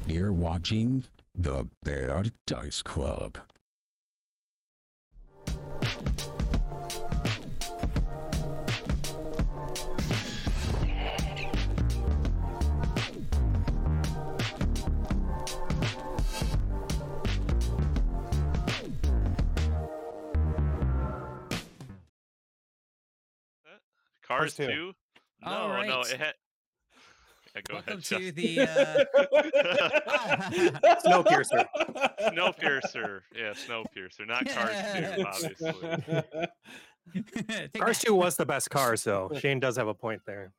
You're watching the Bear Dice Club. Cars 2? All right. No, it had... Yeah, go Welcome ahead, to Justin. the Snowpiercer. Snowpiercer. Yeah, Snowpiercer. Not Cars 2, obviously. Cars 2 was the best Cars, though. Shane does have a point there.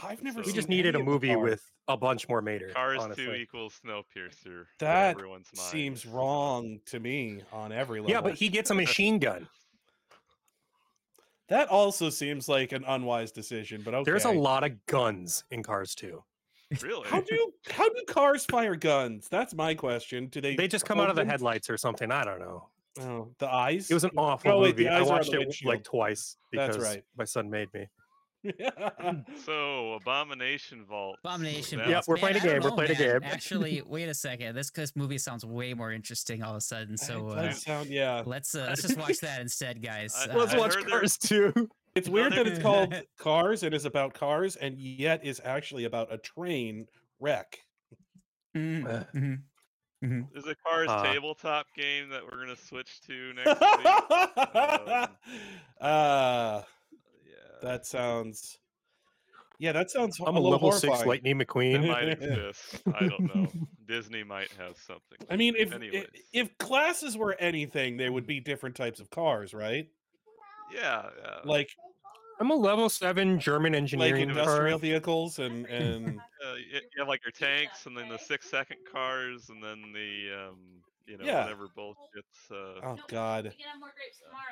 I've never So- We seen just needed any a of the movie Cars. with a bunch more Mater. Cars honestly. 2 equals Snowpiercer. in That everyone's mind. seems wrong to me on every level. Yeah, but he gets a machine gun. That also seems like an unwise decision, but okay. There's a lot of guns in Cars 2. Really? How do cars fire guns? That's my question. Do they? They just come out of the open- headlights or something. I don't know. Oh, the eyes. It was an awful Oh, wait, movie. the I eyes are on watched the it windshield. like twice because That's right. my son made me. So, Abomination Vault. Abomination. Yeah. Yeah, Vaults. we're Man, playing a I don't game, we're know, playing a man. game. Actually, wait a second. This movie sounds way more interesting all of a sudden. So It does sound, yeah. let's just watch that instead, guys. Let's Let's watch heard there- Cars 2. It's weird that it's there- called Cars and is about cars, and yet is actually about a train wreck. Mhm. There's a Cars Uh, tabletop game that we're going to switch to next week. Yeah. That sounds. Yeah, that sounds. I'm a a little level 6 horrifying. Lightning It McQueen. might exist. I don't know. Disney might have something. I mean, Anyways. if classes were anything, they would be different types of cars, right? Yeah. Like I'm a level 7 German engineering industrial car. vehicles and You have like your tanks, and then the 6-second cars, and then the Yeah. whatever bullshit's. oh god,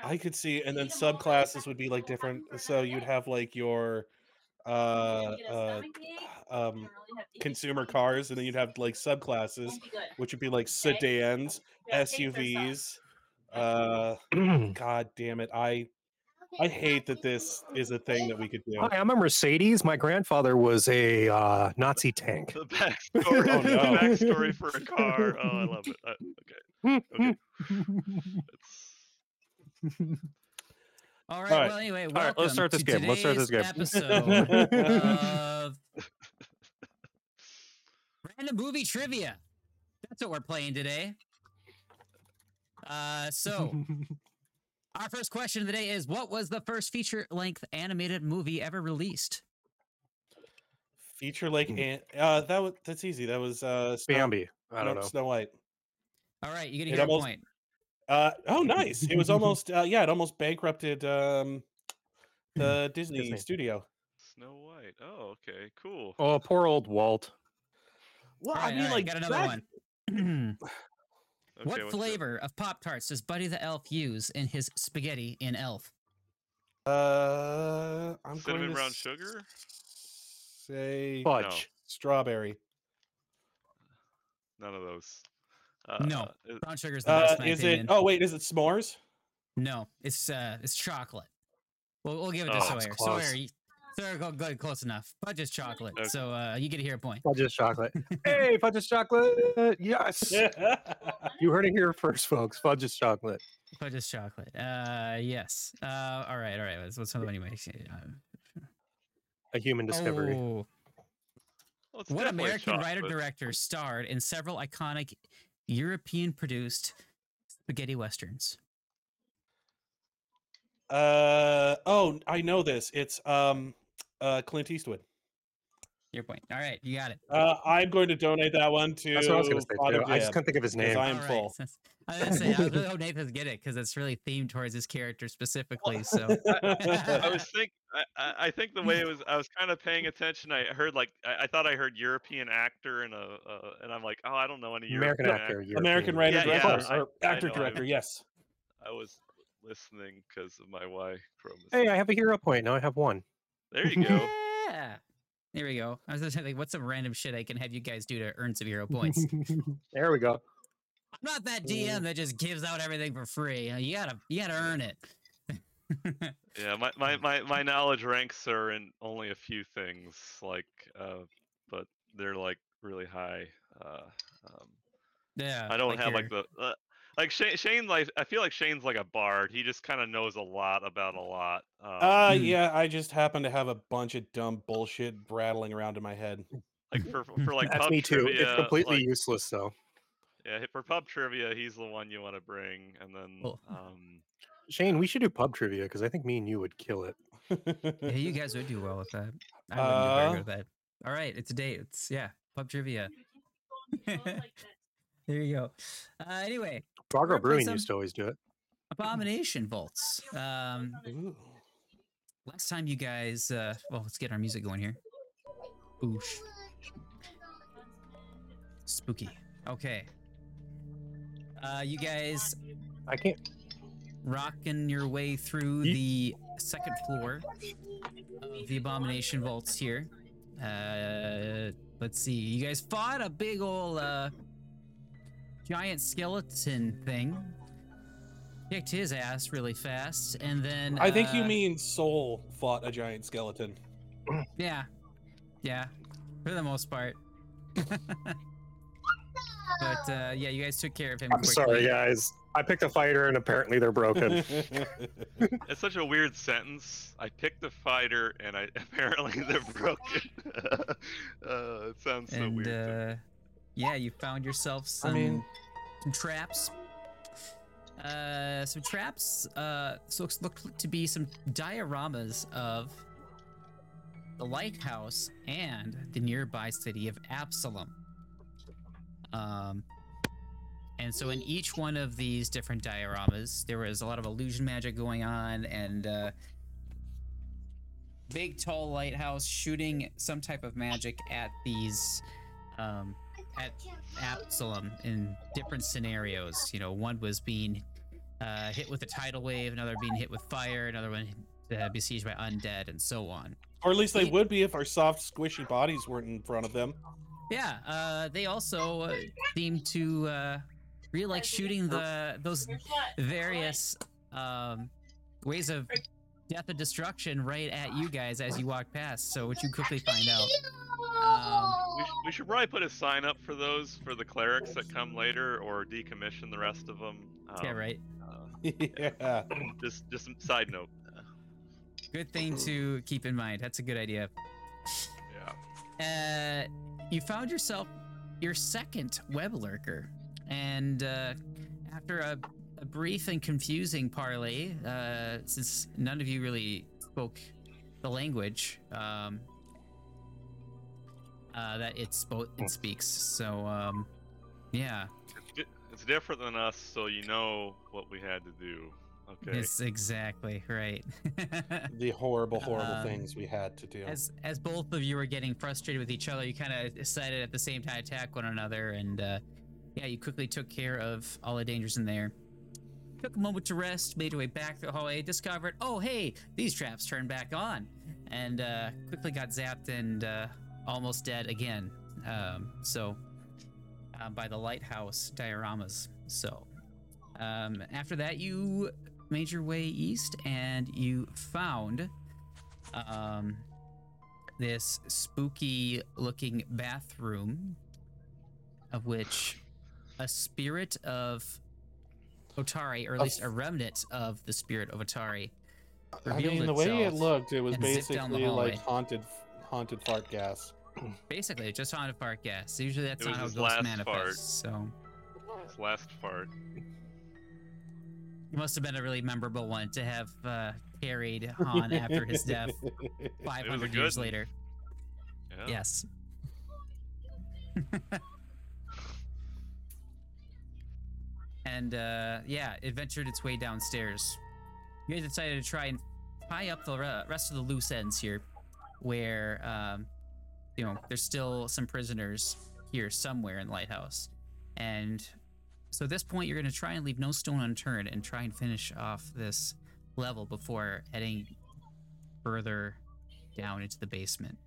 I could see, and then subclasses would be like different. So you'd have like your consumer cars, and then you'd have like subclasses, which would be like sedans, SUVs. God damn it, I hate that this is a thing that we could do. Hi, I'm a Mercedes. My grandfather was a Nazi tank. The backstory. Oh, no. The backstory for a car. Oh, I love it. Okay. All right. right. Well, anyway, right, welcome let's start this to game. Let's start this today's game. episode of Random Movie Trivia. That's what we're playing today. So our first question of the day is: what was the first feature-length animated movie ever released? Feature like that's easy. That was Bambi. I don't know. Snow White. All right, you get It a almost- point. Oh, nice. It was almost it almost bankrupted the Disney studio. Snow White. Oh, okay. Cool. Oh, poor old Walt. Well, All right, got another one. Okay, What what's flavor of Pop-Tarts does Buddy the Elf use in his spaghetti in Elf? I'm Cinnamon going to brown sugar? say Fudge. strawberry. None of those. No, is- brown sugar is the best. In my Is opinion. it? Oh wait, is it s'mores? No, it's chocolate. We'll give it to Oh, Sawyer. that's close. Sawyer, go good, close enough. Fudge is chocolate, Okay. so you get to hear a point. Fudge is chocolate. Hey, fudge is chocolate. Yes. You heard it here first, folks. Fudge is chocolate. Fudge is chocolate. Yes. All right. What's another one you make? A human discovery. Oh, well, it's what definitely American chocolate. writer-director starred in several iconic European-produced spaghetti westerns? Oh, I know this. It's Clint Eastwood. Your point. All right, you got it. I'm going to donate that one to That's what I was going to say, Father too. I just Jeb, couldn't think of his 'cause name. I am All right, full. since- I was gonna say, I was really hoping Nathan would get it because it's really themed towards his character specifically. So I was I think the way it was, I was kind of paying attention. I heard I thought I heard European actor and I'm like, oh, I don't know any American European actor. European. American writer Yeah, director yeah, or I actor know, director. Yes. I was listening because of my Y chromosome. Hey, I have a hero point. Now I have one. There you go. yeah, there we go. I was just like, what's some random shit I can have you guys do to earn some hero points? There we go. I'm not that DM that just gives out everything for free. You gotta earn it. Yeah, my knowledge ranks are in only a few things, but they're like really high. Yeah. I don't like have your- like the like Shane. Like I feel like Shane's like a bard. He just kind of knows a lot about a lot. Mhm. Yeah, I just happen to have a bunch of dumb bullshit rattling around in my head. Like for like That's pub me too. It's trivia, completely like useless though. yeah, for pub trivia, he's the one you want to bring, and then Cool. Shane, we should do pub trivia because I think me and you would kill it. Yeah, you guys would do well with that. I wouldn't do very good Uh, with that. All right, it's a date. It's pub trivia. There you go. Anyway, Fargo we're gonna play Brewing some used to always do it. Abomination Vaults. ooh. Last time you guys, well, let's get our music going here. Boosh. Spooky. Okay. You guys I can't. rocking your way through the second floor of the Abomination Vaults here. Let's see. You guys fought a big old giant skeleton thing. Kicked his ass really fast, and then I think you mean Soul fought a giant skeleton. yeah, for the most part. But yeah, you guys took care of him. I'm quickly. sorry, guys. I picked a fighter and apparently they're broken. it's such a weird sentence. I picked a fighter, and I apparently they're broken. It sounds so And weird. yeah, you found yourself some traps. Some traps. So look to be some dioramas of the lighthouse and the nearby city of Absalom. And so in each one of these different dioramas, there was a lot of illusion magic going on, and big tall lighthouse shooting some type of magic at these at Absalom in different scenarios. You know, one was being hit with a tidal wave, another being hit with fire, another one besieged by undead, and so on. Or at least they would be if our soft, squishy bodies weren't in front of them. Yeah, they also seem to really like shooting those various ways of death and destruction right at you guys as you walk past. So, which you quickly find out. We should probably put a sign up for those for the clerics that come later, or decommission the rest of them. Yeah, right. Yeah. Just some side note. Good thing to keep in mind. That's a good idea. Yeah. You found yourself your second web lurker, and after a brief and confusing parley, since none of you really spoke the language that it speaks, so yeah, It's different than us, so you know what we had to do. Okay. it's exactly right. The horrible things we had to do. As both of you were getting frustrated with each other, you kind of decided at the same time to attack one another, and yeah, you quickly took care of all the dangers in there. Took a moment to rest, made your way back through the hallway, discovered, oh hey, these traps turned back on, and quickly got zapped and almost dead again. By the lighthouse dioramas. So after that, you made your way east, and you found this spooky-looking bathroom, of which a spirit of Otari, or at least a remnant of the spirit of Otari, I revealed mean, the way it itself looked, it was and zipped down the basically like hallway. haunted fart gas. Basically, just haunted fart gas. Usually that's It not was how his ghosts last manifest. So His last fart. it must have been a really memorable one to have carried Han after his death 500 good years one. later. Yeah. Yes. And yeah, it ventured its way downstairs. You guys decided to try and tie up the rest of the loose ends here, where you know, there's still some prisoners here somewhere in the lighthouse. And so at this point, you're going to try and leave no stone unturned and try and finish off this level before heading further down into the basement.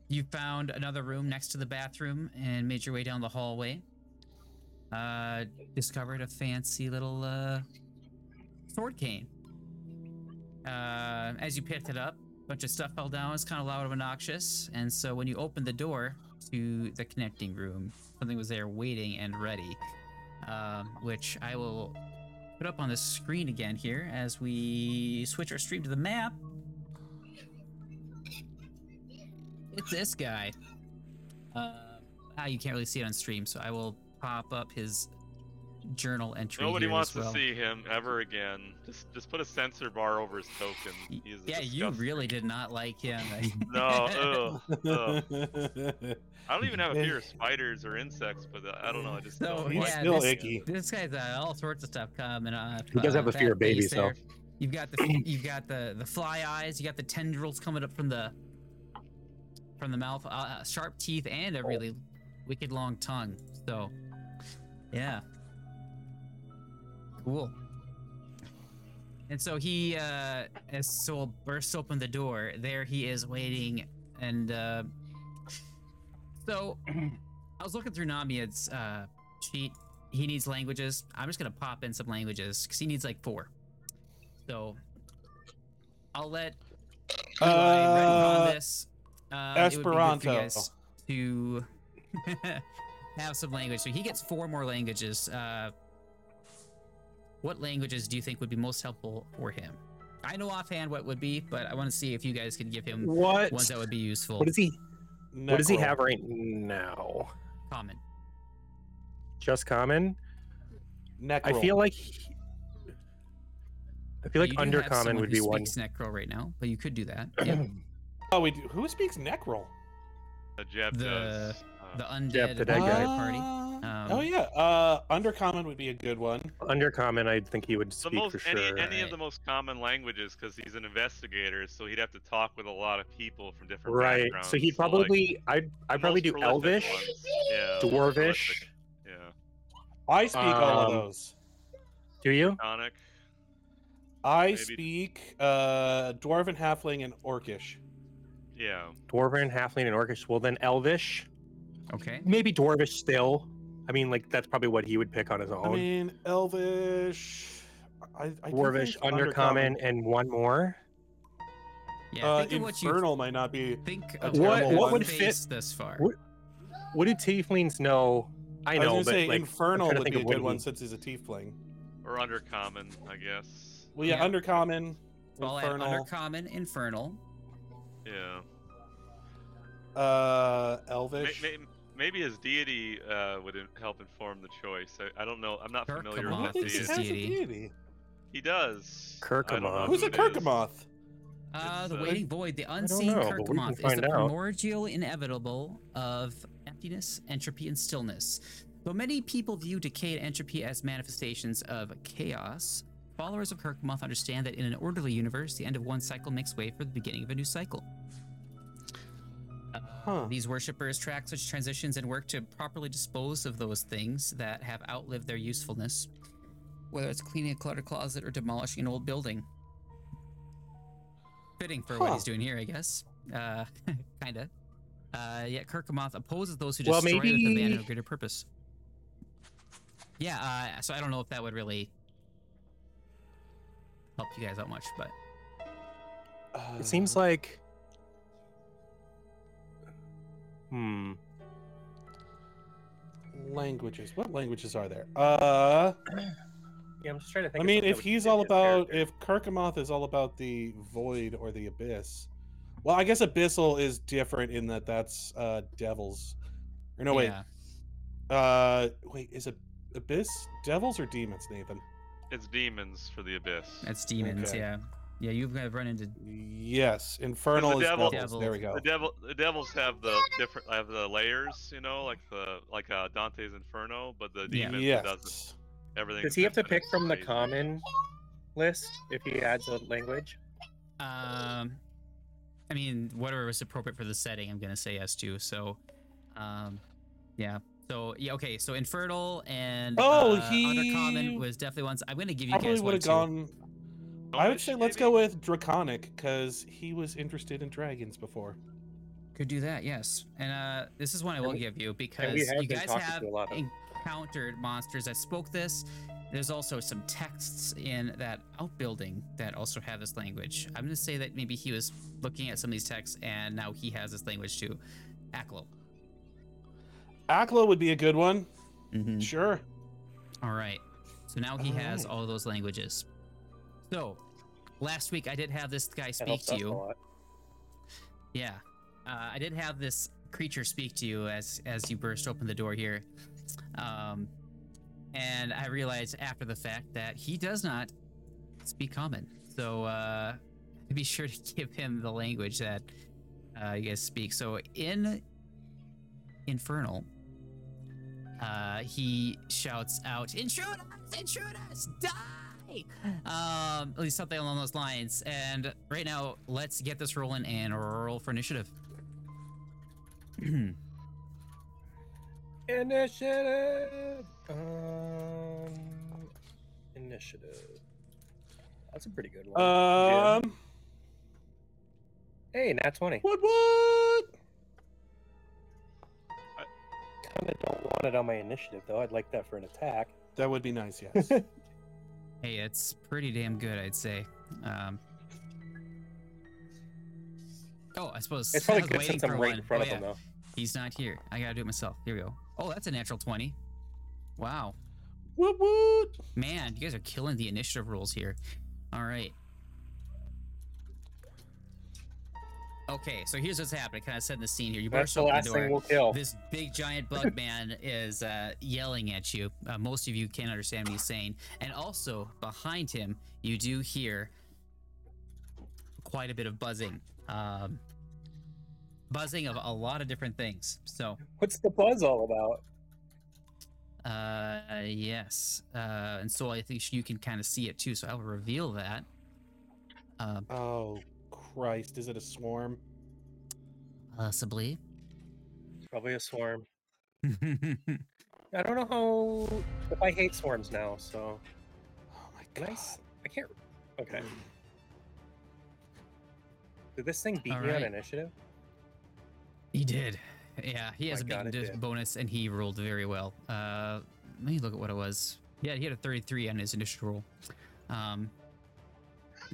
You found another room next to the bathroom and made your way down the hallway. Discovered a fancy little sword cane. As you picked it up, bunch of stuff fell down. It's kind of loud and obnoxious. And so when you open the door to the connecting room, something was there waiting and ready, which I will put up on the screen again here as we switch our stream to the map. It's this guy. You can't really see it on stream, so I will pop up his journal entry. Nobody here wants as well. to see him ever again. Just put a censor bar over his token. He is Yeah, you disgusting. really did not like him. No, ugh. I don't even have a fear of spiders or insects, but I don't know. I just So don't He's like yeah, still this, icky. this guy's all sorts of stuff coming up. He does have a that fear of babies, face there. though. You've got the fly eyes. You got the tendrils coming up from the mouth. Sharp teeth and a really wicked long tongue. So yeah, cool. And so he as Soul bursts open the door. There he is waiting, and so I was looking through Namied's sheet. He needs languages. I'm just gonna pop in some languages because he needs like 4. So I'll let retcon this. It would be good for you guys to have some language. So he gets 4 more languages. What languages do you think would be most helpful for him? I know offhand what would be, but I want to see if you guys could give him ones that would be useful. What does he Necro. have right now? Common. Just common? Necro. I feel like You do have undercommon someone would who be one. speaks Necro right now, but you could do that. Yep. Oh, we do. Who speaks Necro? Jeb does. The undead Yep, the dead guy. party. Oh yeah. Undercommon would be a good one. Undercommon, I think he would The speak most for sure. any of the most common languages, because he's an investigator, so he'd have to talk with a lot of people from different Right. backgrounds. So he'd probably I'd probably most do prolific Elvish, ones. Yeah, Dwarvish. prolific. Yeah, I speak all of Um, those. Do you? Tonic. I maybe- speak Dwarven, Halfling, and Orcish. Yeah, Dwarven, Halfling, and Orcish. Well, then Elvish. Okay. Maybe Dwarvish still. I mean, like that's probably what he would pick on his I own. mean, Elvish. I do Dwarvish, think Undercommon, and one more. Yeah. Think of what you Infernal might not be. think a of terrible what one. would would fit fit- thus far. What do tieflings know? I know, I was but gonna say like, Infernal I'm trying to would think be a of what good one he- since he's a tiefling. or undercommon, I guess. Well, yeah, Yeah. Undercommon, So I'll add Infernal, Undercommon, Infernal. Yeah. Elvish. Maybe his deity would help inform the choice. I don't know. I'm not familiar Kirkamoth I with don't his think he is has deity. a deity. deity. He does. Kirkamoth. I don't know Who's who a it is. Kirkamoth? The It's, Waiting Void, the unseen know, but we can Kirkamoth, is find the out. primordial inevitable of emptiness, entropy, and stillness. Though many people view decay and entropy as manifestations of chaos, followers of Kirkamoth understand that in an orderly universe, the end of one cycle makes way for the beginning of a new cycle. Huh. These worshippers track such transitions and work to properly dispose of those things that have outlived their usefulness, whether it's cleaning a cluttered closet or demolishing an old building. Fitting for what Huh. he's doing here, I guess. Kinda. Yet Kirkamoth opposes those who Well, destroy with maybe- abandon a greater purpose. Yeah, so I don't know if that would really help you guys out much, but It seems like. Languages. What languages are there? Yeah, I'm just trying to think. I of mean, something if that would he's fit all his about, character. if Kirkamoth is all about the void or the abyss, well, I guess abyssal is different in that that's devils. Or no, yeah. wait, is it abyss devils or demons, Nathan? It's demons for the abyss. That's demons, Okay. yeah. Yeah, you've run into Yes, infernal is devil- devils. There we go. The devils have the layers, you know, like Dante's Inferno, but the Yeah. demons Yes. doesn't. Everything. Does he have to pick from the amazing. common list if he adds a language? I mean, whatever was appropriate for the setting, I'm gonna say yes to. So, yeah. So yeah, okay. So Infernal and Undercommon was definitely ones. I'm gonna give you Probably guys would one have too. gone. I would Elvish, say let's maybe? go with Draconic because he was interested in dragons before. Could do that, yes. And this is one I will give you because have you been guys talking have to a lot of- encountered monsters that spoke this. There's also some texts in that outbuilding that also have this language. I'm going to say that maybe he was looking at some of these texts and now he has this language too. Aklo. Aklo would be a good one. Mm-hmm. Sure. All right. So now he has all those languages. So last week I did have this guy speak to you. Yeah. I did have this creature speak to you as you burst open the door here. And I realized after the fact that he does not speak common. So be sure to give him the language that you guys speak. So in Infernal, he shouts out, "Intruders! Intruders! Die!" At least something along those lines. And right now, let's get this rolling and roll for initiative. Initiative. Initiative. That's a pretty good one. Hey, nat 20. What? Kind of don't want it on my initiative though. I'd like that for an attack. That would be nice, yes. Hey, it's pretty damn good, I'd say. Oh, I suppose It's probably I was good waiting since I'm for right one. in front Oh, of him yeah. though. He's not here. I gotta do it myself. Here we go. Oh, that's a natural 20. Wow. What? Man, you guys are killing the initiative rolls here. All right. Okay, so here's what's happening. Kind of setting the scene here. You That's burst the open the last door. thing we'll kill. This big giant bug man is yelling at you. Most of you can't understand what he's saying. And also, behind him, you do hear quite a bit of buzzing. Buzzing of a lot of different things. So, What's the buzz all about? yes. And so I think you can kind of see it too. So I'll reveal that. Oh, Christ. Is it a swarm? Possibly. Probably a swarm. I don't know how. If I hate swarms now, so. Oh, my God. Nice. I can't. Okay. Did this thing beat All me on right. initiative? He did. Yeah, he has My God, a it big did. bonus, and he rolled very well. Let me look at what it was. Yeah, he had a 33 on his initial roll.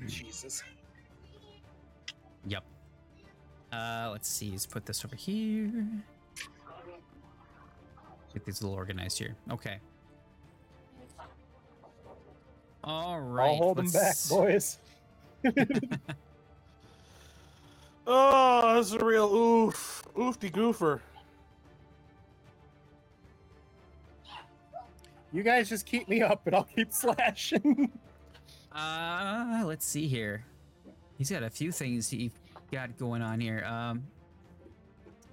Jesus. Yep. Let's see. Let's put this over here. Get these a little organized here. Okay. All right. I'll hold them back, let's- boys. Oh, that's a real oof. Oofty goofer. You guys just keep me up and I'll keep slashing. Let's see here. He's got a few things he got going on here.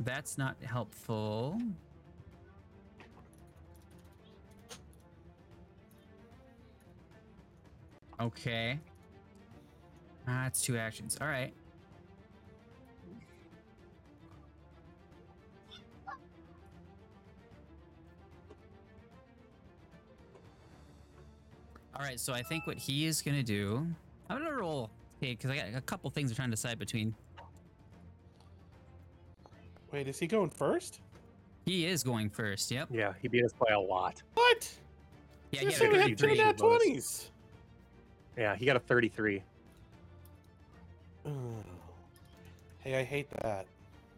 That's not helpful. Okay. It's 2 actions. All right. All right, so I think what he is gonna do, I'm gonna roll, okay, because I got a couple things I'm trying to decide between. Wait, is he going first? He is going first. Yep. Yeah, he beat us by a lot. What? Yeah, You he said had a we had 33. two nat 20s. Yeah, he got a 33. Oh. Hey, I hate that.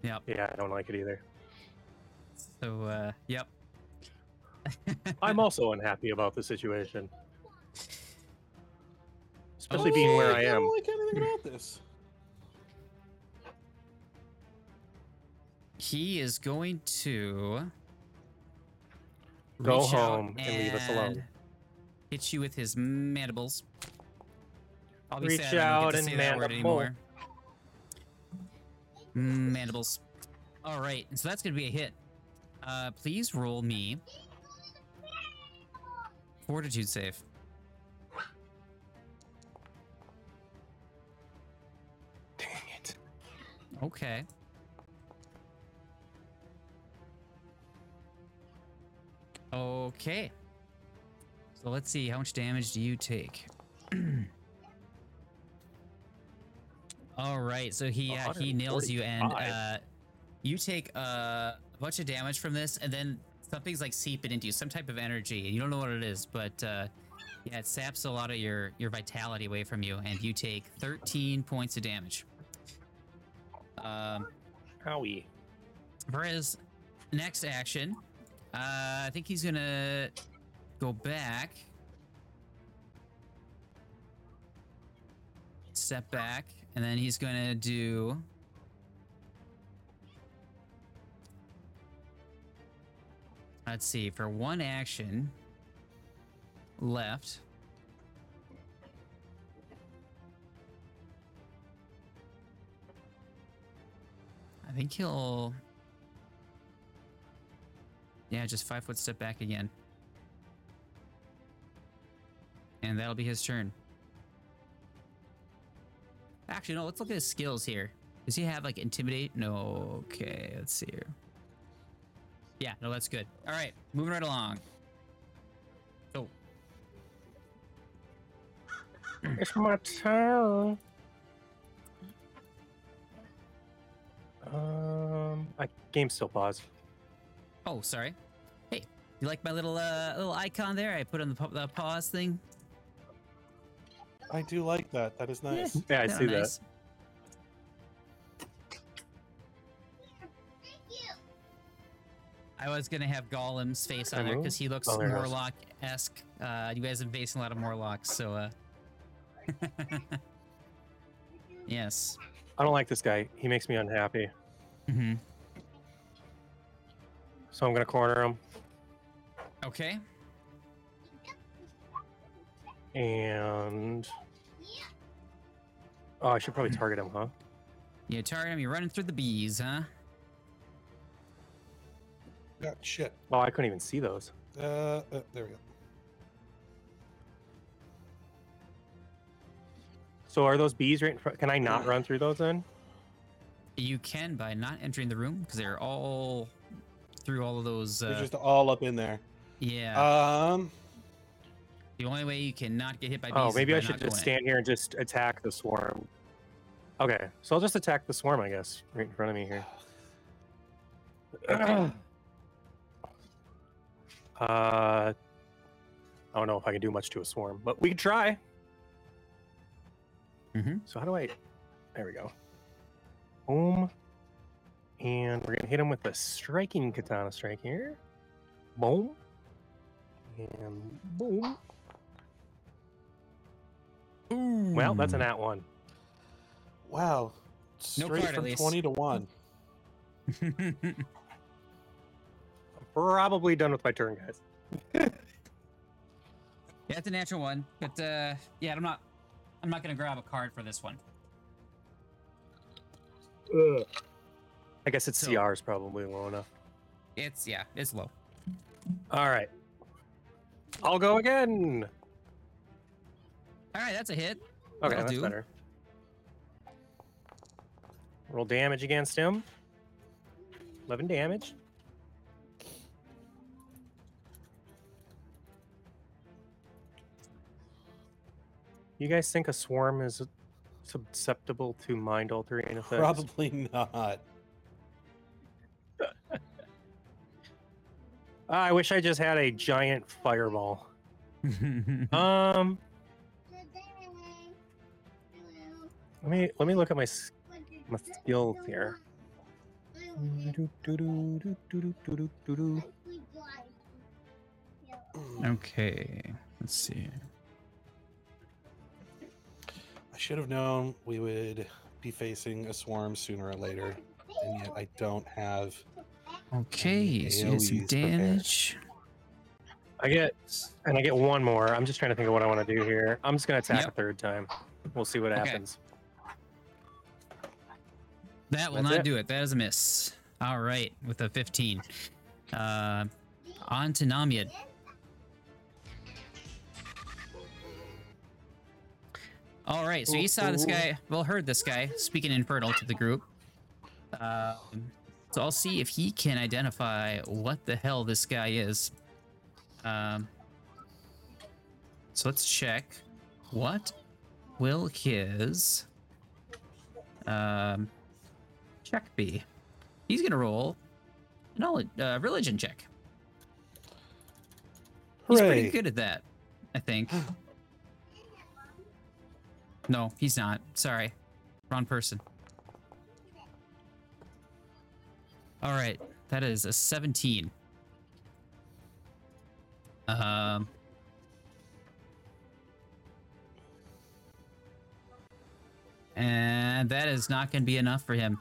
Yep. Yeah, I don't like it either. So, yep. I'm also unhappy about the situation. Especially being where I I am. don't like anything about this. He is going to Go reach out home and leave us alone. Hit you with his mandibles. I'll be Reach sad I don't out get to and say that word mandible. anymore. Mandibles. All right, and so that's going to be a hit. Please roll me Fortitude save. Dang it. Okay. Okay. So let's see, how much damage do you take? All right, so he nails you, and 145. you take a bunch of damage from this, and then something's like seeping into you, some type of energy, and you don't know what it is, but Yeah, it saps a lot of your vitality away from you, and you take 13 points of damage. Howie. For his next action, I think he's gonna go back, step back, and then he's gonna do. Let's see, for one action left. I think he'll. Yeah, just 5-foot step back again. And that'll be his turn. Actually, no, let's look at his skills here. Does he have like intimidate? No. Okay, let's see here. Yeah, no, that's good. All right, moving right along. Oh. It's my turn. My game's still paused. Oh, sorry. Hey, you like my little icon there? I put on the pause thing. I do like that. That is nice. Yeah, I see nice. I was gonna have Golem's face on there because he looks Oh, there it is. Morlock-esque. You guys have faced a lot of Morlocks, so yes. I don't like this guy. He makes me unhappy. Mm-hmm. So I'm gonna corner him. Okay. And oh, I should probably target him, huh? You target him. You're running through the bees, huh? God, shit. Oh, I couldn't even see those. There we go. So are those bees right in front? Can I not run through those then? You can by not entering the room because they're all through all of those. They're just all up in there. Yeah. The only way you cannot get hit by bees. Oh, maybe I is by should not just going stand here and just attack the swarm. Okay, so I'll just attack the swarm, I guess, right in front of me here. I don't know if I can do much to a swarm, but we can try. Mhm. So how do I? There we go. Boom. And we're gonna hit him with a striking katana strike here. Boom. And boom. in. Well, that's a nat one. Wow. No Straight card, at from least. 20 to 1. Probably done with my turn, guys. Yeah, it's a natural one, but yeah, I'm not gonna grab a card for this one. I guess its So- CR is probably low enough. It's low. All right. I'll go again. All right, that's a hit. Okay, That'll that's do. better. Roll damage against him. 11 damage. You guys think a swarm is susceptible to mind altering effects? Probably not. I wish I just had a giant fireball. Let me look at my skills here. Okay, let's see. I should have known we would be facing a swarm sooner or later, and yet I don't have. Okay, so you did some AoEs prepared. damage. I get one more. I'm just trying to think of what I want to do here. I'm just gonna attack Yep. a third time. We'll see what Okay. happens. That will That's not it. do it. That is a miss. All right, with a 15. On to Namied. All right, so you saw this guy, well, heard this guy speaking Infernal to the group. So I'll see if he can identify what the hell this guy is. So let's check. What will his check be? He's gonna roll a religion check. He's pretty Hooray. good at that. I think. No, he's not. Sorry. Wrong person. All right. That is a 17. And that is not going to be enough for him.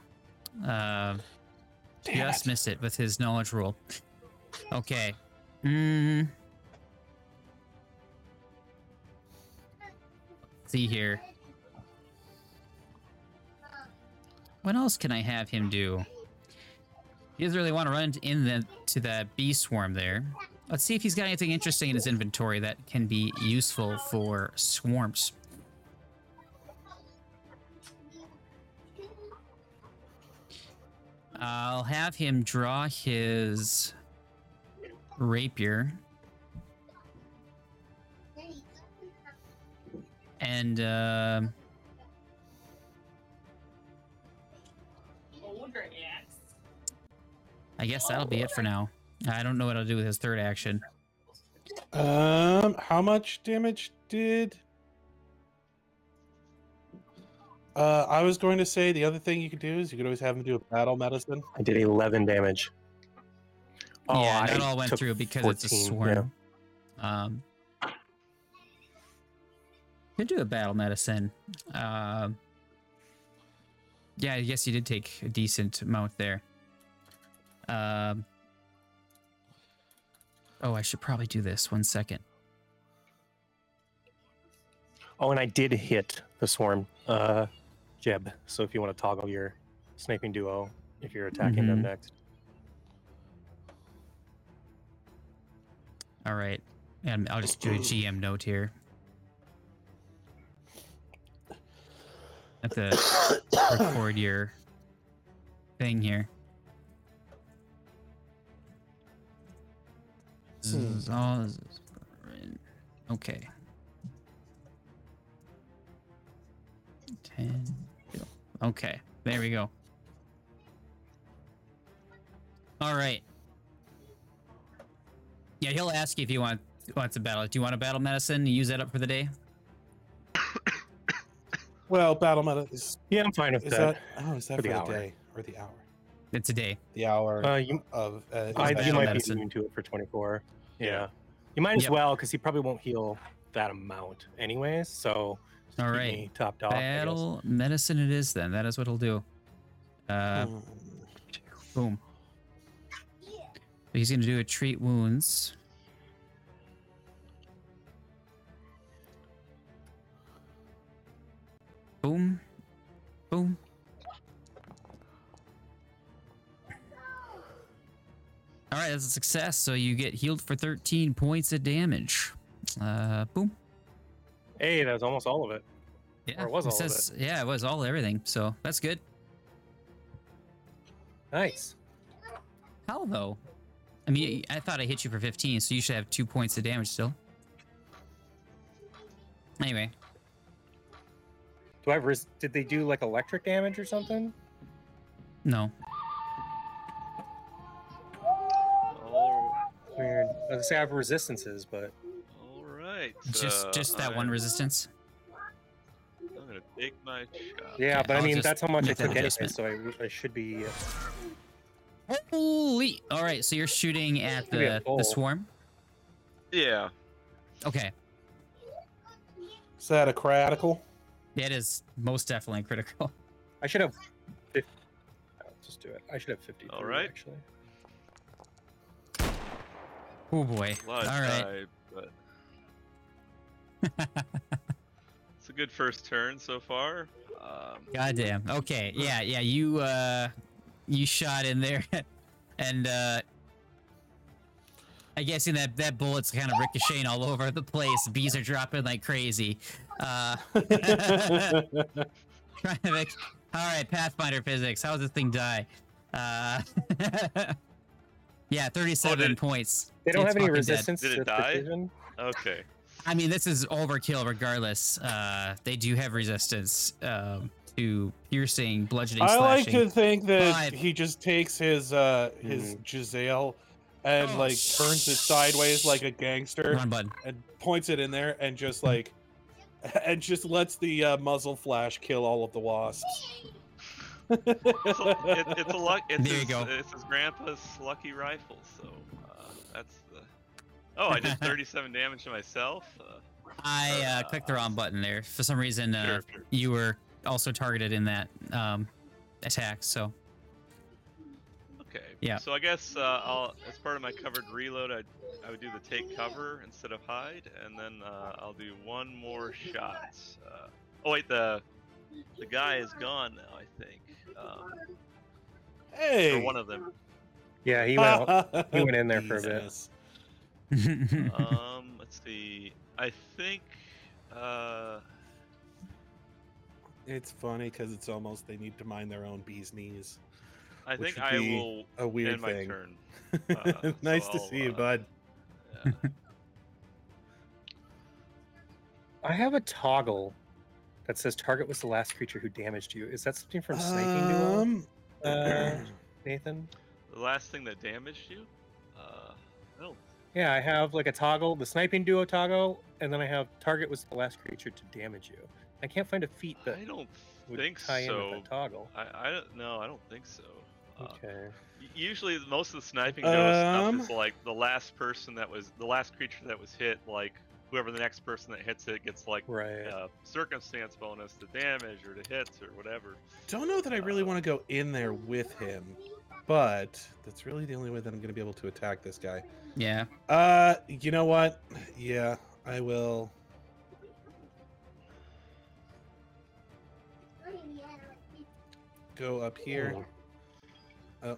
Just missed it with his knowledge roll. Okay. Let's see here. What else can I have him do? He doesn't really want to run into that bee swarm there. Let's see if he's got anything interesting in his inventory that can be useful for swarms. I'll have him draw his rapier. And I guess that'll be it for now. I don't know what I'll do with his third action. How much damage did? I was going to say the other thing you could do is you could always have him do a battle medicine. I did 11 damage. Oh, Yeah, that I all went took through because 14, it's a swarm. Could do a battle medicine. Yeah, I guess you did take a decent amount there. Oh, I should probably do this. 1 second. Oh, and I did hit the swarm, Jeb. So if you want to toggle your sniping duo, if you're attacking them next. All right. And I'll just do a GM note here. I have to record your thing here. This is all. Okay. 10. Okay, there we go. All right. Yeah, he'll ask you if you wants a battle. Do you want a battle medicine? Use that up for the day. Well, battle medicine. Yeah, I'm fine with Is that. is that for the day or the hour? It's a day. The hour You of. you battle might medicine. be immune to it for 24. Yeah. You might as well, because he probably won't heal that amount anyways. So just All keep right. me topped off. I guess. Battle medicine it is then. That is what he'll do. Boom. So he's going to do a treat wounds. Boom. Boom. All right, that's a success. So you get healed for 13 points of damage. Boom. Hey, that was almost all of it. Yeah, Or it was all of says, yeah, it was all everything. So that's good. Nice. How though? I mean, I thought I hit you for 15, so you should have 2 points of damage still. Anyway. Do I have did they do like electric damage or something? No. Weird. I was gonna say I have resistances, but All right. Just that one resistance. I'm gonna take my shot. yeah. Okay, But I I'll mean, just that's how much I make that took anyway, adjustment. so I should be. Holy! All right, so you're shooting at Maybe a the full. swarm. Yeah. Okay, Is that a critical? it is most definitely critical. I should have. I'll just do it. I should have 53. All right. Actually. Oh boy! A lot All right. died, but it's a good first turn so far. Goddamn. Okay. Yeah. Yeah. You shot in there, and I guess in that bullet's kind of ricocheting all over the place. Bees are dropping like crazy. Trying to make. All right, Pathfinder physics. How does this thing die? Yeah, 37 points. They don't It's have any fucking dead. resistance Did it to die? precision. Okay. I mean, this is overkill regardless. They do have resistance to piercing, bludgeoning, I like slashing. to think that 5. he just takes his Giselle and Oh, like turns it sideways like a gangster Run button. and points it in there and just like and just lets the muzzle flash kill all of the wasps. It's a luck. It's There you his, go. It's his grandpa's lucky rifle. So that's the. Oh, I did 37 damage to myself. I clicked the wrong button there. For some reason, Sure. you were also targeted in that attack. So Okay. Yeah. So I guess I'll, as part of my covered reload, I would do the take cover instead of hide, and then I'll do one more shot. Oh wait, the guy is gone now, I think. Hey, Or one of them. Yeah, he went out. He went in there for a bit. Jesus. Let's see. I think. It's funny because it's almost they need to mind their own bee's knees. I Which think would I be will a weird end my thing. turn. Nice so to I'll, see you, bud. Yeah. I have a toggle that says target was the last creature who damaged you. Is that something from Sniping Duel? Nathan? The last thing that damaged you? No. Yeah, I have like a toggle, the Sniping Duo toggle, and then I have target was the last creature to damage you. I can't find a feat that I don't would think tie in so. with that toggle. I don't know. I don't think so. Okay. Usually, most of the sniping duo stuff Um, is like the last creature that was hit. Like whoever the next person that hits it gets like Right. circumstance bonus to damage or to hits or whatever. Don't know that I really want to go in there with him, but that's really the only way that I'm going to be able to attack this guy. Yeah. You know what? Yeah, I will. Go up here. Oh.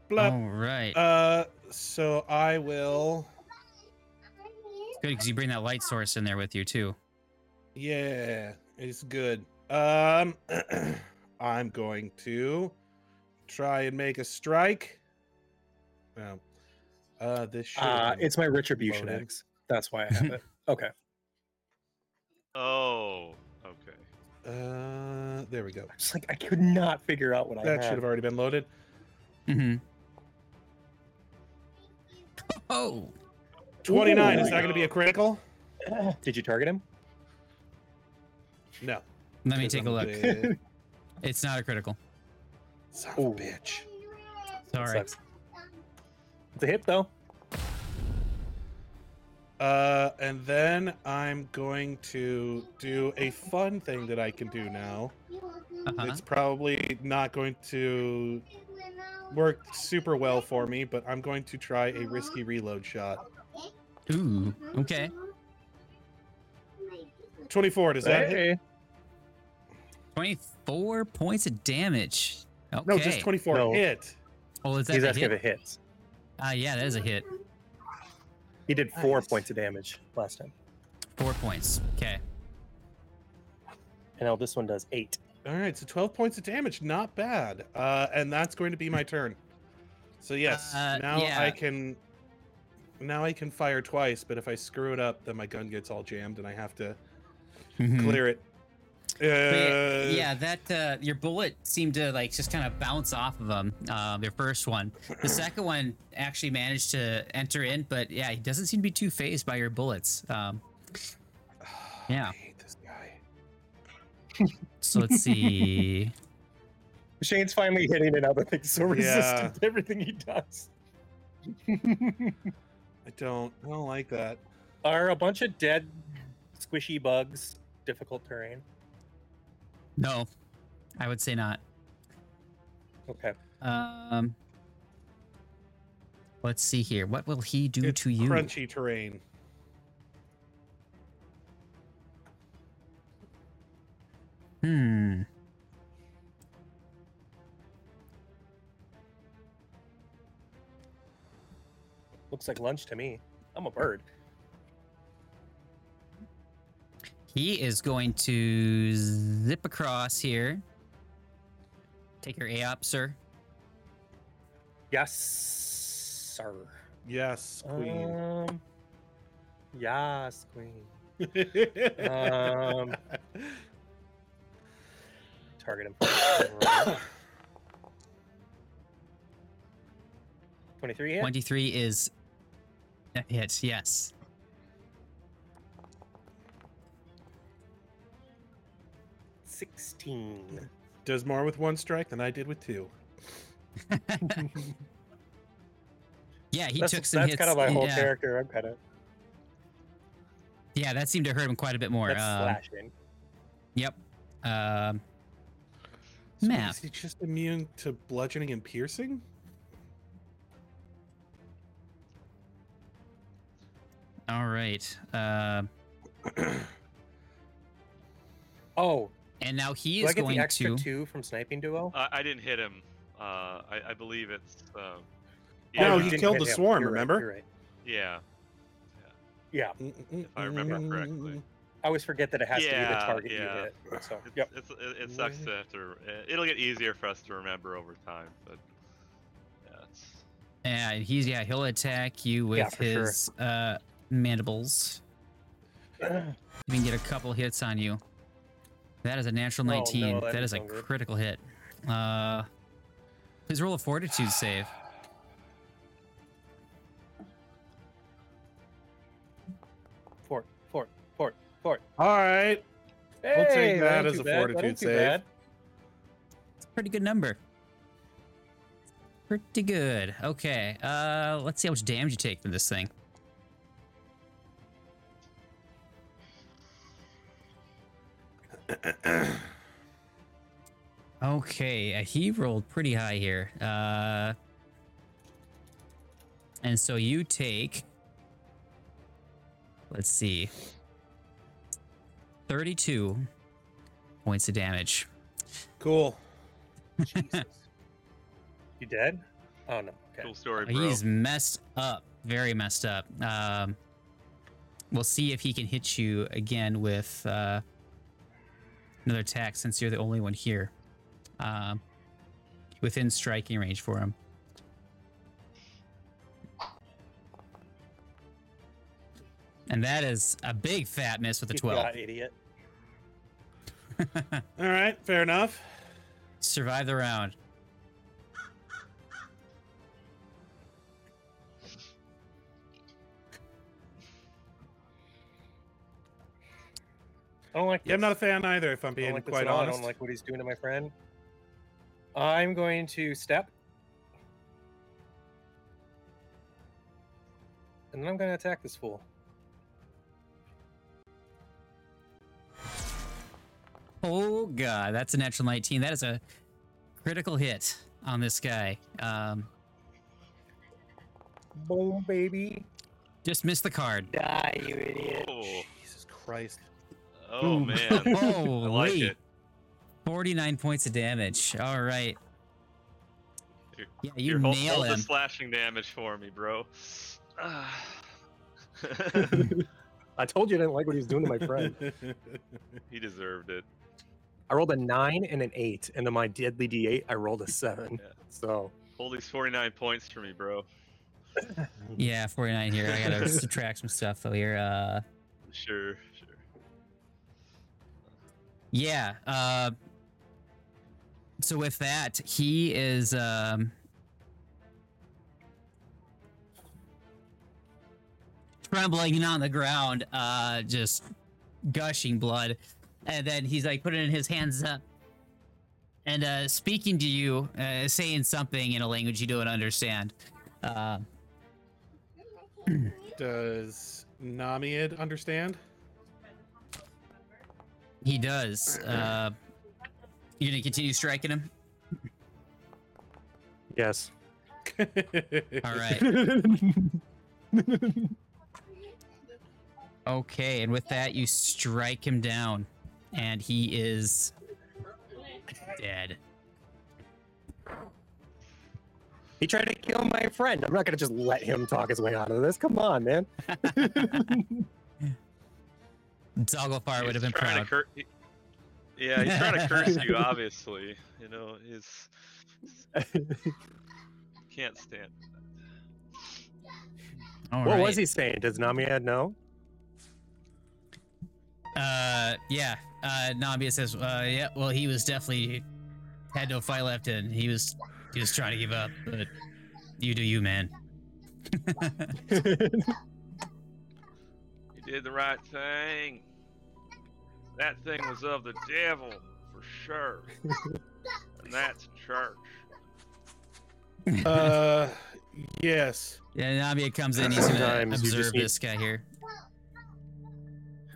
Blah. All right. So I will. Good, because you bring that light source in there with you too. Yeah, it's good. I'm going to try and make a strike. This should. It's my Retribution loaded. X. That's why I have it. Okay. Oh, okay. There we go. Just like I could not figure out what I That had. should have already been loaded. Mm-hmm. Oh. 29. Ooh. Is that going to be a critical? Did you target him? No. Let me 'cause take I'm a look. big. It's not a critical. Son of a Ooh. bitch. Sorry. Sucks. It's a hit though. And then I'm going to do a fun thing that I can do now. Uh-huh. It's probably not going to work super well for me, but I'm going to try a risky reload shot. Ooh. Okay. 24, does that hit? Hey. 24 points of damage. Okay. No, just 24 No. hit. Oh, is that He's a asking hit? if it hits. Yeah, that is a hit. He did 4 Nice. points of damage last time. 4 points. Okay. And now this one does 8. All right, so 12 points of damage, not bad. And that's going to be my turn. So yes, now yeah. I can fire twice, but if I screw it up, then my gun gets all jammed and I have to Mhm. clear it. But yeah, that your bullet seemed to like just kind of bounce off of him. Your first one, the second one actually managed to enter in, but yeah, he doesn't seem to be too phased by your bullets. Yeah. I hate this guy. So let's see. Shane's finally hitting another thing so resistant to everything he does. I don't like that. Are a bunch of dead squishy bugs difficult terrain? No, I would say not. Okay. Let's see here. What will he do It's to you? crunchy terrain. Hmm. Looks like lunch to me. I'm a bird. He is going to zip across here. Take your A up, sir. Yes, sir. Yes, queen. Yes, queen. target him first. 23 hit? 23 is a hit, yes. $16. Does more with one strike than I did with two. Yeah, he That's took some hits. kind of my whole yeah. character. I'm kind of Yeah, that seemed to hurt him quite a bit more. that's slashing. Yep. So Math. is he just immune to bludgeoning and piercing? All right. Oh, And now he do I is get going the extra to. 2 from sniping duo? I didn't hit him. I believe it's. No, Oh, he you didn't killed hit the him. swarm, You're right, remember? You're right. Yeah. Yeah, If I remember correctly. I always forget that it has to be the Yeah, target you yeah. hit. So, It's, yep. it sucks to have to. It'll get easier for us to remember over time, but yeah, it's. Yeah, he'll attack you with for sure. his mandibles. You can get a couple hits on you. That is a natural 19. no, that that is a doesn't sound good. critical hit. Please roll a fortitude save. Fort. All right. We'll take that ain't as too a bad, fortitude ain't too save. bad. It's a pretty good number. Pretty good. Okay. Let's see how much damage you take from this thing. Okay, he rolled pretty high here. And so you take, let's see, 32 points of damage. Cool. Jesus. You dead? Oh no. Okay. Cool story, bro. He's messed up, very messed up. We'll see if he can hit you again with another attack since you're the only one here. Within striking range for him. And that is a big fat miss with a 12. God, idiot. All right, fair enough. Survive the round. I don't like this. Yeah, I'm not a fan either, if I'm I don't being like this quite at all. I honest. don't like what he's doing to my friend. I'm going to step. And then I'm going to attack this fool. Oh god, that's a natural 19. That is a critical hit on this guy. Boom, baby. Just missed the card. Die, you idiot. Oh, Jesus Christ. oh man. I Oh, like wait. it. 49 points of damage. All right. Here- Yeah, you Here, hold nail the him. slashing damage for me, bro. I told you I didn't like what he was doing to my friend. He deserved it. I rolled a 9 and an 8, and then my deadly D8, I rolled a 7. Yeah. So, Hold these 49 points for me, bro. Yeah, 49 here. I gotta subtract some stuff though here. Sure. Yeah. So with that, he is trembling on the ground, just gushing blood, and then he's like putting his hands up and speaking to you, saying something in a language you don't understand. Does Namied understand? He does. You gonna continue striking him? yes. All right. Okay, and with that, you strike him down, and he is dead. He tried to kill my friend. I'm not going to just let him talk his way out of this. Come on, man. Zoglafar would have been He's trying proud. to yeah, he's trying to curse you, obviously. You know, he's can't stand All What right. was he saying? Does Namied know? Yeah. Namied says, yeah, well, he was definitely had no fight left in. He was trying to give up, but you do you, man. You did the right thing. That thing was of the devil, for sure. And that's church. Yes. Yeah, Namied comes in. He's gonna Sometimes you observe just need- this guy here.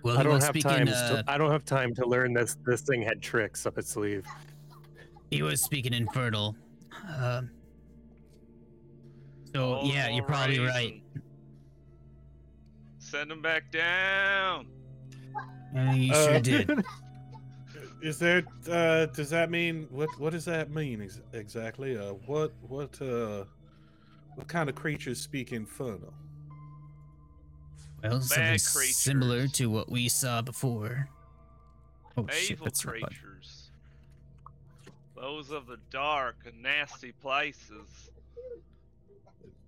Well, I he don't was have speaking. time. I don't have time to learn this. This thing had tricks up its sleeve. He was speaking infernal. So yeah, you're probably right. Send him back down. You sure did. Is there? Does that mean what does that mean exactly? What kind of creatures speak infernal? Well, something Bad similar creatures. to what we saw before. Oh shit, Evil that's not fun. creatures. Those of the dark and nasty places.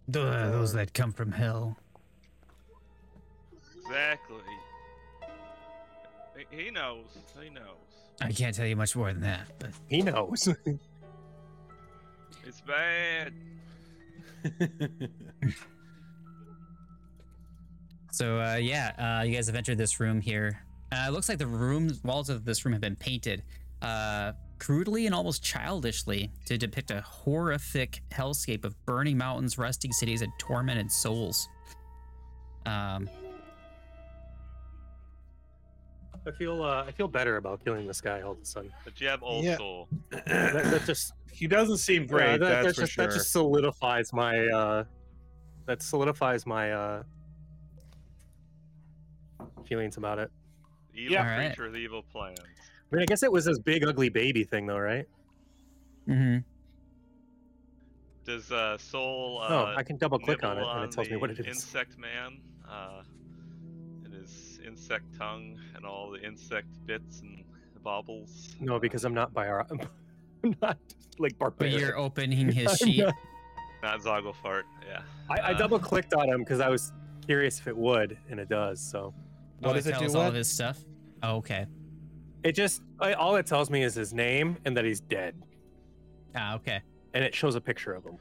Those that come from hell. Exactly. He knows. He knows. I can't tell you much more than that, but He knows. It's bad. so yeah, you guys have entered this room here. It looks like the walls of this room have been painted crudely and almost childishly to depict a horrific hellscape of burning mountains, rusting cities, and tormented souls. I feel better about killing this guy all of a sudden. But you have old Yeah. soul. That just He doesn't seem great. That's for sure. that just solidifies my feelings about it. Evil Yeah. Alright. creature with evil plans. I mean, I guess it was this big ugly baby thing, though, right? Mm-hmm. Does Soul Oh, I can double click on it nibble and it tells me the what it is. Insect man, and his insect tongue and all the insect bits and baubles. No, because I'm not I'm not like But barbaric. you're opening his I'm sheet. not- Not Zogglefart, yeah. I double clicked on him because I was curious if it would, and it does. So What does it tells do, all what? of his stuff. Oh, okay. it just all it tells me is his name and that he's dead, Ah, okay. and it shows a picture of him.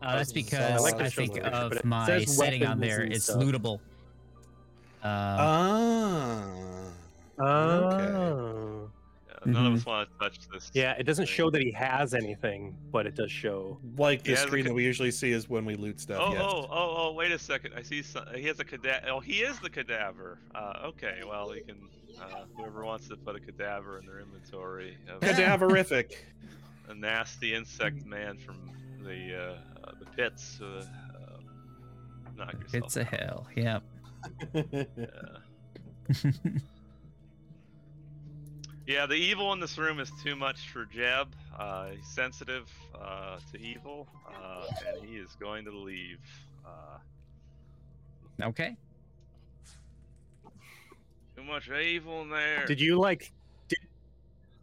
That's So because I like I to think show the picture, but of it my says setting on weapons there. and It's stuff. lootable. Oh. None of Mhm. us want to touch this. Yeah, it doesn't thing. show that he has anything, but it does show. Like the He has a screen ca- that we usually see is when we loot stuff. Oh, yes. oh, wait a second. I see he has a cadaver. Oh, he is the cadaver. Okay, well, he can, whoever wants to put a cadaver in their inventory of Cadaverific. a nasty insect man from the pits, knock yourself It's a out. hell. Yep. Yeah. Yeah, the evil in this room is too much for Jeb. He's sensitive to evil, and he is going to leave. Okay. Too much evil in there. Did you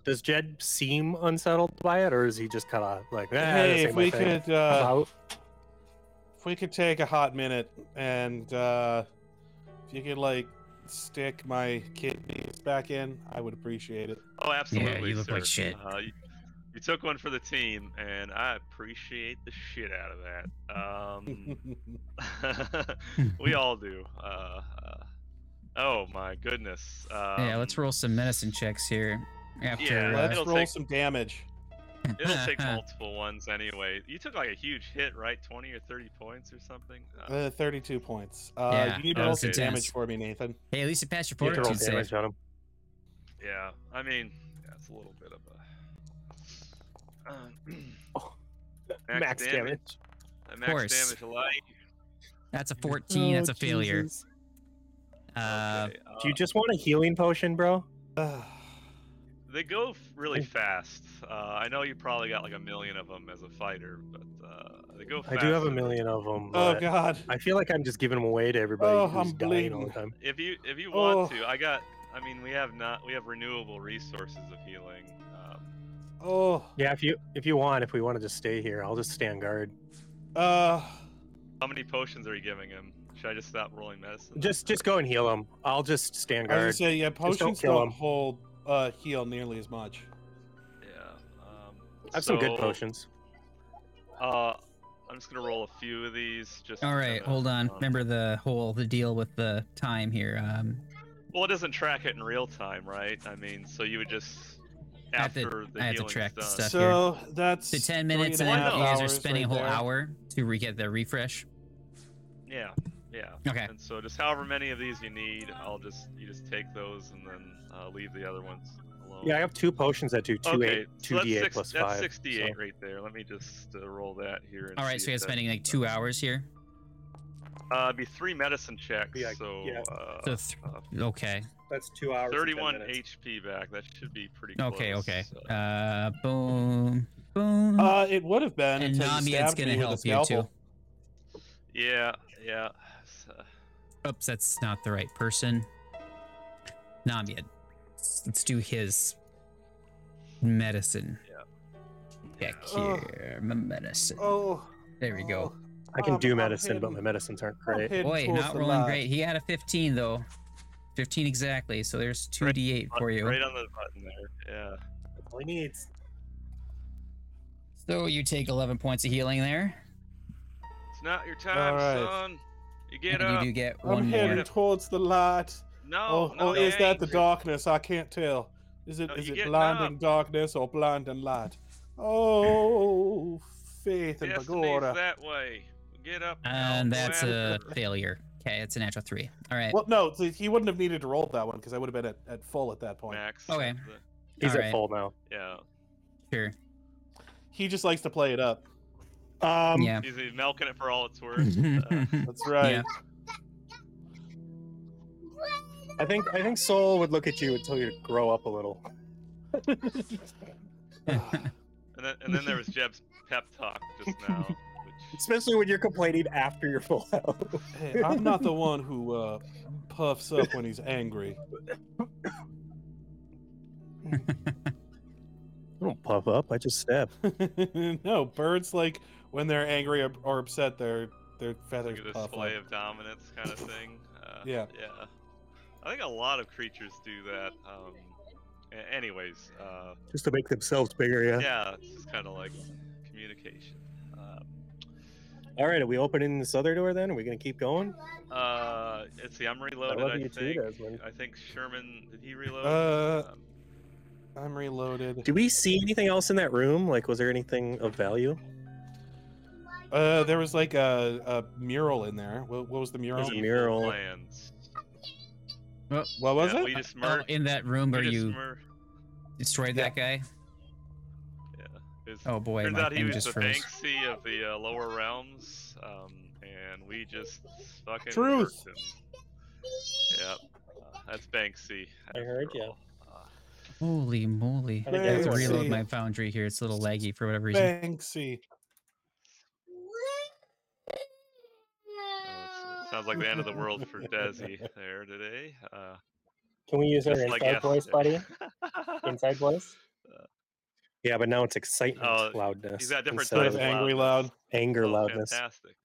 does Jed seem unsettled by it, or is he just kind of like, Hey, if we could, about? if we could take a hot minute and if you could stick my kidneys back in, I would appreciate it. Oh, absolutely, you look sir. like shit. You took one for the team, and I appreciate the shit out of that. We all do. Oh my goodness. Yeah, let's roll some medicine checks here. After Yeah, Let's it'll roll take- some damage. It'll take multiple ones anyway. You took like a huge hit, right? 20 or 30 points or something. 32 points. Yeah, you need that to roll was some intense. damage for me, Nathan. Hey, at least you passed your You have to roll fortitude damage save. on him. Yeah, I mean, that's a little bit of a Max damage. Max course. damage alike. That's a 14. That's Oh, a failure. Jesus. Okay, Do you just want a healing potion, bro? They go really fast. I know you probably got like 1 million of them as a fighter, but they go I fast. do have 1 million of them. Oh But God. I feel like I'm just giving them away to everybody Oh, who's I'm dying all the bleeding. time. If you want Oh. to, we have renewable resources of healing. Oh. Yeah, if we want to just stay here, I'll just stay on guard. How many potions are you giving him? Should I just stop rolling medicine? Just go and heal him. I'll just stand I was gonna guard. say, yeah, don't potions kill don't him. hold heal nearly as much. Yeah. I have some good so, potions. I'm just gonna roll a few of these. Just All to right, kinda, hold on. Remember the deal with the time here. Well, it doesn't track it in real time, right? I mean, so you would just I have to- after the I have to healing's track the done. stuff. So that's The 10 minutes, and 3.5 then you guys are hours spending right a whole there. hour to get the refresh. Yeah, yeah. Okay. And so just however many of these you need, you just take those and then leave the other ones alone. Yeah, I have 2 potions that do 2 Okay, 8, so 2 that's d8 six, plus that's 5. 68 so- right there. Let me just roll that here. And All right, see so you're if that- spending like 2 hours here. It'd be 3 medicine checks, Yeah, so yeah. Okay. That's 2 hours. 31 HP back. That should be pretty close. Okay. Okay. Uh, Boom. Boom. It would have been and until you Namied's stabbed gonna me with a help you too. scalpel. yeah, yeah. So, Oops, that's not the right person. Namied. Let's do his medicine. Yeah. Back here. My medicine. Oh, There we go. I can do I'm medicine, but hidden. my medicines aren't I'm great. hidden Boy, towards not the rolling light. great. He had a 15 though. 15 exactly. So there's 2d8 for you. Right on the button there. Yeah. All he needs. So you take 11 points of healing there. It's not your time, Alright. son. You get and up. you do get I'm one heading more. towards the light. No, no, or you is that the ain't. darkness? I can't tell. Is it No, is you it getting blinding up. darkness or blinding light? Oh, faith and Destiny's Bagora. that way. Get up. now, And go that's after a her. failure. Okay, it's a natural 3. All right. Well, no, he wouldn't have needed to roll that one because I would have been at full at that point. Max. Okay. He's All at right. full now. Yeah. Sure. He just likes to play it up. Yeah. He's milking it for all it's worth. That's right. Yeah. I think Soul would look at you and tell you to grow up a little. And then there was Jeb's pep talk just now. Which, Especially when you're complaining after you're full health. Hey, I'm not the one who puffs up when he's angry. I don't puff up, I just stab. No, birds like when they're angry or upset, their feathers like a puff up. display of dominance kind of thing. Yeah. Yeah. I think a lot of creatures do that. Anyways, Just to make themselves bigger, yeah. yeah, it's just kind of like communication. Alright, are we opening this other door then? Are we gonna keep going? Let's see, I'm reloaded. I love I you too, think. Desmond. I think Sherman did he reload? I'm reloaded. Do we see anything else in that room? Like, was there anything of value? There was like a mural in there. What was the mural? There's a mural. Plans. What was Yeah, it? we just Oh, murdered. in that room where you destroyed Yeah. that guy? Yeah. It's- Oh boy, Turns my out he thing was just the froze. Banksy of the lower realms, and we just fucking Truth. murked him. Yep, that's Banksy. I heard after ya. all. Holy moly. I think I have to Banksy. reload my foundry here. It's a little laggy for whatever reason. Banksy. Sounds like the end of the world for Desi there today. Can we use our Just like inside voice, buddy? yesterday. Inside voice? Yeah, but now it's excitement Oh, loudness. he's got different instead types of of angry loudness. anger Oh, loudness. fantastic.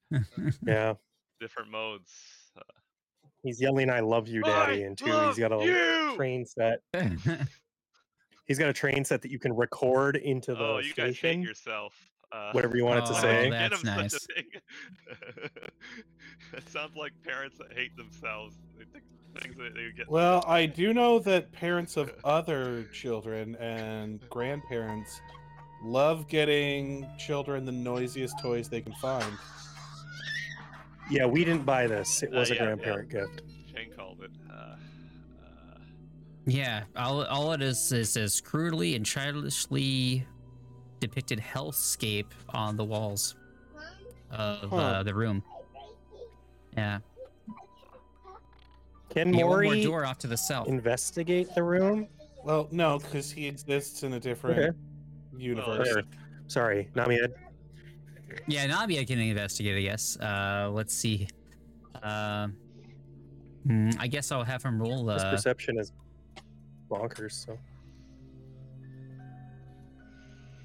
Yeah. Different modes. He's yelling "I love you, Daddy," and two, he's got a you! train set. He's got a train set that you can record into the Oh, you guys hate station. yourself. Whatever you want it to Oh, say. Get that's him such nice. a thing. It sounds like parents that hate themselves. They think things that they get. Well, I do know that parents of other children and grandparents love getting children the noisiest toys they can find. Yeah, we didn't buy this. It was a Yeah, grandparent gift. Shane called it. Yeah, all it is this crudely and childishly depicted hellscape on the walls of the room. Yeah. Can You got one more Maury door off to the south. investigate the room? Well, no, because he exists in a different Okay. universe. There. Sorry, Namied. Yeah, Namied can investigate, I guess. Let's see. I guess I'll have him roll. His perception is bonkers, so.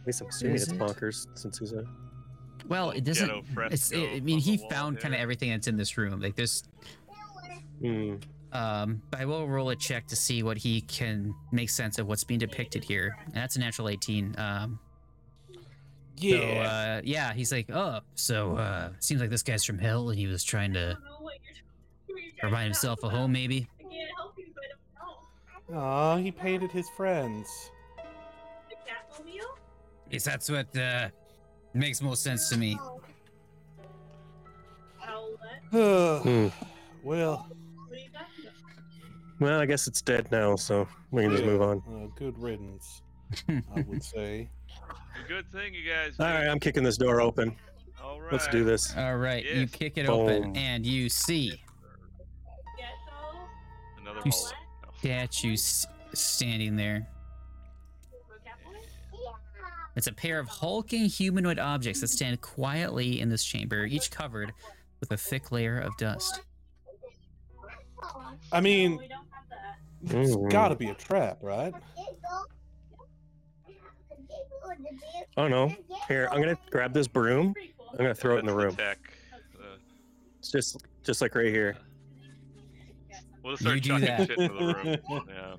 At least I'm assuming Is it's it? bonkers since he's a. Well, it doesn't. Ghetto It's. fresco I mean, on he the wall found kind of there. everything that's in this room. Like there's. Hmm. I will roll a check to see what he can make sense of what's being depicted here. And that's a natural 18. Yeah. So, yeah, he's like, seems like this guy's from hell and he was trying to provide himself a home, maybe. Aw, he painted his friends. Yes, that's what makes most sense to me. Well, Well, I guess it's dead now, so we can just move on. Good riddance, I would say. A good thing you guys All did. right, I'm kicking this door open. All right. Let's do this. All right, you Yes. kick it open Boom. and you see Another two hallway. No. statues standing there. It's a pair of hulking humanoid objects that stand quietly in this chamber, each covered with a thick layer of dust. I mean, it's Mm. gotta be a trap, right? Oh no! Here, I'm gonna grab this broom. I'm gonna throw it in the That's room. Tech. It's just like right here. We'll just start You do chucking that. shit into the room. Yeah.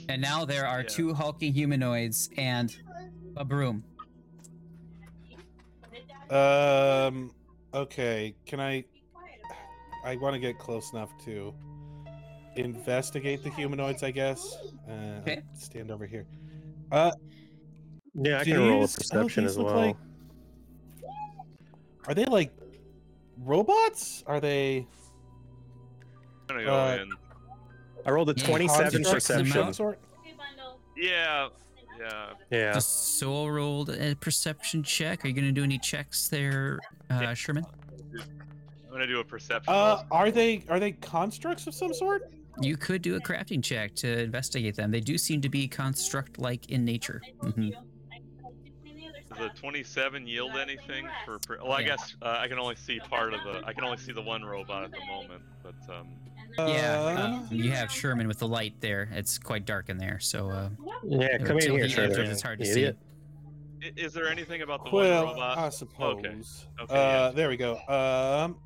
And now there are Yeah. two hulking humanoids and a broom. Okay. Can I want to get close enough to investigate the humanoids, I guess. Okay. Stand over here. Yeah, I can roll a These- perception these as look well. like- Are they like robots? Are they I'm gonna go in. I rolled a Yeah, 27 constructs them perception. out. sort? Yeah. Yeah. Yeah. The soul rolled a perception check. Are you going to do any checks there, Yeah. Sherman? I'm gonna do a perception. roll. Are they constructs of some sort? You could do a crafting check to investigate them. They do seem to be construct-like in nature. Mhm. Does the 27 yield anything for? Well, I Yeah. guess I can only see part of the. I can only see the one robot at the moment, but Yeah, you have Sherman with the light there. It's quite dark in there, so Yeah, come in until here, he Sherman. enters, it's hard to you see. idiot. is there anything about the one Well, robot? I suppose. Okay, yeah. There we go.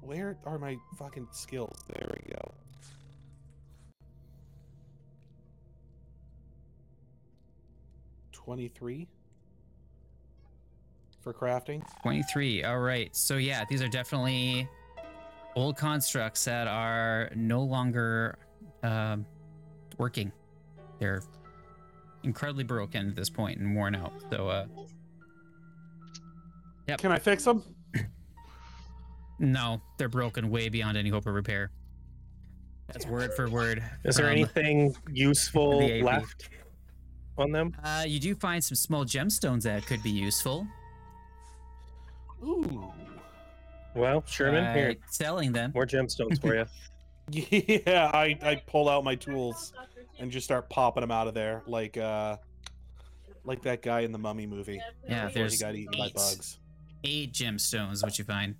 Where are my fucking skills? There we go. $23 for crafting. 23. All right. So yeah, these are definitely old constructs that are no longer working. They're incredibly broken at this point and worn out. So Yep. Can I fix them? no, they're broken way beyond any hope of repair. That's word for word. Is there from anything useful the AP. left on them? You do find some small gemstones that could be useful. Ooh. Well, Sherman, here, Selling them. more gemstones for you. Yeah, I pull out my tools and just start popping them out of there, like that guy in the Mummy movie. Yeah, before he there's got eaten by 8. bugs. 8 gemstones, what you find.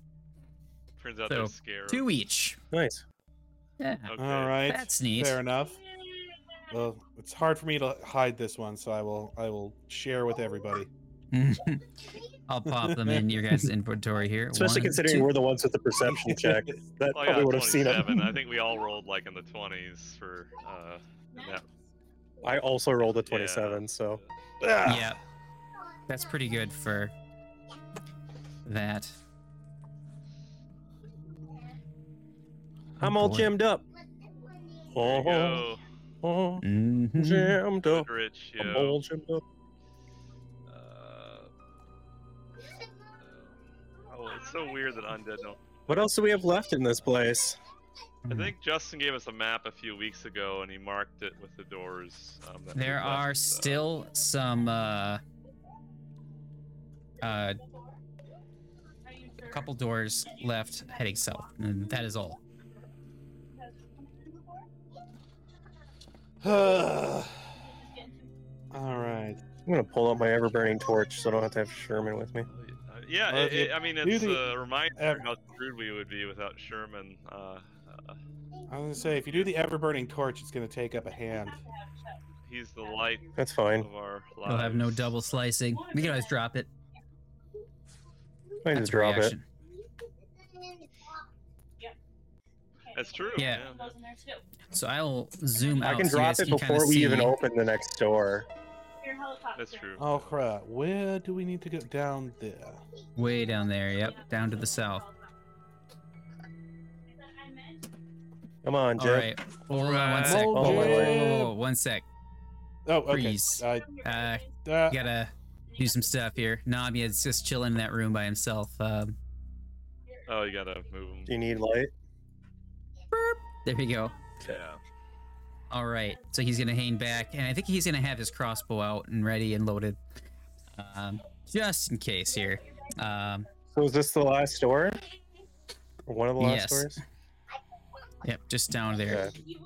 Turns out So, they're scary. 2 each. Nice. Yeah, Okay. All right, that's neat. fair enough. Well, it's hard for me to hide this one, so I will share with everybody. I'll pop them in your guys' inventory here. Especially 1, considering 2. we're the ones with the perception check. That Well, I probably got would have seen 27. them. I think we all rolled like in the 20s for that. I also rolled a 27, so. Yeah, that's pretty good for that. I'm all boy. gemmed up. There you Oh, go. oh, Mhm. gemmed up. Rich, I'm yo. all gemmed up. Oh, it's so weird that undead don't. What else do we have left in this place? I think Justin gave us a map a few weeks ago, and he marked it with the doors. That There we've are left, still some a couple doors left heading south, and that is all. All right. I'm gonna pull out my ever-burning torch so I don't have to have Sherman with me. yeah, Well, if you I mean, do it's the a reminder ev- how screwed we would be without Sherman. I was gonna say, if you do the ever-burning torch, it's gonna take up a hand. He's the light That's fine. of our lives. We'll have no double slicing. We can always drop it. I That's just a drop it. reaction. That's true. Yeah. So I will zoom out. I can so you drop guys it can kinda before we even see. open the next door. That's true. Oh crap! Where do we need to go? Down there. Way down there. Yep, down to the south. Come on, All Jeb. right. Hold on one sec. Mo Whoa, whoa, whoa, Jeb. whoa, whoa, one sec. Oh, okay. Freeze. Uh, Gotta do some stuff here. Namied's just chilling in that room by himself. Oh, you gotta move him. Do you need light? There we go. Yeah. All right. So he's gonna hang back, and I think he's gonna have his crossbow out and ready and loaded, just in case here. So is this the last door? Or one of the last Yes. doors? Yep, just down there. Okay. It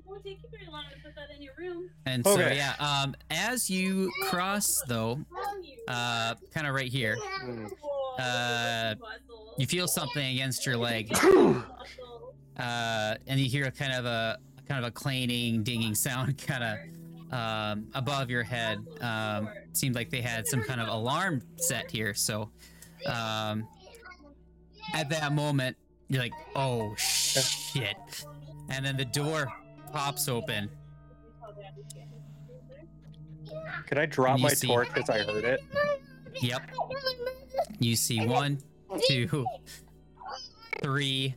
won't take you very long to put that in your room. And so Okay. yeah, as you cross though, kind of right here, you feel something against your leg, and you hear a kind of a clanging, dinging sound, kind of above your head. Seemed like they had some kind of alarm set here. So, at that moment, you're like, "Oh shit!" And then the door pops open. Could I drop You my see- torch because I heard it? Yep. You see 1, 2, 3,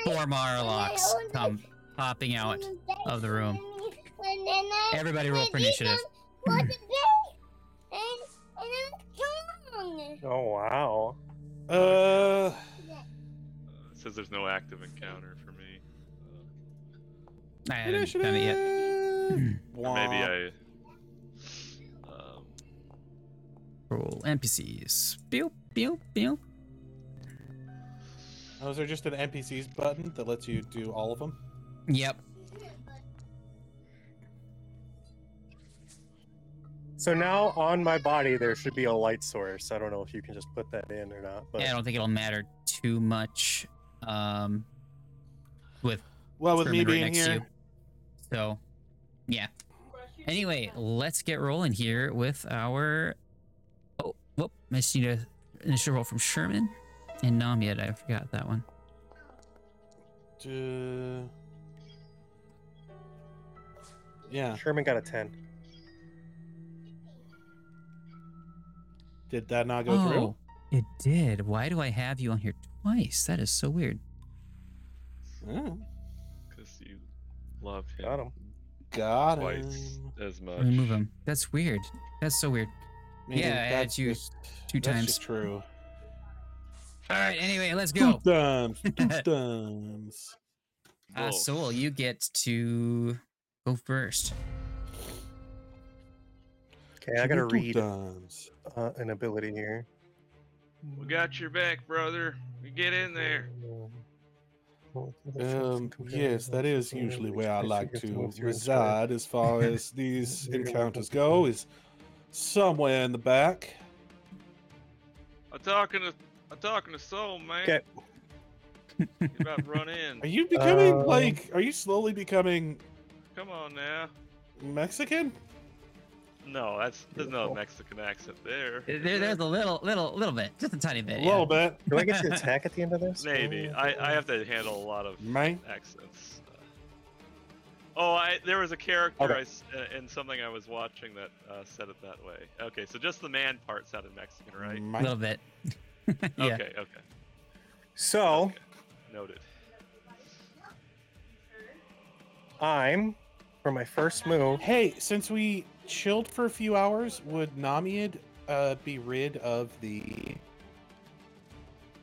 4 Marlocks come popping out of the room. Everybody roll for initiative. Oh, wow. It says there's no active encounter for me. I haven't done it yet. Or maybe I. Roll NPCs. Pew, pew, pew. Oh, is there just an NPCs button that lets you do all of them? Yep. So now on my body there should be a light source. I don't know if you can just put that in or not. But Yeah, I don't think it'll matter too much. With Well, with me Sherman right being next to here, you. So, yeah. Anyway, let's get rolling here with our. Oh, whoop! I just need an initial roll from Sherman and Namied. I forgot that one. yeah. Sherman got a 10. Did that not go through? It did. Why do I have you on here twice? That is so weird. Oh, Because you love him Got him. got twice him. as much. Remove him. That's weird. That's so weird. Maybe Yeah, I had that's you just- 2 that's times. just true. All right. Anyway, let's Two go. times. Two times. Roll. Soul, you get to go first. Okay, I gotta Two read times. an ability here. We got your back, brother. You get in there. Yes, that is usually where I like to reside as far as these encounters go, is somewhere in the back. I'm talking to Soul, man. Okay. You about to run in. Are you becoming, Um, are you slowly becoming Come on now. Mexican? No, there's no Mexican accent there. There's a little bit, just a tiny bit. A little bit. Do I get to attack at the end of this? Maybe. I have to handle a lot of Man. accents. There was a character Okay. in something I was watching that said it that way. Okay, so just the man part sounded Mexican, right? A Man. little bit. Yeah. Okay. So Okay. Noted. I'm for my first move. Hey, since we chilled for a few hours, would Namied be rid of the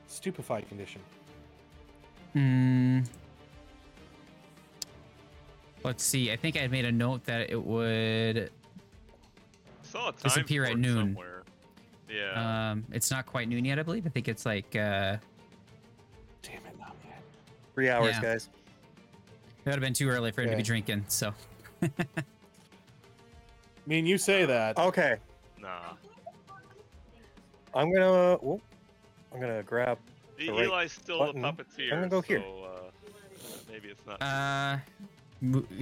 stupefied condition? Let's see. I think I made a note that it would. I saw a time Disappear at fork noon. somewhere. Yeah. It's not quite noon yet, I believe. I think it's like. Damn it, Namied. 3 hours, Yeah. guys. It would have been too early for him to be Okay. drinking. So. I mean, you say that. Okay, Nah. I'm gonna grab. the right Eli's still button. the puppeteer. I'm gonna go here. So, maybe it's not.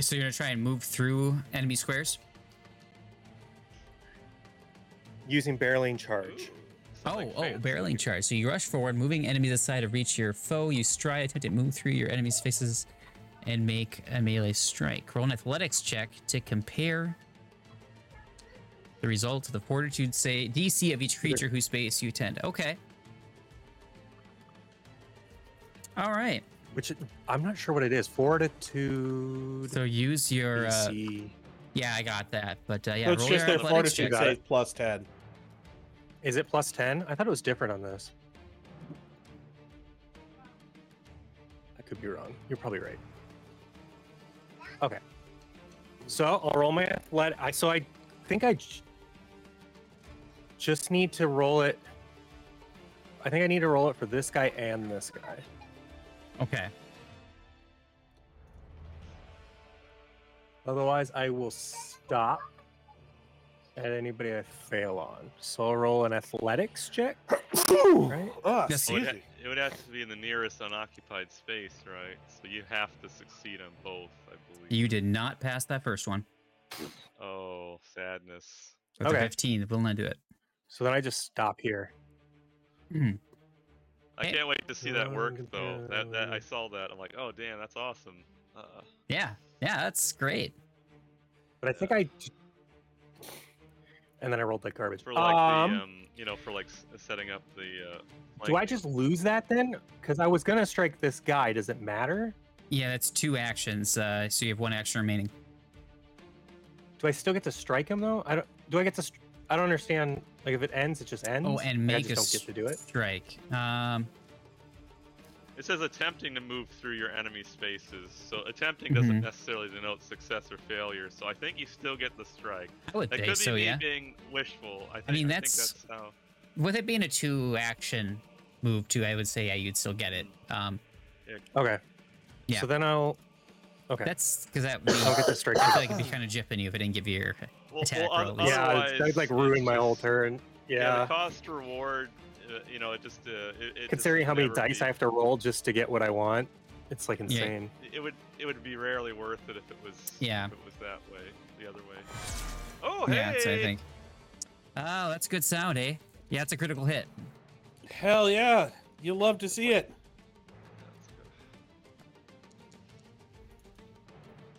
So you're gonna try and move through enemy squares. Using barreling charge. Ooh, something fancy. barreling charge. So you rush forward, moving enemies aside to reach your foe. You stride, attempt to move through your enemies' faces, and make a melee strike. Roll an athletics check to compare the result of the fortitude DC of each creature whose space you tend. Okay. All right. Which I'm not sure what it is. Fortitude. So use your. DC. Yeah, I got that. But yeah, So it's roll just your their athletics fortitude check. save plus 10. Is it plus 10? I thought it was different on this. I could be wrong. You're probably right. Okay. So I'll roll my athletic. I think I just need to roll it. I think I need to roll it for this guy and this guy. Okay. Otherwise, I will stop at anybody I fail on. So I'll roll an athletics check. Right? Oh, Yes, Well, excuse me. it would have to be in the nearest unoccupied space, right? So you have to succeed on both, I believe. You did not pass that first one. Oh, sadness. So it's a Okay. 15. It will not do it. So then I just stop here. I can't wait to see that work, though. That I Uh, saw that. I'm like, oh, damn, that's awesome. Yeah. Yeah, that's great. But I think I. And then I rolled like garbage. For like for like setting up the. Do I just lose that then? Because I was gonna strike this guy. Does it matter? Yeah, that's 2 actions. So you have 1 action remaining. Do I still get to strike him though? I don't. Do I get to? I don't understand. Like if it ends, it just ends. Oh, and Like, I make a just don't get to do it. strike. It says attempting to move through your enemy spaces. So attempting doesn't necessarily denote success or failure. So I think you still get the strike. I would That think could be so, me yeah. being wishful. I mean, think that's- that's how. With it being a 2 action move too, I would say yeah, you'd still get it. Okay. Yeah. So then I'll. Okay. That's because that would be, I'll get the strike. I feel like it'd be kind of jipping you if it didn't give you your attack roll at least. Yeah, otherwise, that'd like it's ruin my just- whole turn. Yeah, Yeah. the cost reward, it just. It Considering just how many never dice be- I have to roll just to get what I want, it's like insane. It would be rarely worth it if it was. Yeah. If it was that way, the other way. Oh hey! Yeah, that's what I think. Oh, that's good sound, eh? Yeah, it's a critical hit. Hell yeah. You love to see it.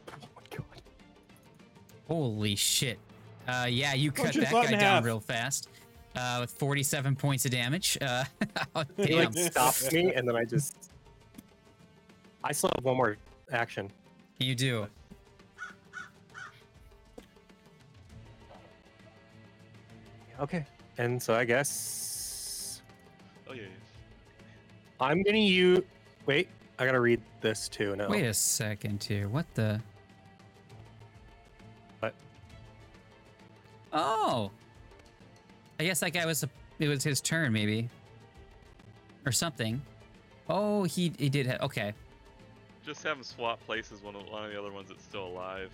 Oh my god. Holy shit. Yeah, you cut your that butt guy in down half. real fast. With 47 points of damage. Oh, He damn. like stops me, and then I just. I still have one more action. You do. Okay. And so I guess Oh yeah. I'm gonna use. Wait, I gotta read this too. No. Wait a second here. What the? What? Oh. I guess that guy it was his turn, maybe. Or something. Oh, he did have. Okay. Just have him swap places. One of the other ones that's still alive.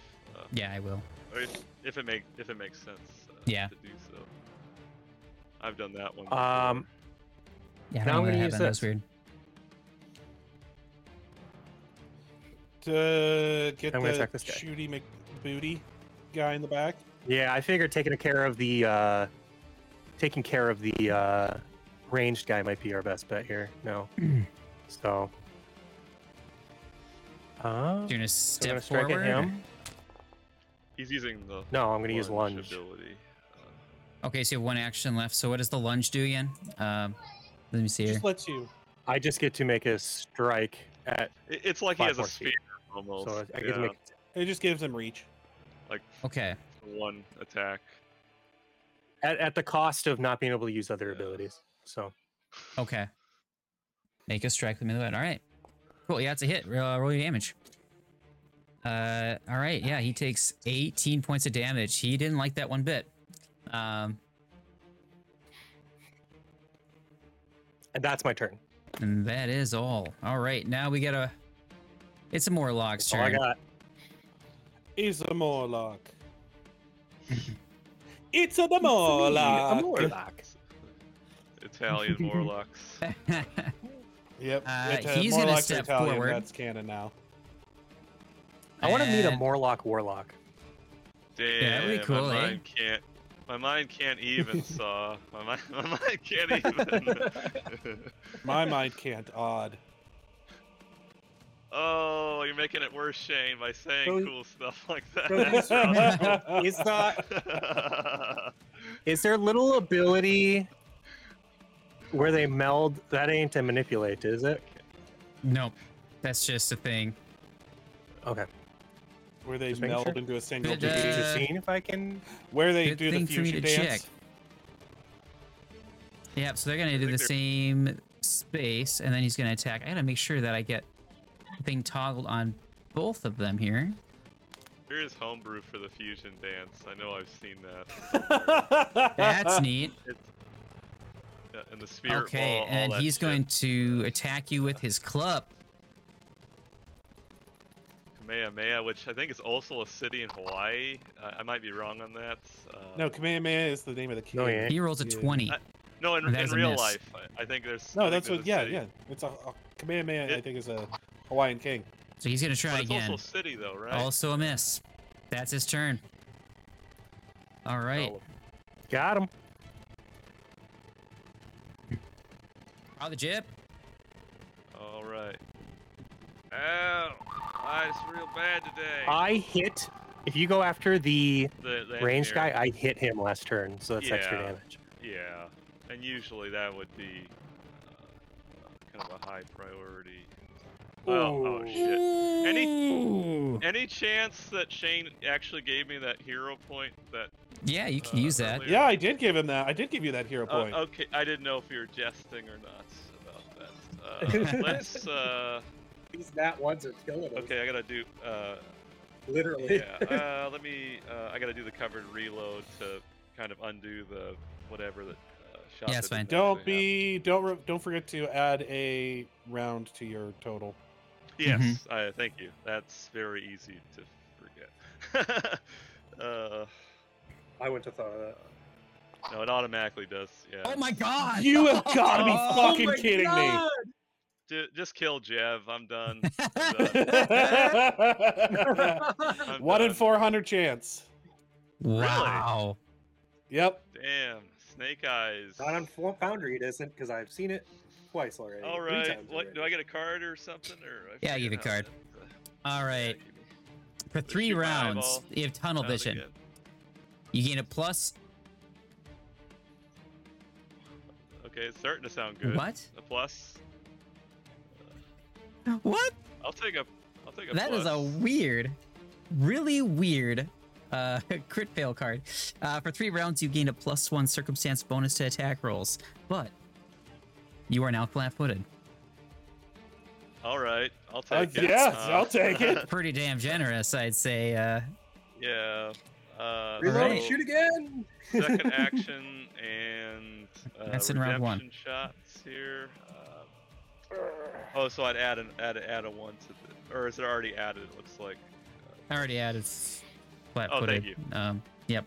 Yeah, I will. Or if it makes sense. Yeah. To do so. I've done that one. Yeah, I Now don't I'm know what gonna use happened. That was this. weird. To get I'm gonna the attack this guy. shooty McBooty guy in the back. Yeah, I figured taking care of the ranged guy might be our best bet here. No. So. You're gonna I'm step gonna strike forward. at him. He's using the. No, I'm gonna use lunge. ability. Okay, so you have 1 action left. So what does the lunge do again? Let me see here. Just lets you. I just get to make a strike at. It's like he 5 has a more spear feet. almost. So I get yeah, to make. It just gives him reach. like Okay. one attack. At the cost of not being able to use other Yeah. abilities. So. Okay. Make a strike with me. All right. Cool. Yeah, it's a hit. Roll your damage. All right. Yeah, he takes 18 points of damage. He didn't like that one bit. And that's my turn. And that is all. All right. Now we got it's a Morlock's That's all I turn. got. It's a Morlock. It's a A Morlock. Morlock. Italian Morlocks. Yep. He's gonna Morlocks are step Italian, forward. That's canon now. I want to meet a And- Morlock warlock. Damn, that'd be cool, my eh? mind can't. My mind can't even, Saw. My mind can't even. My mind can't odd. Oh, you're making it worse, Shane, by saying So- cool stuff like that. So it's not. Is there little ability where they meld? That ain't to manipulate, is it? Nope. That's just a thing. Okay. Where they Just making meld sure. into a single Good, being. Just seeing if I can. Where they Good do the thing for me fusion to dance. check. Yep, so they're gonna do think the same space, and then he's gonna attack. I gotta make sure that I get the thing toggled on both of them here. Here's homebrew for the fusion dance. I know I've seen that. That's neat. And the spirit Okay, ball, all and that he's shit. going to attack you with his club. Kamehameha, which I think is also a city in Hawaii. I might be wrong on that. No, Kamehameha is the name of the king. No, he ain't. He rolls a Yeah. 20. No, in that is a real miss. life, I think there's. No, I think that's there's what. a Yeah, city. yeah. It's a Kamehameha. I It- think is a Hawaiian king. So he's gonna try But it's again. also a city, though, right? Also a miss. That's his turn. All right. Oh, Got him. Oh, the jib. all right. Ow! It's real bad today. I hit. If you go after the The ranged guy, engineer. I hit him last turn, so that's extra Yeah. damage. Yeah, and usually that would be kind of a high priority. Oh shit! Any chance that Shane actually gave me that hero point? That Yeah, you can use that. earlier? Yeah, I did give him that. I did give you that hero point. Okay, I didn't know if you were jesting or not about that. Let's. These nat ones are killing Okay, I gotta do. Literally. Yeah. Let me. I gotta do the covered reload to kind of undo the whatever that shot. Yeah, it's that fine. didn't Don't actually be. Don't forget to add a round to your total. happen. Mhm. Yes. Thank you. That's very easy to forget. I wouldn't have thought of that. No, it automatically does. Yeah. Oh my god! You have got to be Oh fucking kidding me. Just kill Jev. I'm done. 1 in 400 chance. Wow. Yep. Damn. Snake eyes. Not on Foundry, it isn't, because I've seen it twice already. All three right. times What? already. Do I get a card or something? Or Yeah, I give you a card. All right. For 3 shoot my rounds, eyeball. you have tunnel vision. You gain a plus. Okay, it's starting to sound good. What? A plus. What? I'll take a. That is a plus. weird, really weird crit fail card. For 3 rounds, you gain a +1 circumstance bonus to attack rolls, but you are now flat-footed. All right, I'll take it. Yes, I'll take it. Pretty damn generous, I'd say. Yeah. Reload and so Shoot again! Second action and That's in round 1. redemption shots here. Oh, so I'd add a 1 to the, or is it already added? It looks like. I already added flat-footed. Oh, thank you. Yep.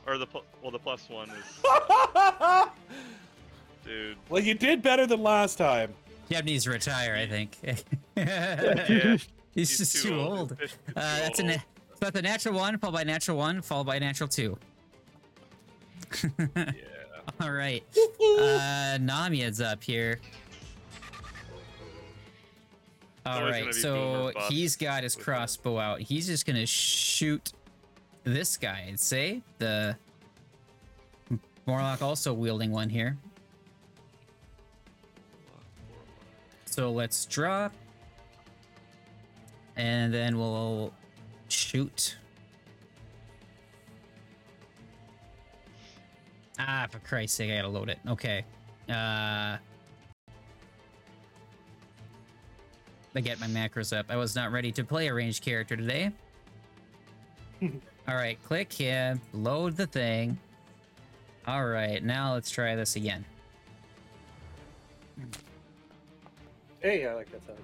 Or the +1 is. Dude. Well, you did better than last time. Jeb needs to retire, I think. Yeah. He's just too old. He's too That's old. so that's a natural 1, followed by a natural 1, followed by a natural 2. Yeah. All right. Namied's up here. All always right, gonna be so boomer bust he's got his with crossbow out. He's just gonna shoot this guy, I'd say. The Morlock also wielding one here. So let's drop. And then we'll shoot. Ah, for Christ's sake, I gotta load it. Okay. I get my macros up. I was not ready to play a ranged character today. All right, click here, load the thing. All right, now let's try this again. Hey, I like that sound.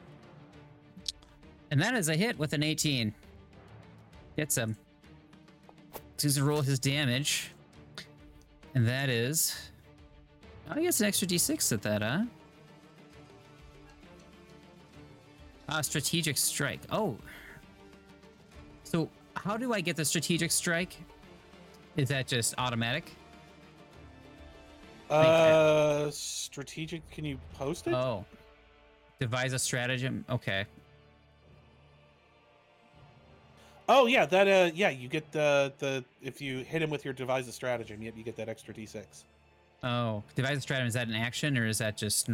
And that is a hit with an 18. Gets him. He's to roll his damage. And that is... I guess an extra d6 at that, huh? Strategic strike. Oh. So, how do I get the strategic strike? Is that just automatic? Strategic. Can you post it? Oh. Devise a stratagem. Okay. Oh yeah, that yeah, you get the if you hit him with your devise a stratagem, you get that extra d6. Oh, devise a stratagem, is that an action or is that just...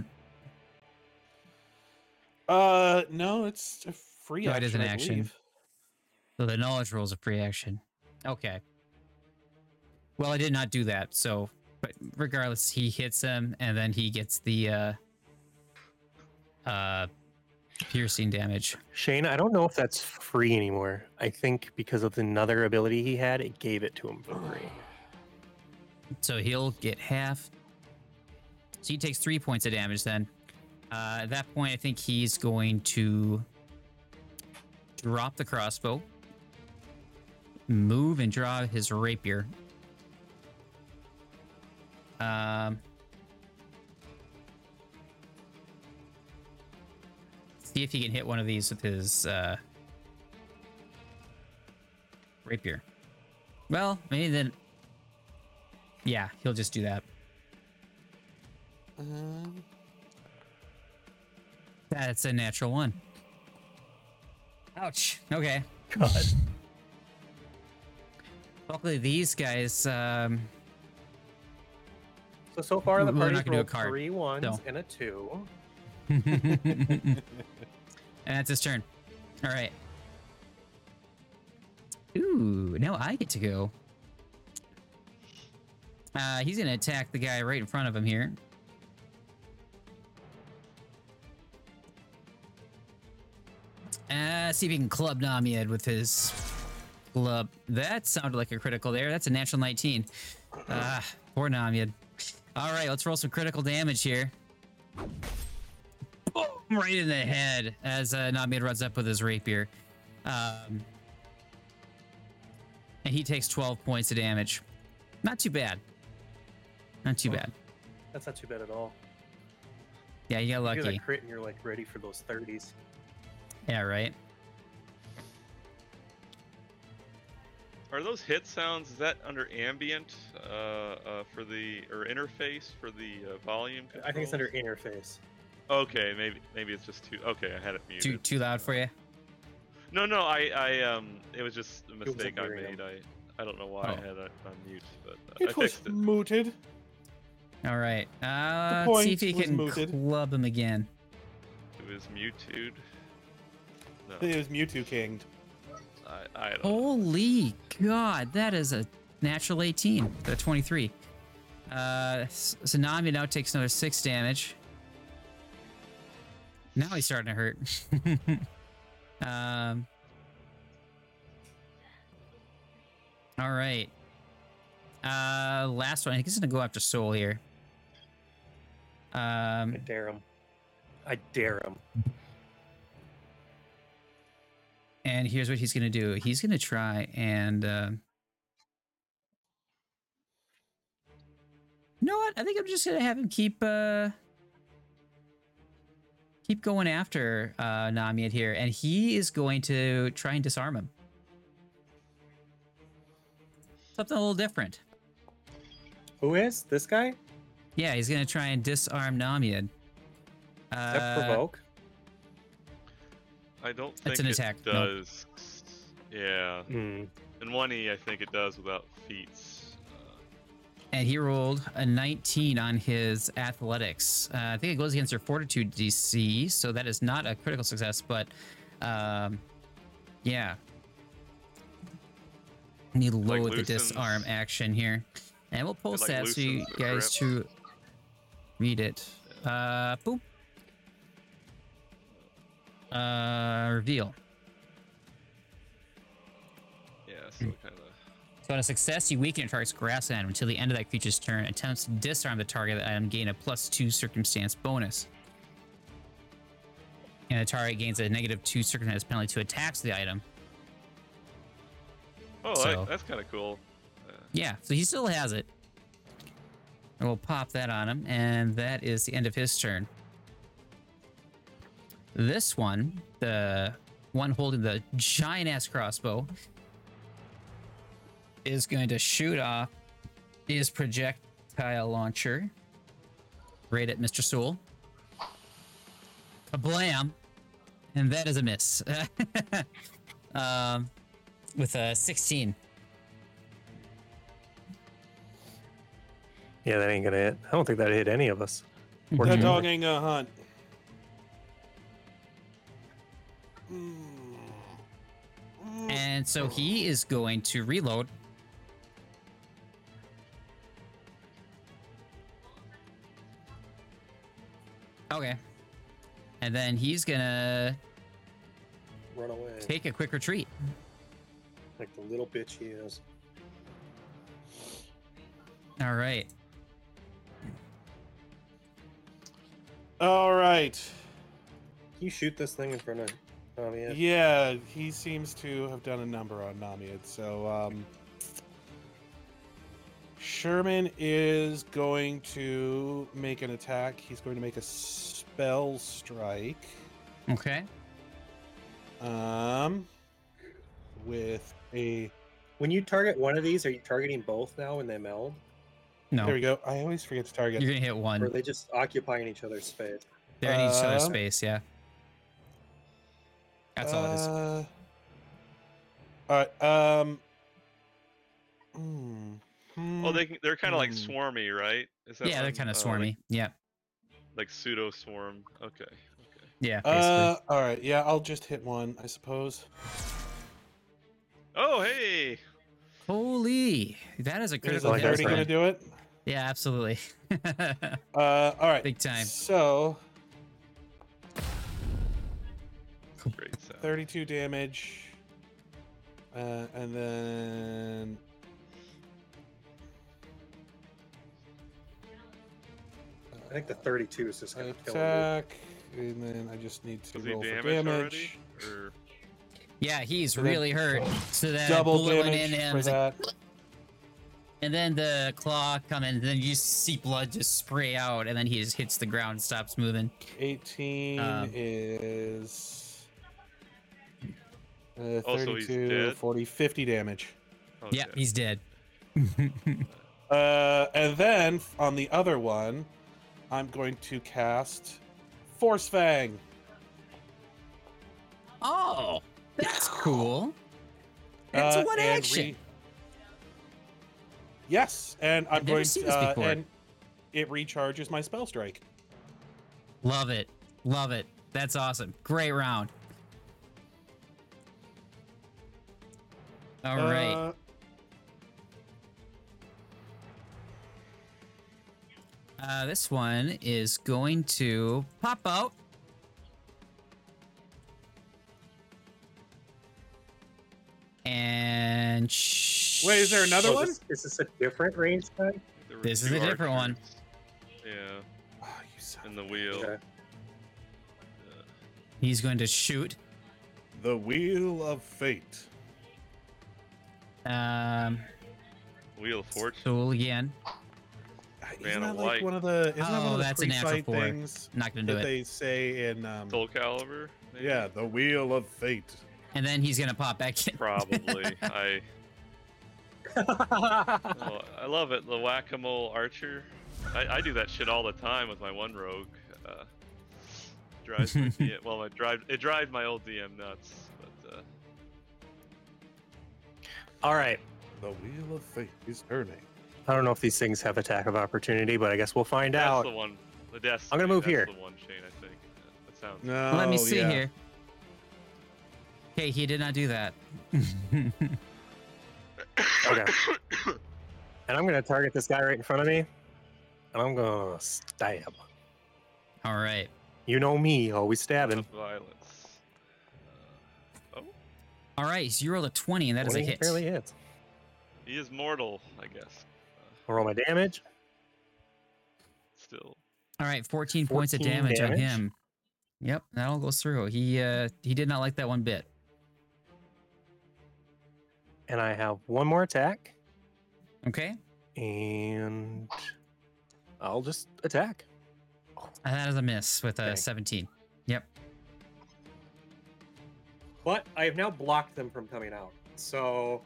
No, it's a free No, action. it is an I action. believe. So the knowledge roll is a free action. Okay. Well, I did not do that, so... But regardless, he hits him, and then he gets the, piercing damage. Shane, I don't know if that's free anymore. I think because of another ability he had, it gave it to him for free. So he'll get half. So he takes 3 points of damage then. At that point, I think he's going to drop the crossbow, move and draw his rapier. See if he can hit one of these with his rapier. Well, maybe then. Yeah, he'll just do that. That's a natural one. Ouch. Okay. God. Luckily, these guys. So far, the We're party's not gonna do a rolled card, 3 ones so. and a 2. And that's his turn. All right. Ooh, now I get to go. He's gonna attack the guy right in front of him here. See if he can club Namied with his club. That sounded like a critical there. That's a natural 19. Poor Namied. All right, let's roll some critical damage here. Boom, right in the head as Namied runs up with his rapier. And he takes 12 points of damage. Not too bad. Not too bad. That's not too bad at all. Yeah, you got You get lucky. a crit and you're like ready for those 30s. Yeah, right. Are those hit sounds? Is that under ambient for the interface for the volume? I think it's controls? under interface. Okay, maybe it's just too. Okay, I had it muted. Too loud for you? No, it was just a mistake I hearing made. them. I don't know why I had it on mute, but I It was fixed it. mooted. All right. The Let's see if point he was can mooted. club him again. It was muted. No, It was Mewtwo kinged. I don't know. Holy God, that is a natural 18. 23. Nami now takes another 6 damage. Now he's starting to hurt. All right. Last one. I think he's gonna go after Soul here. I dare him. I dare him. And here's what he's gonna do. He's gonna try and. You know what? I think I'm just gonna have him keep going after Namied here, and he is going to try and disarm him. Something a little different. Who is this guy? Yeah, he's gonna try and disarm Namied. That provoke? I don't think That's an it attack, no. does. Yeah, Hmm. in 1E I think it does without feats. And he rolled a 19 on his athletics. I think it goes against your fortitude DC, so that is not a critical success, but yeah. Need to Like load the loosens- disarm action here. And we'll post like that so you loosens the guys to read it. Boom. Reveal. Yeah, so kind of. So on a success, you weaken your target's grass item until the end of that creature's turn. Attempts to disarm the target item gain a +2 circumstance bonus. And the target gains a -2 circumstance penalty to attacks the item. Oh, So- that's kind of cool. Yeah, so he still has it. And we'll pop that on him, and that is the end of his turn. This one, the one holding the giant-ass crossbow, is going to shoot off his projectile launcher right at Mr. Sewell. Kablam! And that is a miss. With a 16. Yeah, that ain't gonna hit. I don't think that hit any of us. That Mhm. dog ain't gonna hunt. And so he is going to reload. Okay. And then he's gonna Run away. take a quick retreat. Like the little bitch he is. All right. All right. Can you shoot this thing in front of Namied? Yeah, he seems to have done a number on Namied. So, Sherman is going to make an attack. He's going to make a spell strike. Okay. With a... When you target one of these, are you targeting both now when they meld? No. There we go. I always forget to target. You're gonna hit Or are one. they just occupying each other's space? They're in each other's Um, space, yeah. That's all it is. All right. Oh, they're kind of like swarmy, right? Is that Yeah, they're one? kind of Like, swarmy. Yeah. like pseudo swarm. Okay. Yeah, basically. all right. Yeah, I'll just hit one, I suppose. Oh, hey! Holy, that is a Is critical a like hit. 30 gonna friend. do it? Yeah, absolutely. All right. Big time. So, Great sound. 32 damage. And then... I think the 32 is just going to kill him. attack. And then I just need to Was he roll for damaged damage. already? Or... Yeah, he's And then really hurt. So that Double bullet went damage in him, for it's like- that. and then the claw come in, and then you see blood just spray out, and then he just hits the ground and stops moving. 18 Um, is... Oh, so he's 32, dead? 40, 50 damage. Yeah, Okay. he's dead. And then on the other one, I'm going to cast Force Fang. Oh, that's cool. That's a one and action. Yes, and I'm I've never going seen to, this before. and it recharges my spell strike. Love it. Love it. That's awesome. Great round. All right. This one is going to pop out. And Wait, is there another Oh, one? Is this a different range tag? There were This is two a different one. archers. Yeah, Oh, you son in the of wheel. Okay. He's going to shoot. The Wheel of Fate. Wheel of Fortune. So again, Isn't Man that of like light. one of the? Isn't that Oh, one of the that's a natural pre-sight 4. things not going to that do it. they say in? Soul Calibur. maybe? Yeah, the Wheel of Fate. And then he's going to pop back in. Probably. Oh, I love it. The whack-a-mole archer. I do that shit all the time with my one rogue. Drives my DM, well, it drives my old DM nuts. But All right. The Wheel of Fate is turning. I don't know if these things have attack of opportunity, but I guess we'll find that's out. the one. The Destiny. I'm gonna move that's here. The one, Shane. I think that sounds. No, Let me see yeah. here. Okay, he did not do that. Okay. And I'm going to target this guy right in front of me. And I'm going to stab. All right. You know me, always stabbing. Of violence. Oh, All right, so you rolled a 20, and that is a 20 hit. barely hits. he is mortal, I guess. I'll roll my damage. Still. All right, 14 points of 14 damage on damage. him. Yep, that all goes through. He did not like that one bit. And I have one more attack. Okay, And I'll just attack. and that is a miss with a Okay. 17. Yep. But I have now blocked them from coming out. So,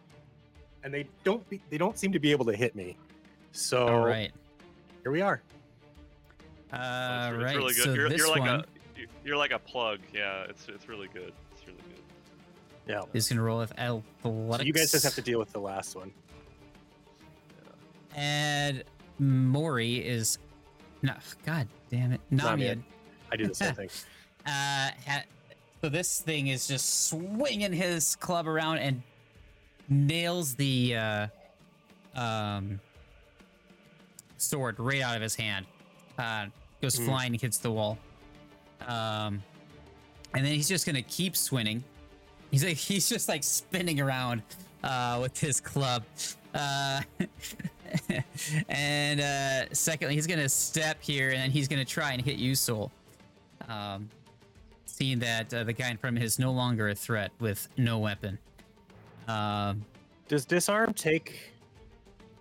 and they don't seem to be able to hit me. So All right. here we are. It's Right. really good. So you're, this you're like one you're like a plug. Yeah, it's really good. It's really good. Yeah. is gonna roll with So athletics. you guys just have to deal with the last one. And Mori is, no, God damn it, Namied. I do the same thing. So this thing is just swinging his club around and nails the sword right out of his hand. Goes flying and hits the wall. And then he's just gonna keep swinging. He's just like spinning around with his club. And secondly, he's gonna step here and then he's gonna try and hit you, Soul. Seeing that the guy in front of him is no longer a threat with no weapon. Does disarm take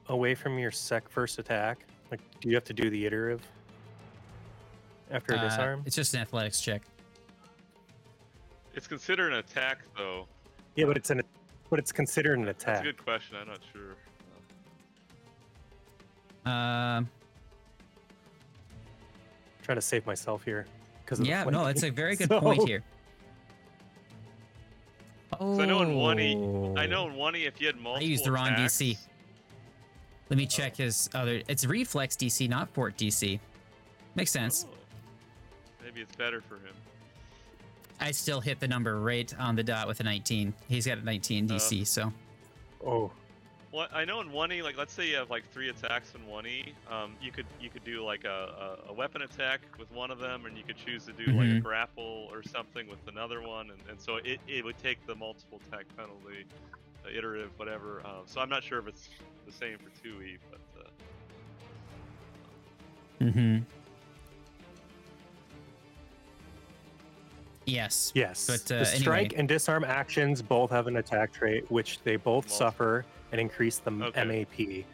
away from your first attack? Like, do you have to do the iterative after a disarm? It's just an athletics check. It's considered an attack, though. Yeah, but it's considered an That's attack. a good question. I'm not sure. Trying to save myself here. Yeah, no, that's a very good So- point here. Oh, So I know in 1E, if you had multiple I used the wrong attacks, DC. Let me check his other. It's reflex DC, not fort DC. Makes sense. Oh, maybe it's better for him. I still hit the number right on the dot with a 19. He's got a 19 DC, so. Oh, Well, I know in 1E, like let's say you have like 3 attacks in 1E, you could do like a weapon attack with one of them, and you could choose to do like a grapple or something with another one, and so it would take the multiple attack penalty, iterative, whatever. So I'm not sure if it's the same for 2E, but Yes. yes. But, the strike anyway. and disarm actions both have an attack trait, which they both Multiple. suffer and increase the Okay. MAP,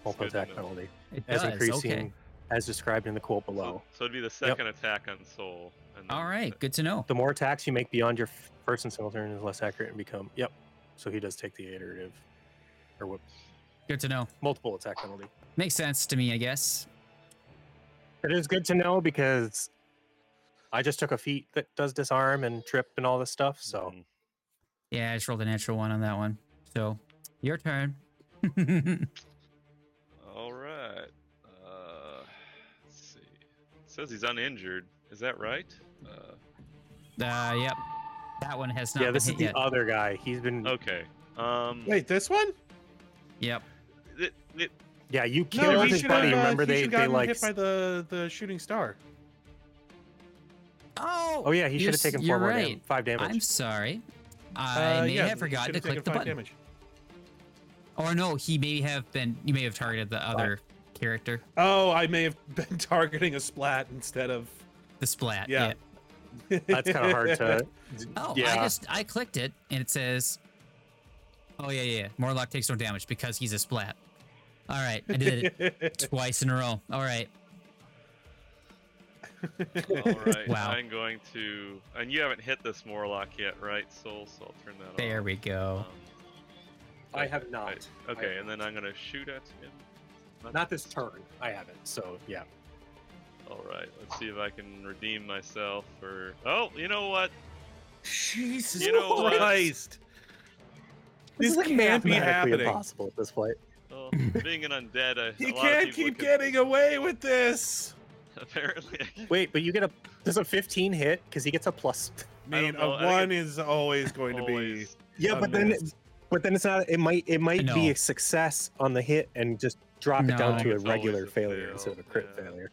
multiple good to attack know. penalty, It as does. increasing Okay. as described in the quote below. so it'd be the second attack on Soul. And then All right. Good to know. The more attacks you make beyond your first and single turn is less accurate and become. Yep. So he does take the iterative, or what? Good to know. Multiple attack penalty. Makes sense to me, I guess. It is good to know because I just took a feat that does disarm and trip and all this stuff. So Yeah, I just rolled a natural one on that one. So, your turn. All right. Let's see. It says he's uninjured. Is that right? Yep. That one has not yeah, been this is hit the yet. other guy. He's been. Okay. Wait, this one? Yep. It, Yeah, you No, killed he his should buddy. have. Remember He they should have gotten like. hit by the shooting star. Oh. Oh yeah, he should have taken 4 more right. 5 damage. I'm sorry. I may Yeah, have he forgotten should to have click taken the 5 button. damage. Or no, he may have been. You may have targeted the other character, Oh, I may have been targeting a splat instead of. the splat. Yeah. That's kind of hard to. Oh, yeah. I clicked it and it says, "Oh yeah. Morlock takes no damage because he's a splat." All right, I did it twice in a row. All right. all right. Wow. I'm going to. And you haven't hit this Morlock yet, right, Soul? So I'll turn that off. There we go. I have not. Right. Okay, and then I'm gonna shoot at him. Not this turn. I haven't. So yeah. All right. Let's see if I can redeem myself. Or you know what? Jesus You know what? Christ! This is like can't be mathematically happening. impossible at this point. Well, being an undead, You a lot of can't people keep could- getting away with this. Apparently, Wait, but you get does a 15 hit because he gets a plus. I mean, don't know, I a think 1 is always going to be. always. Yeah, a but then miss. it's not. It might No. be a success on the hit and just drop it down No. to a It's always regular a failure fail, instead of a crit yeah. failure.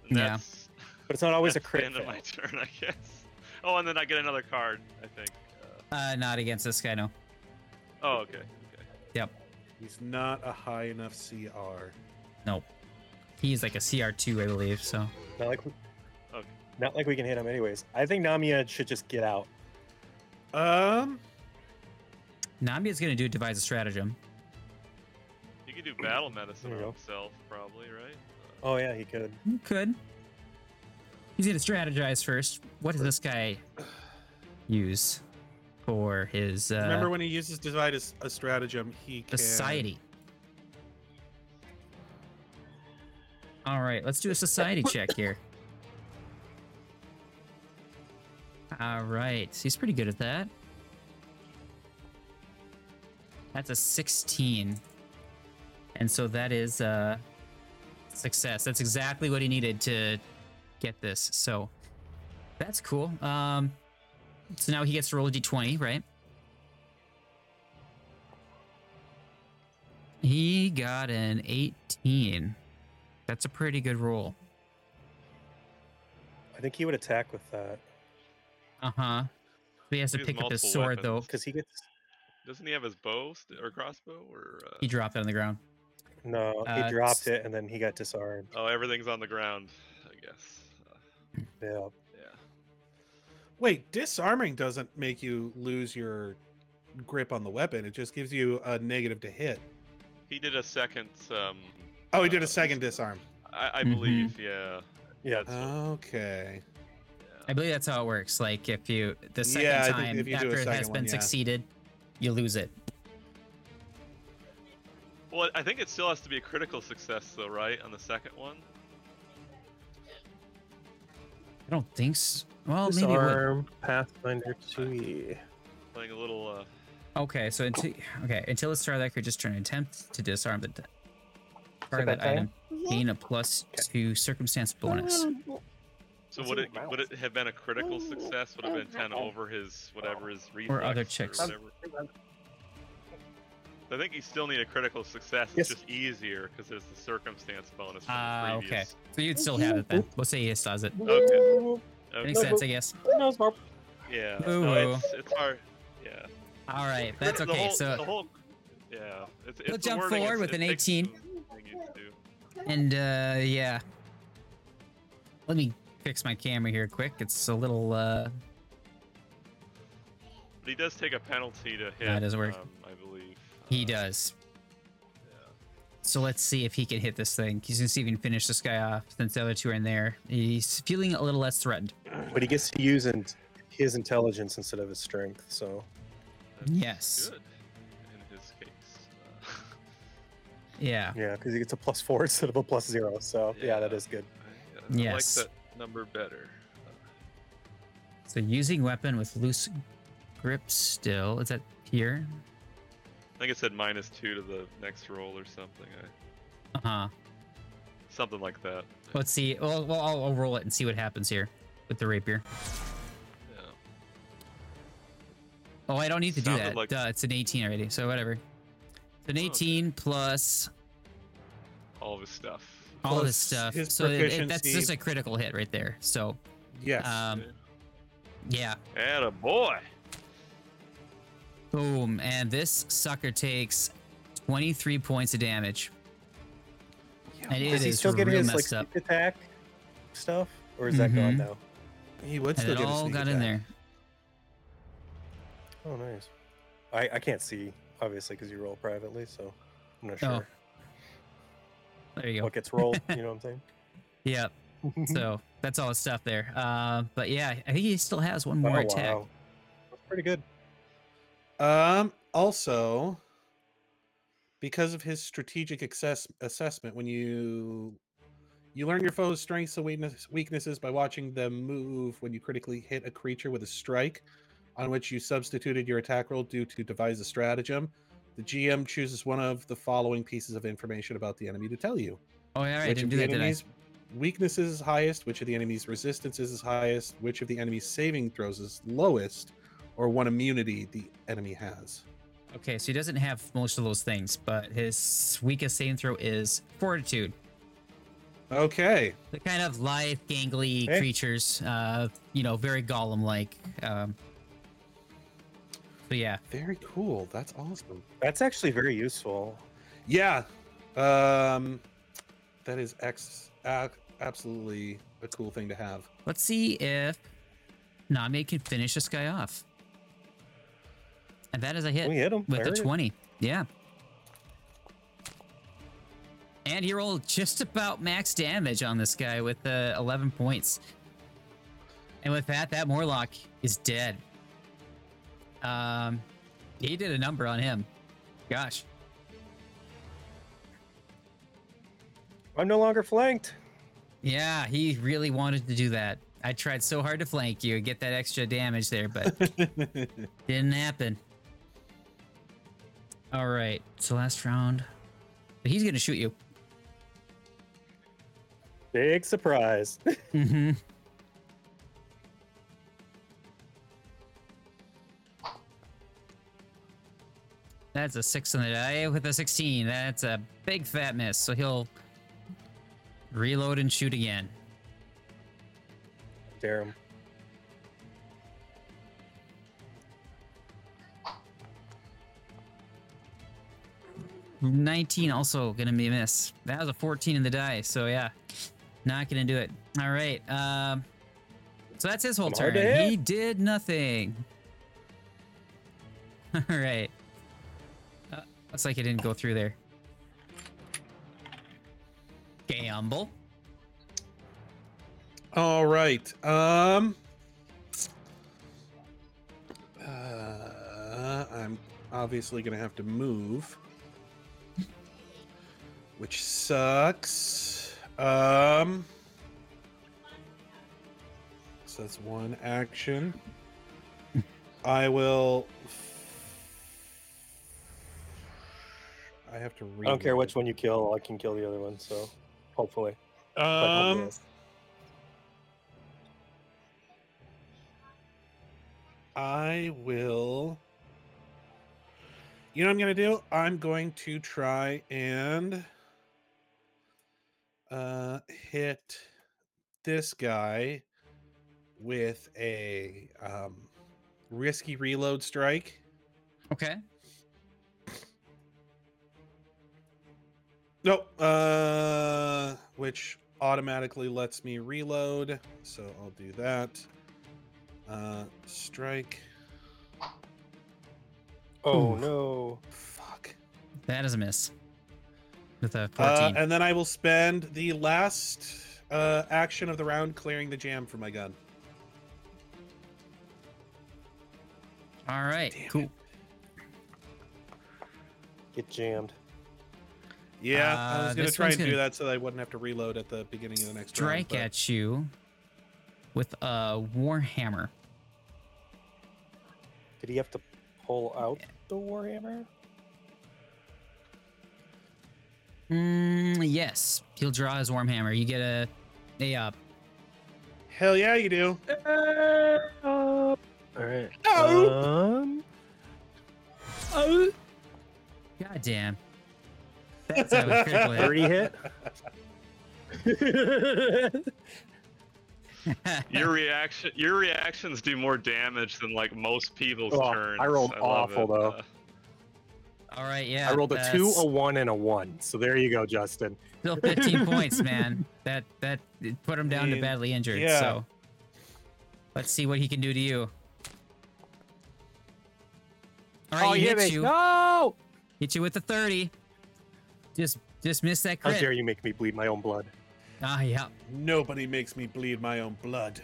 And Yeah. that's- But it's not always a that's the crit end of fail. my turn, I guess. Oh, and then I get another card, I think. Not against this guy, no. Oh, okay. Yep. He's not a high enough CR. Nope. He's like a CR2, I believe. So. Not like, Okay. not like we can hit him anyways. I think Namied should just get out. Namied's gonna do devise a stratagem. He could do battle medicine There on you go. himself, probably, right? Oh yeah, he could. Could. He's gonna strategize first. What does this guy use for his Remember when he uses divide a stratagem, he can. society? All right, let's do a society check here. All right, he's pretty good at that. That's a 16. And so that is success. That's exactly what he needed to get this. So that's cool. So now he gets to roll a d20, right? He got an 18. That's a pretty good roll. I think he would attack with that Uh-huh. He has to He has pick up his multiple sword, weapons. though. because he gets. Doesn't he have his bow or crossbow or? He dropped it on the ground. No, he dropped it and then he got disarmed. Oh, everything's on the ground, I guess. Yeah. Yeah. Wait, disarming doesn't make you lose your grip on the weapon. It just gives you a negative to hit. He did a second. Oh, he did a second disarm. I believe, yeah. Yeah. Okay. I believe that's how it works. Like, if you, the second Yeah, I think time if you do a after it has second been one, yeah. succeeded, you lose it. Well, I think it still has to be a critical success, though, right? On the second one. I don't think so. Well, maybe it would. Disarm Pathfinder 2E. Playing a little. Okay, so until the start of that creature's just trying to attempt to disarm the target that item, gain a +2 circumstance bonus. So would it have been a critical success? Would have been 10 over his whatever his reflex Or other checks. whatever. I think you still need a critical success. It's Yes. just easier because there's the circumstance bonus from the Okay. previous. So you'd still have it then. We'll say he does it. Okay. Makes sense, I guess. Yeah. Ooh. No, it's hard. Yeah. All right, that's The okay. whole- so the whole, yeah. It's We'll the jump wording, forward with it an takes 18. some thinking to do. And yeah. Let me fix my camera here quick. It's a little But he does take a penalty to hit. That doesn't work. I believe. he does. Yeah. So let's see if he can hit this thing. He's gonna see if he can finish this guy off since the other two are in there. He's feeling a little less threatened. But he gets to use his intelligence instead of his strength, so. That's Yes. Good in his case. Yeah. Yeah, because he gets a +4 instead of a +0, so yeah, that is good. I Yes. like that number better. So using weapon with loose grip still. Is that here? I think it said -2 to the next roll or something. Uh-huh. Something like that. Let's see. Well, I'll roll it and see what happens here with the rapier. Yeah. Oh, I don't need to do Sounded that. like- Duh, it's an 18 already, so whatever. It's an Oh, okay. 18 plus All of his stuff. all Plus this stuff. his So that's proficiency. just a critical hit right there. So, Yes. yeah. Atta boy. Boom. And this sucker takes 23 points of damage. And it Does he is still get real his like messed up. sneak attack stuff, or is that gone Mhm. now? He would And still it get a all sneak got in attack. there. Oh, nice. I can't see obviously because you roll privately, so I'm not Oh, sure There you go. what gets rolled. You know what I'm saying? Yeah. So that's all his stuff there. But yeah, I think he still has one more Oh, attack. wow. That's pretty good. Also, because of his strategic assessment, when you learn your foe's strengths and weaknesses by watching them move when you critically hit a creature with a strike on which you substituted your attack roll due to devise a stratagem, the GM chooses one of the following pieces of information about the enemy to tell you. Oh, yeah, I Which didn't of do the that, did I? enemy's weaknesses is highest, which of the enemy's resistance is highest, which of the enemy's saving throws is lowest, or what immunity the enemy has. Okay, so he doesn't have most of those things, but his weakest saving throw is Fortitude. Okay. The kind of lithe, gangly Hey. creatures, very golem-like. So yeah, Very cool. That's awesome. That's actually very useful. Yeah. That is absolutely a cool thing to have. let's see if Namied can finish this guy off. And that is a hit We hit him. with a Alright. 20. Yeah. And he rolled just about max damage on this guy with 11 points. And with that Morlock is dead. He did a number on him. Gosh. I'm no longer flanked. Yeah, he really wanted to do that. I tried so hard to flank you, get that extra damage there, but didn't happen. All right, so last round. But he's gonna shoot you. Big surprise. Mm-hmm. That's a 6 on the die with a 16. That's a big fat miss. So he'll reload and shoot again. Dare him. $19 also gonna be a miss. That was a 14 in the die. So yeah, not gonna do it. All right. So that's his whole Hard to turn. hit. He did nothing. All right. Looks like it didn't go through there. Gamble. All right. I'm obviously gonna have to move, which sucks. So that's one action. I will. I have to read. I don't care which one you kill. I can kill the other one. So hopefully. But hopefully yes. I will. You know what I'm going to do? I'm going to try and hit this guy with a risky reload strike. Okay. Nope. Which automatically lets me reload. So I'll do that. Strike. Oh Ooh. no. Fuck. That is a miss. With a 14. And then I will spend the last action of the round clearing the jam for my gun. All right. Damn Cool. Get jammed. Yeah, I was going to this try one's and do gonna that so that I wouldn't have to reload at the beginning of the next round. Strike at you with a warhammer. Did he have to pull out the warhammer? Yes. He'll draw his warhammer. You get a Hell yeah, you do. All right. Oh. God damn. That's how a critical hit. 30 hit. Your reactions do more damage than like most people's Oh, turns. I rolled love awful, it. though. All right, yeah. I rolled a 2, that's a 1, and a 1. So there you go, Justin. Still 15 points, man. That put him down to mean, badly injured. yeah. So let's see what he can do to you. All right, he hits you. No! Hit you with the 30. Just miss that How crit. dare you make me bleed my own blood? Ah, yeah. Nobody makes me bleed my own blood.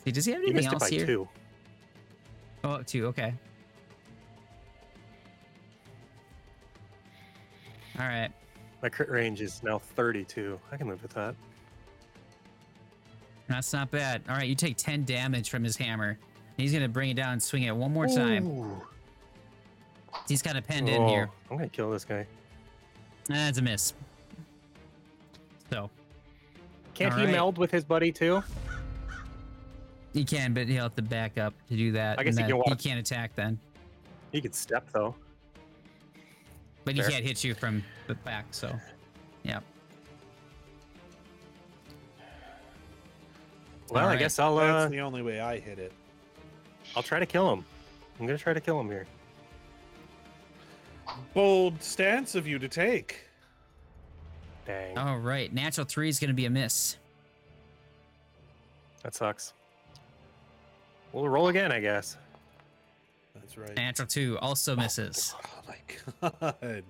See, does he have You anything missed it else by here? 2. Oh, 2. Okay. All right. My crit range is now 32. I can live with that. That's not bad. All right, you take 10 damage from his hammer. He's gonna bring it down and swing it one more time. Ooh. He's kind of penned in here. I'm gonna kill this guy. That's a miss. So Can't All he right. meld with his buddy too? he can, but he'll have to back up to do that. I guess and he then can walk. can't attack then. He could step though. But he Fair. can't hit you from the back, so yeah. Well, All I right. guess That's the only way I hit it. I'll try to kill him. I'm gonna try to kill him here. Bold stance of you to take. Dang, All right, natural 3 is gonna be a miss. that sucks. We'll roll again, I guess. That's right. Natural 2 also misses. Oh my god.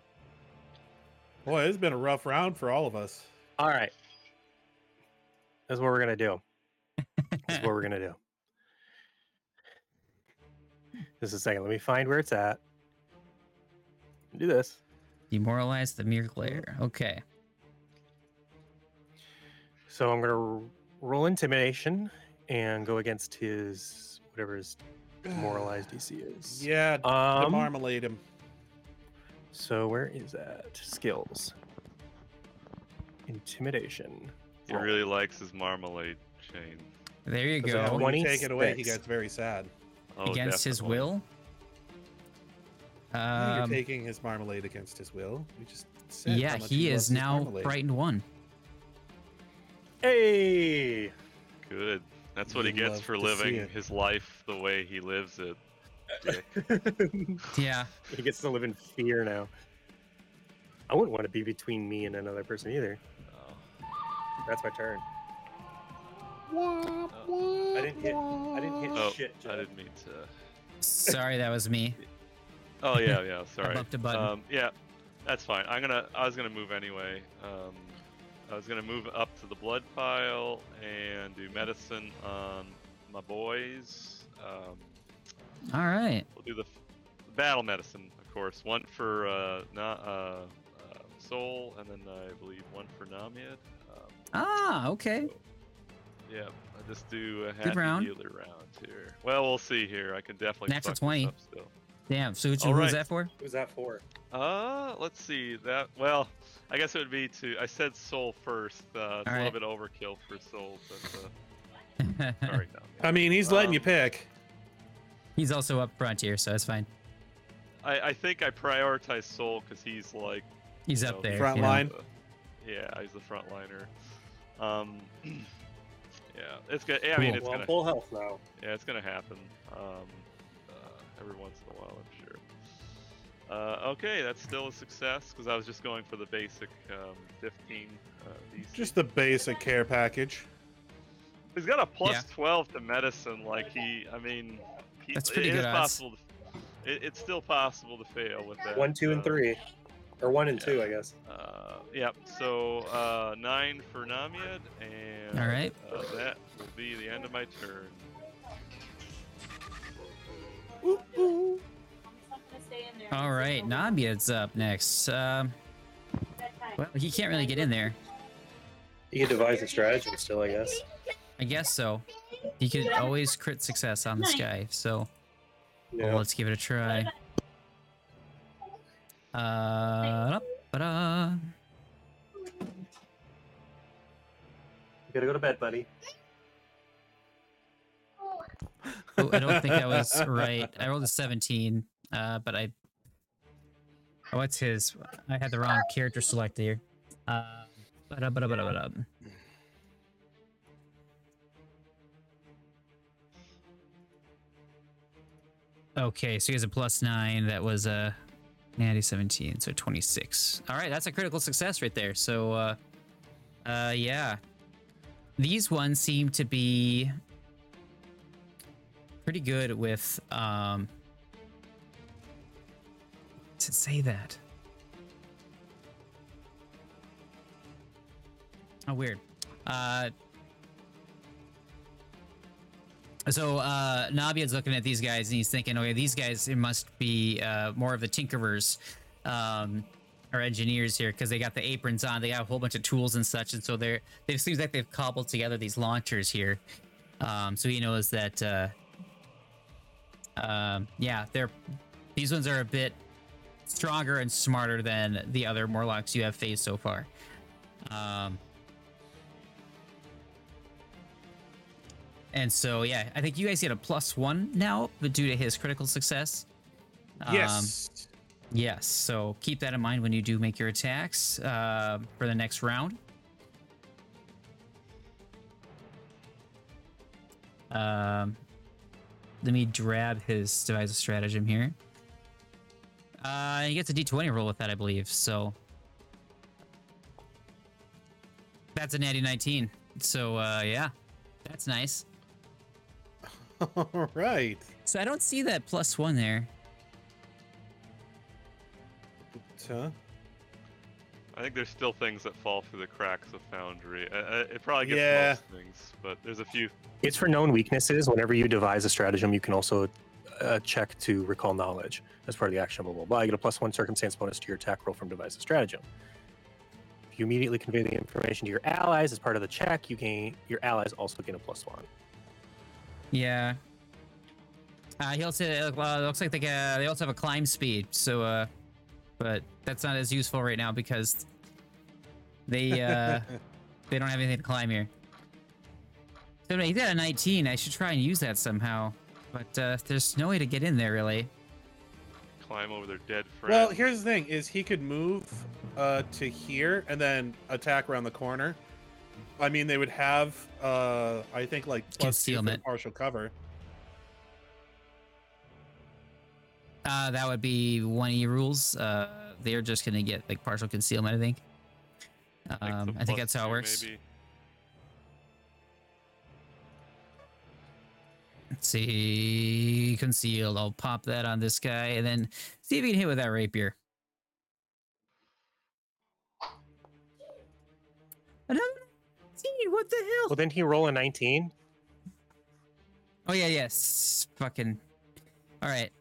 Boy, it's been a rough round for all of us. All right. That's what we're gonna do. That's what we're gonna do. Just a second. Let me find where it's at. Do this. Demoralize the mere glare. Okay. So I'm gonna roll intimidation and go against his whatever his demoralized DC is. Yeah, Um, marmalade him. So where is that? Skills. Intimidation. He really likes his marmalade chain. There you Yeah, go. when you take it away, he 26. gets very sad. Oh, Against his definitely. will. No, you're taking his marmalade against his will. We just said how Yeah, much he loves is his now marmalade. frightened 1. Hey! Good. That's what he You gets love for to see living it. his life the way he lives it. Dick. Yeah. He gets to live in fear now. I wouldn't want to be between me and another person either. Oh. That's my turn. I didn't hit. I didn't hit Oh, shit. I Jeff. didn't mean to. Sorry, that was me. Oh yeah, sorry. bumped a button. Yeah, that's fine. I was gonna move anyway. I was gonna move up to the blood pile and do medicine on my boys. All right. We'll do the battle medicine, of course. One for Soul, and then I believe one for Namied. Okay. Yeah, I just do a Good happy round. dealer round here. Well, we'll see here. I can definitely Natural fuck 20. this up still. Damn. So who's All right. that for? Who's that for? Let's see that. Well, I guess it would be to. I said Soul first. It's a little right. bit overkill for Soul, but sorry, no. I mean, he's letting you pick. He's also up front here, so it's fine. I think I prioritize Soul because he's like He's you up know, there. Front you know. line. Yeah, he's the front liner. Yeah, it's good. Yeah, I mean, Cool. it's Well, I'm gonna. full health now. Yeah, it's gonna happen. Every once in a while, I'm sure. Okay, that's still a success because I was just going for the basic 15 DC. Just the basic care package. He's got a plus Yeah. 12 to medicine. Like I mean, That's pretty it good is odds. possible. It's still possible to fail with that. 1, 2, and 3, or 1 and 2, I guess. Yep. So 9 for Namied, and All right. that will be the end of my turn. All right. Namied's up next. Well, he can't really get in there. You can devise a strategy still, I guess. I guess so. He could always crit success on this guy. So Yeah. let's give it a try. Da-da. You gotta go to bed, buddy. Oh, I don't think I was right. I rolled a 17, but I. Oh, what's his? I had the wrong character selected here. Ba-da-ba-da-ba-da-ba-da. Okay, so he has a +9. That was a natty 17, so 26. All right, that's a critical success right there. So, yeah, these ones seem to be pretty good with to say that. Oh, weird. So Namied's looking at these guys and he's thinking, okay, these guys, it must be more of the tinkerers or engineers here because they got the aprons on, they got a whole bunch of tools and such, and so it seems like they've cobbled together these launchers here. So he knows that yeah, these ones are a bit stronger and smarter than the other Morlocks you have faced so far. And so, yeah, I think you guys get a +1 now, but due to his critical success. Yes. Yes, so keep that in mind when you do make your attacks for the next round. Let me grab his devise a stratagem here. He gets a d20 roll with that, I believe. So that's a natty 19. So yeah, that's nice. All right. So I don't see that +1 there. Huh? I think there's still things that fall through the cracks of Foundry. It probably gets Yeah. most things, but there's a few. It's for known weaknesses. Whenever you devise a stratagem, you can also check to recall knowledge as part of the action. Blah, blah, blah. You get a +1 circumstance bonus to your attack roll from devise a stratagem. If You immediately convey the information to your allies as part of the check. Your allies also gain a +1. Yeah. He also looks like they also have a climb speed. So, but that's not as useful right now because they they don't have anything to climb here. So he got a 19. I should try and use that somehow, but there's no way to get in there really. Climb over their dead friend. Well, here's the thing: is he could move to here and then attack around the corner. I mean, they would have, I think, like +2 for Concealment. partial cover. That would be 1E rules. They're just gonna get like partial concealment, I think. I think that's how it works. Maybe. Let's see, concealed. I'll pop that on this guy and then see if he can hit with that rapier. Another 19, what the hell? Well, didn't he roll a 19? Oh yeah, yes. Fucking. All right.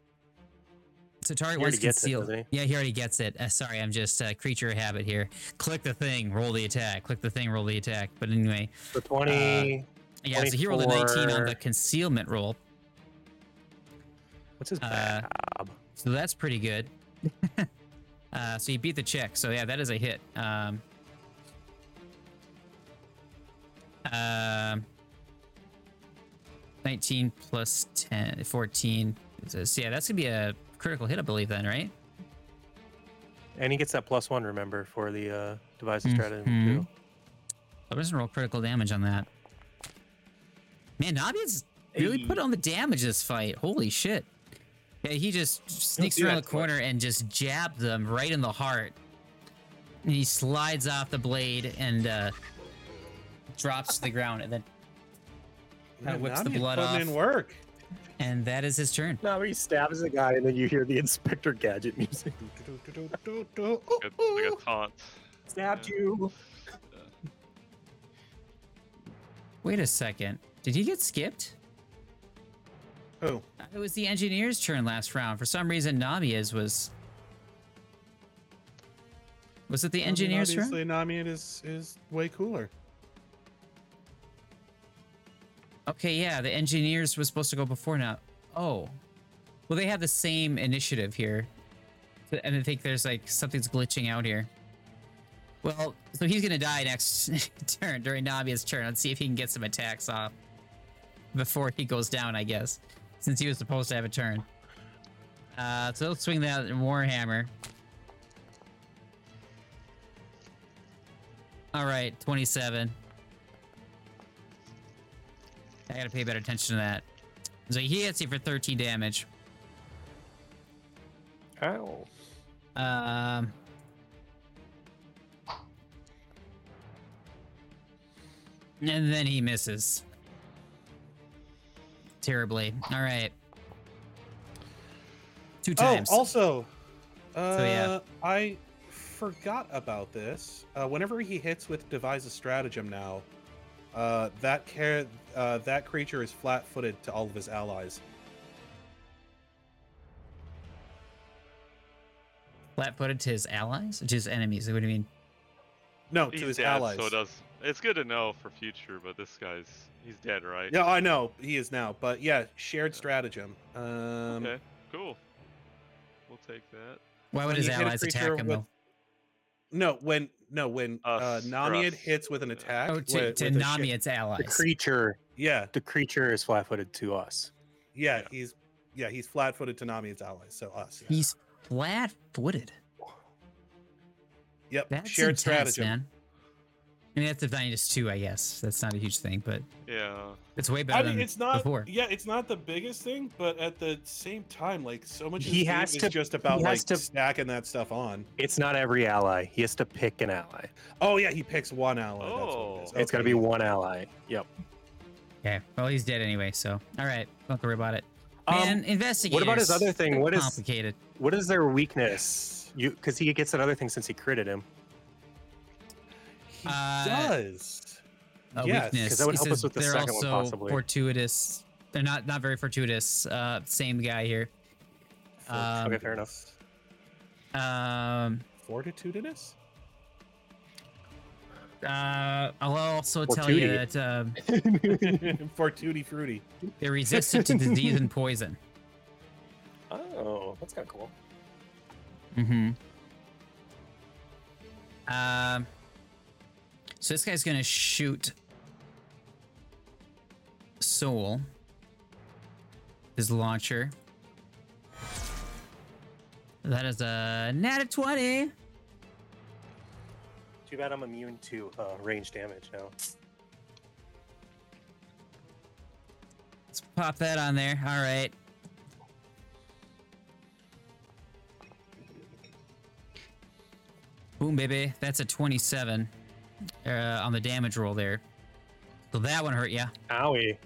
So target He was already gets it, concealed. doesn't Yeah, he already gets it. Sorry, I'm just creature of habit here. Click the thing, roll the attack. Click the thing, roll the attack. But anyway. So 20. Yeah, so he rolled a 19 on 24. the concealment roll. What's his bab? So that's pretty good. So you beat the check. So yeah, that is a hit. 19 plus 10, 14. So yeah, that's gonna be a critical hit, I believe, then, right? And he gets that +1, remember, for the device strategy Mhm. too. I'm just gonna roll critical damage on that. Man, Namied's really put on the damage this fight. Holy shit. Yeah, he just sneaks around the corner and just jabbed them right in the heart. And he slides off the blade and drops to the ground and then kind of whips the Namied blood putting off. in work. And that is his turn. No, he stabs the guy, and then you hear the Inspector Gadget music. Like a taunt. Stabbed you. Wait a second. Did he get skipped? Oh, It was the engineer's turn last round. For some reason, Namied's was. Was it the engineer's turn? obviously Namied is way cooler. Okay, yeah, the engineers was supposed to go before now. Oh. Well, they have the same initiative here. And I think there's like something's glitching out here. Well, so he's gonna die next turn during Namied's turn. Let's see if he can get some attacks off before he goes down, I guess. Since he was supposed to have a turn. So he'll swing that Warhammer. Alright, 27. I gotta pay better attention to that. So he hits you for 13 damage. Ow. And then he misses. Terribly. All right. 2 times. Oh, also, yeah. I forgot about this. Whenever he hits with Devise a Stratagem now, that creature is flat-footed to all of his allies. Flat-footed to his allies? To his enemies? What do you mean? No, to He's his dead, allies. so it does. It's good to know for future, but this he's dead, right? Yeah, I know he is now, but yeah, shared stratagem. Okay, cool. We'll take that. Why would when his you hit a allies creature attack him, with- though? when Us, Namied us. hits with an attack. Oh, to with a Namied's The allies. creature yeah, is flat-footed to us. yeah, he's flat-footed to Namied's allies, so us. Yeah. He's flat-footed. Yep, That's shared intense, stratagem. man. I mean, that's Divinus 2, I guess. That's not a huge thing, but Yeah. it's way better I mean, than it's not. before. Yeah, it's not the biggest thing, but at the same time, like so much of He this game has is to- just about he like has to- stacking that stuff on. It's not every ally. He has to pick an ally. Oh yeah, he picks one ally. That's what it is. Oh. It's got to be one ally. Yep. Okay, well, he's dead anyway, so. All right, don't have to worry about it. Um, Man, investigators. what about his other thing? What is complicated? what is their weakness? Because he gets another thing since he critted him. He does. A Yes, weakness. 'cause that would He help says us with the they're second one, also possibly. fortuitous. They're not very fortuitous. Same guy here. Okay, fair enough. Fortitudinous? I'll also tell you that For tutti frutti. they're resistant to disease and poison. Oh, that's kind of cool. Mm-hmm. So this guy's gonna shoot Soul. His launcher. That is a nat 20. Too bad I'm immune to range damage now. Let's pop that on there. All right. Boom, baby. That's a 27 on the damage roll there. So that one hurt ya. Owie.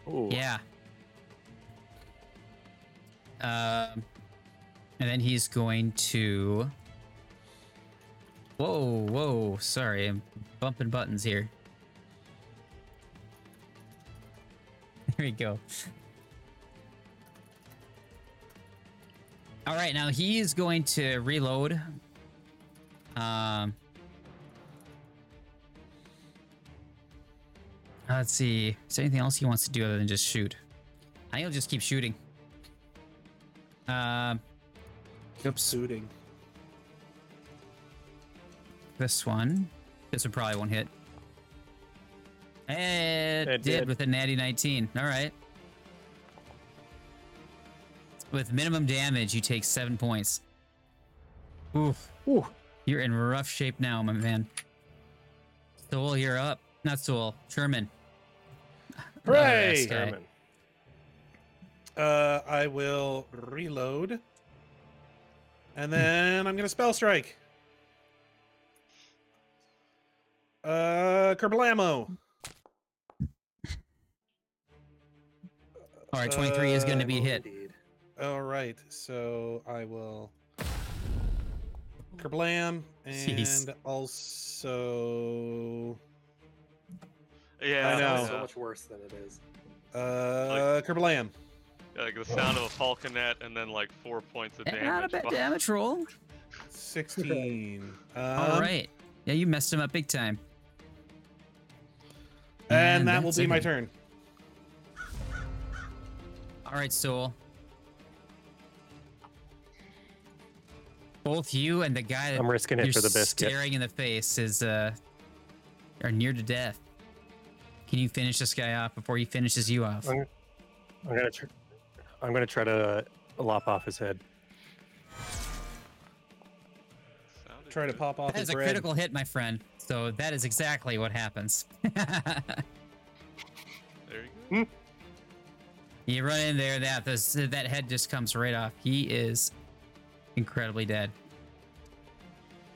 Ooh. Yeah. And then he's going to... Whoa. Sorry, I'm bumping buttons here. There we go. All right, now he is going to reload. Let's see. Is there anything else he wants to do other than just shoot? I think he'll just keep shooting. Oops. Shooting. This one probably won't hit. It did did. with a natty 19. All right. With minimum damage, you take 7 points. Oof. Ooh. You're in rough shape now, my man. Soul, you're up. Not Soul. Sherman. Hooray! Guy. Sherman. I will reload. And then I'm going to spell strike. Kerblamo. All right, 23 is going to be a hit. Indeed. All right, so I will kerblam and Jeez. also Yeah, I know. yeah. So much worse than it is. kerblam. Yeah, like the sound of a falconet and then like 4 points of damage. Not a bad damage roll. 16. All right. Yeah, you messed him up big time. And that will that's be my it. turn. All right, Soul. Both you and the guy that I'm risking it you're for the biscuit. staring in the face is are near to death. Can you finish this guy off before he finishes you off? I'm gonna try to lop off his head. Sounded Try to good. pop off That his is a bread. critical hit, my friend. So that is exactly what happens. There you go. You run in there, that head just comes right off. He is incredibly dead.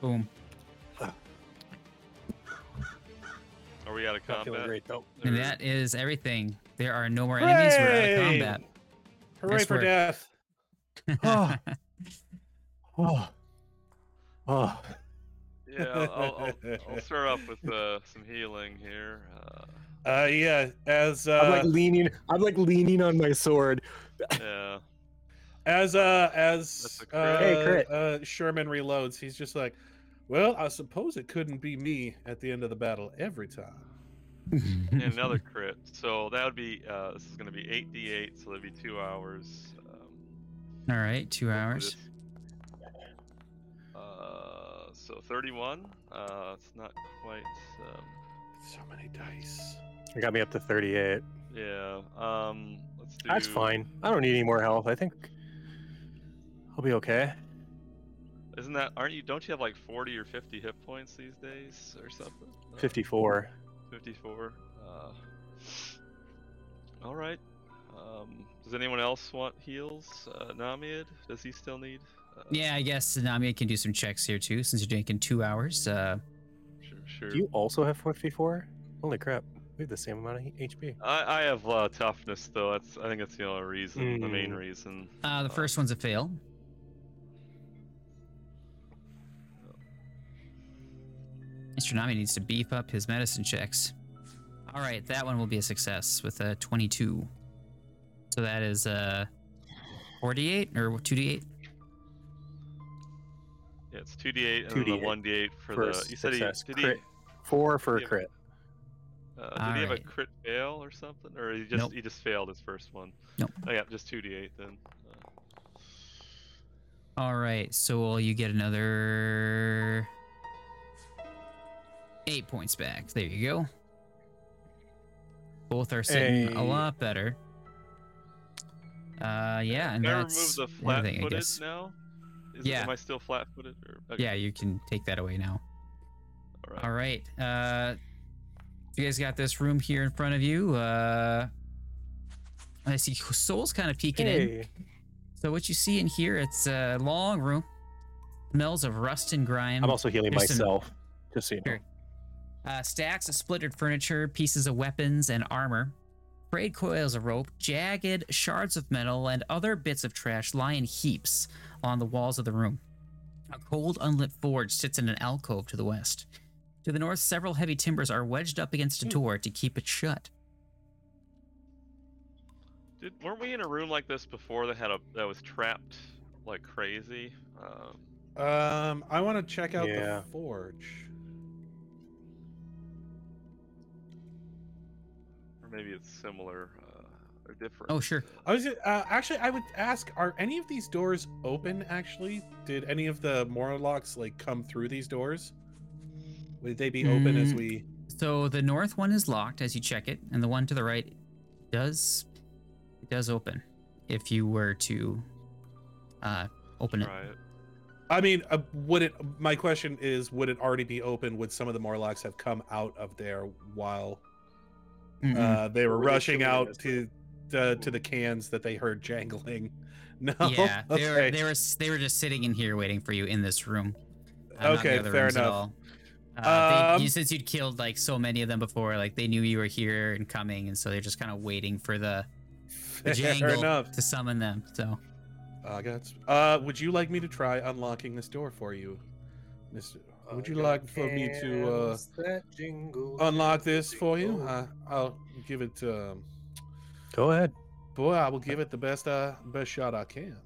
Boom. Are we out of Not feeling combat? great though. And that is everything. There are no more enemies. We're out of Hooray! combat. Hooray Nice for work. death. Oh. Oh. Oh. Yeah, I'll start off with some healing here. Yeah, as I'm like leaning on my sword. Yeah. as That's a crit. Hey, Sherman reloads, he's just like, well, I suppose it couldn't be me at the end of the battle every time. And another crit. So that would be, this is going to be 8d8, so that'd be 2 hours. All right, 2 hopefully hours. this- so 31. It's not quite. So many dice. It got me up to 38. Yeah. Let's do. That's fine. I don't need any more health. I think I'll be okay. Isn't that? Don't you have like 40 or 50 hit points these days or something? 54. 54. All right. Does anyone else want heals? Namied, does he still need? Yeah, I guess Namied can do some checks here too, since you're taking 2 hours. Sure. Do you also have 54? Holy crap. We have the same amount of HP. I have toughness though. I think that's the only reason, the main reason. The first one's a fail. Mr. Nami needs to beef up his medicine checks. All right, that one will be a success with a 22. So that is 48 or 2d8. Yeah, it's 2d8 and then 2d8 the 1d8 for for the. You said success. did Crit. 4 for a Yeah. crit. Did he have a Alright. crit fail or something, or he Nope. just failed his first one? Nope. Oh yeah, just 2d8 then. All right, so you get another 8 points back. There you go. Both are sitting a Hey. lot better. Yeah, and Can I remove that's the everything, I flat-footed guess. now? Yeah. Am I still flat-footed? Or... Okay. Yeah, you can take that away now. All right. All right. You guys got this room here in front of you. I see Soul's kind of peeking in. Hey. So what you see in here, it's a long room. Smells of rust and grime. I'm also healing There's some- myself. Just so you know. Sure. Stacks of splintered furniture, pieces of weapons and armor, frayed coils of rope, jagged shards of metal, and other bits of trash lie in heaps along the walls of the room. A cold, unlit forge sits in an alcove to the west. To the north, several heavy timbers are wedged up against a door to keep it shut. Weren't we in a room like this before that was trapped like crazy? I want to check out Yeah. the forge. Or maybe it's similar or different. Oh, sure. I was actually I would ask: are any of these doors open? Actually, did any of the Morlocks like come through these doors? Would they be open as we? So the north one is locked as you check it, and the one to the right does open if you were to open it. Try it. I mean, would it? My question is, would it already be open? Would some of the Morlocks have come out of there while they were Were they rushing killing out us? to the cans that they heard jangling? No. Yeah, Okay. they were just sitting in here waiting for you in this room. Not in the Okay, other fair rooms at enough. all. Since you'd killed like so many of them before, like they knew you were here and coming, and so they're just kind of waiting for the Fair jangle enough. to summon them. So Would you like me to try unlocking this door for you, Mister? Would you like for me to unlock this for you? I'll give it. Go ahead. Boy, I will give it the best shot I can.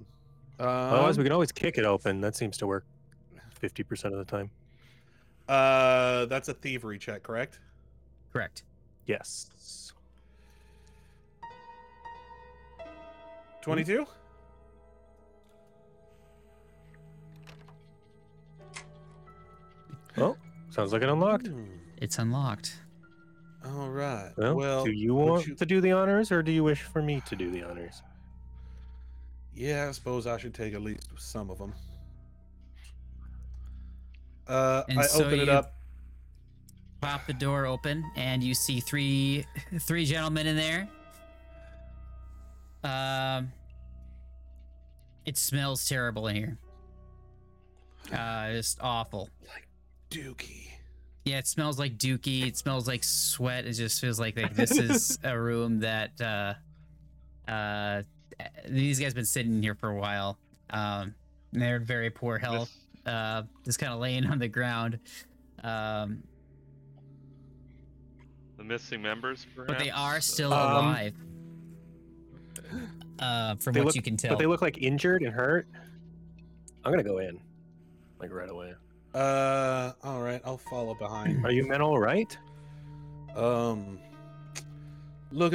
Otherwise, we can always kick it open. That seems to work 50% of the time. That's a thievery check, correct? correct. Yes. 22. Oh, sounds like it unlocked. It's unlocked. All right. Well, do you would want to do the honors, or do you wish for me to do the honors? Yeah, I suppose I should take at least some of them. And I so open it you up. Pop the door open, and you see three gentlemen in there. It smells terrible in here. Just awful. Dookie. Yeah, it smells like dookie. It smells like sweat. It just feels like this is a room that these guys been sitting in here for a while. They're in very poor health. Just kind of laying on the ground. The missing members, perhaps? But they are still alive. From what you can tell. But they look like injured and hurt. I'm gonna go in, like right away. All right, I'll follow behind. Are you men all right? Looking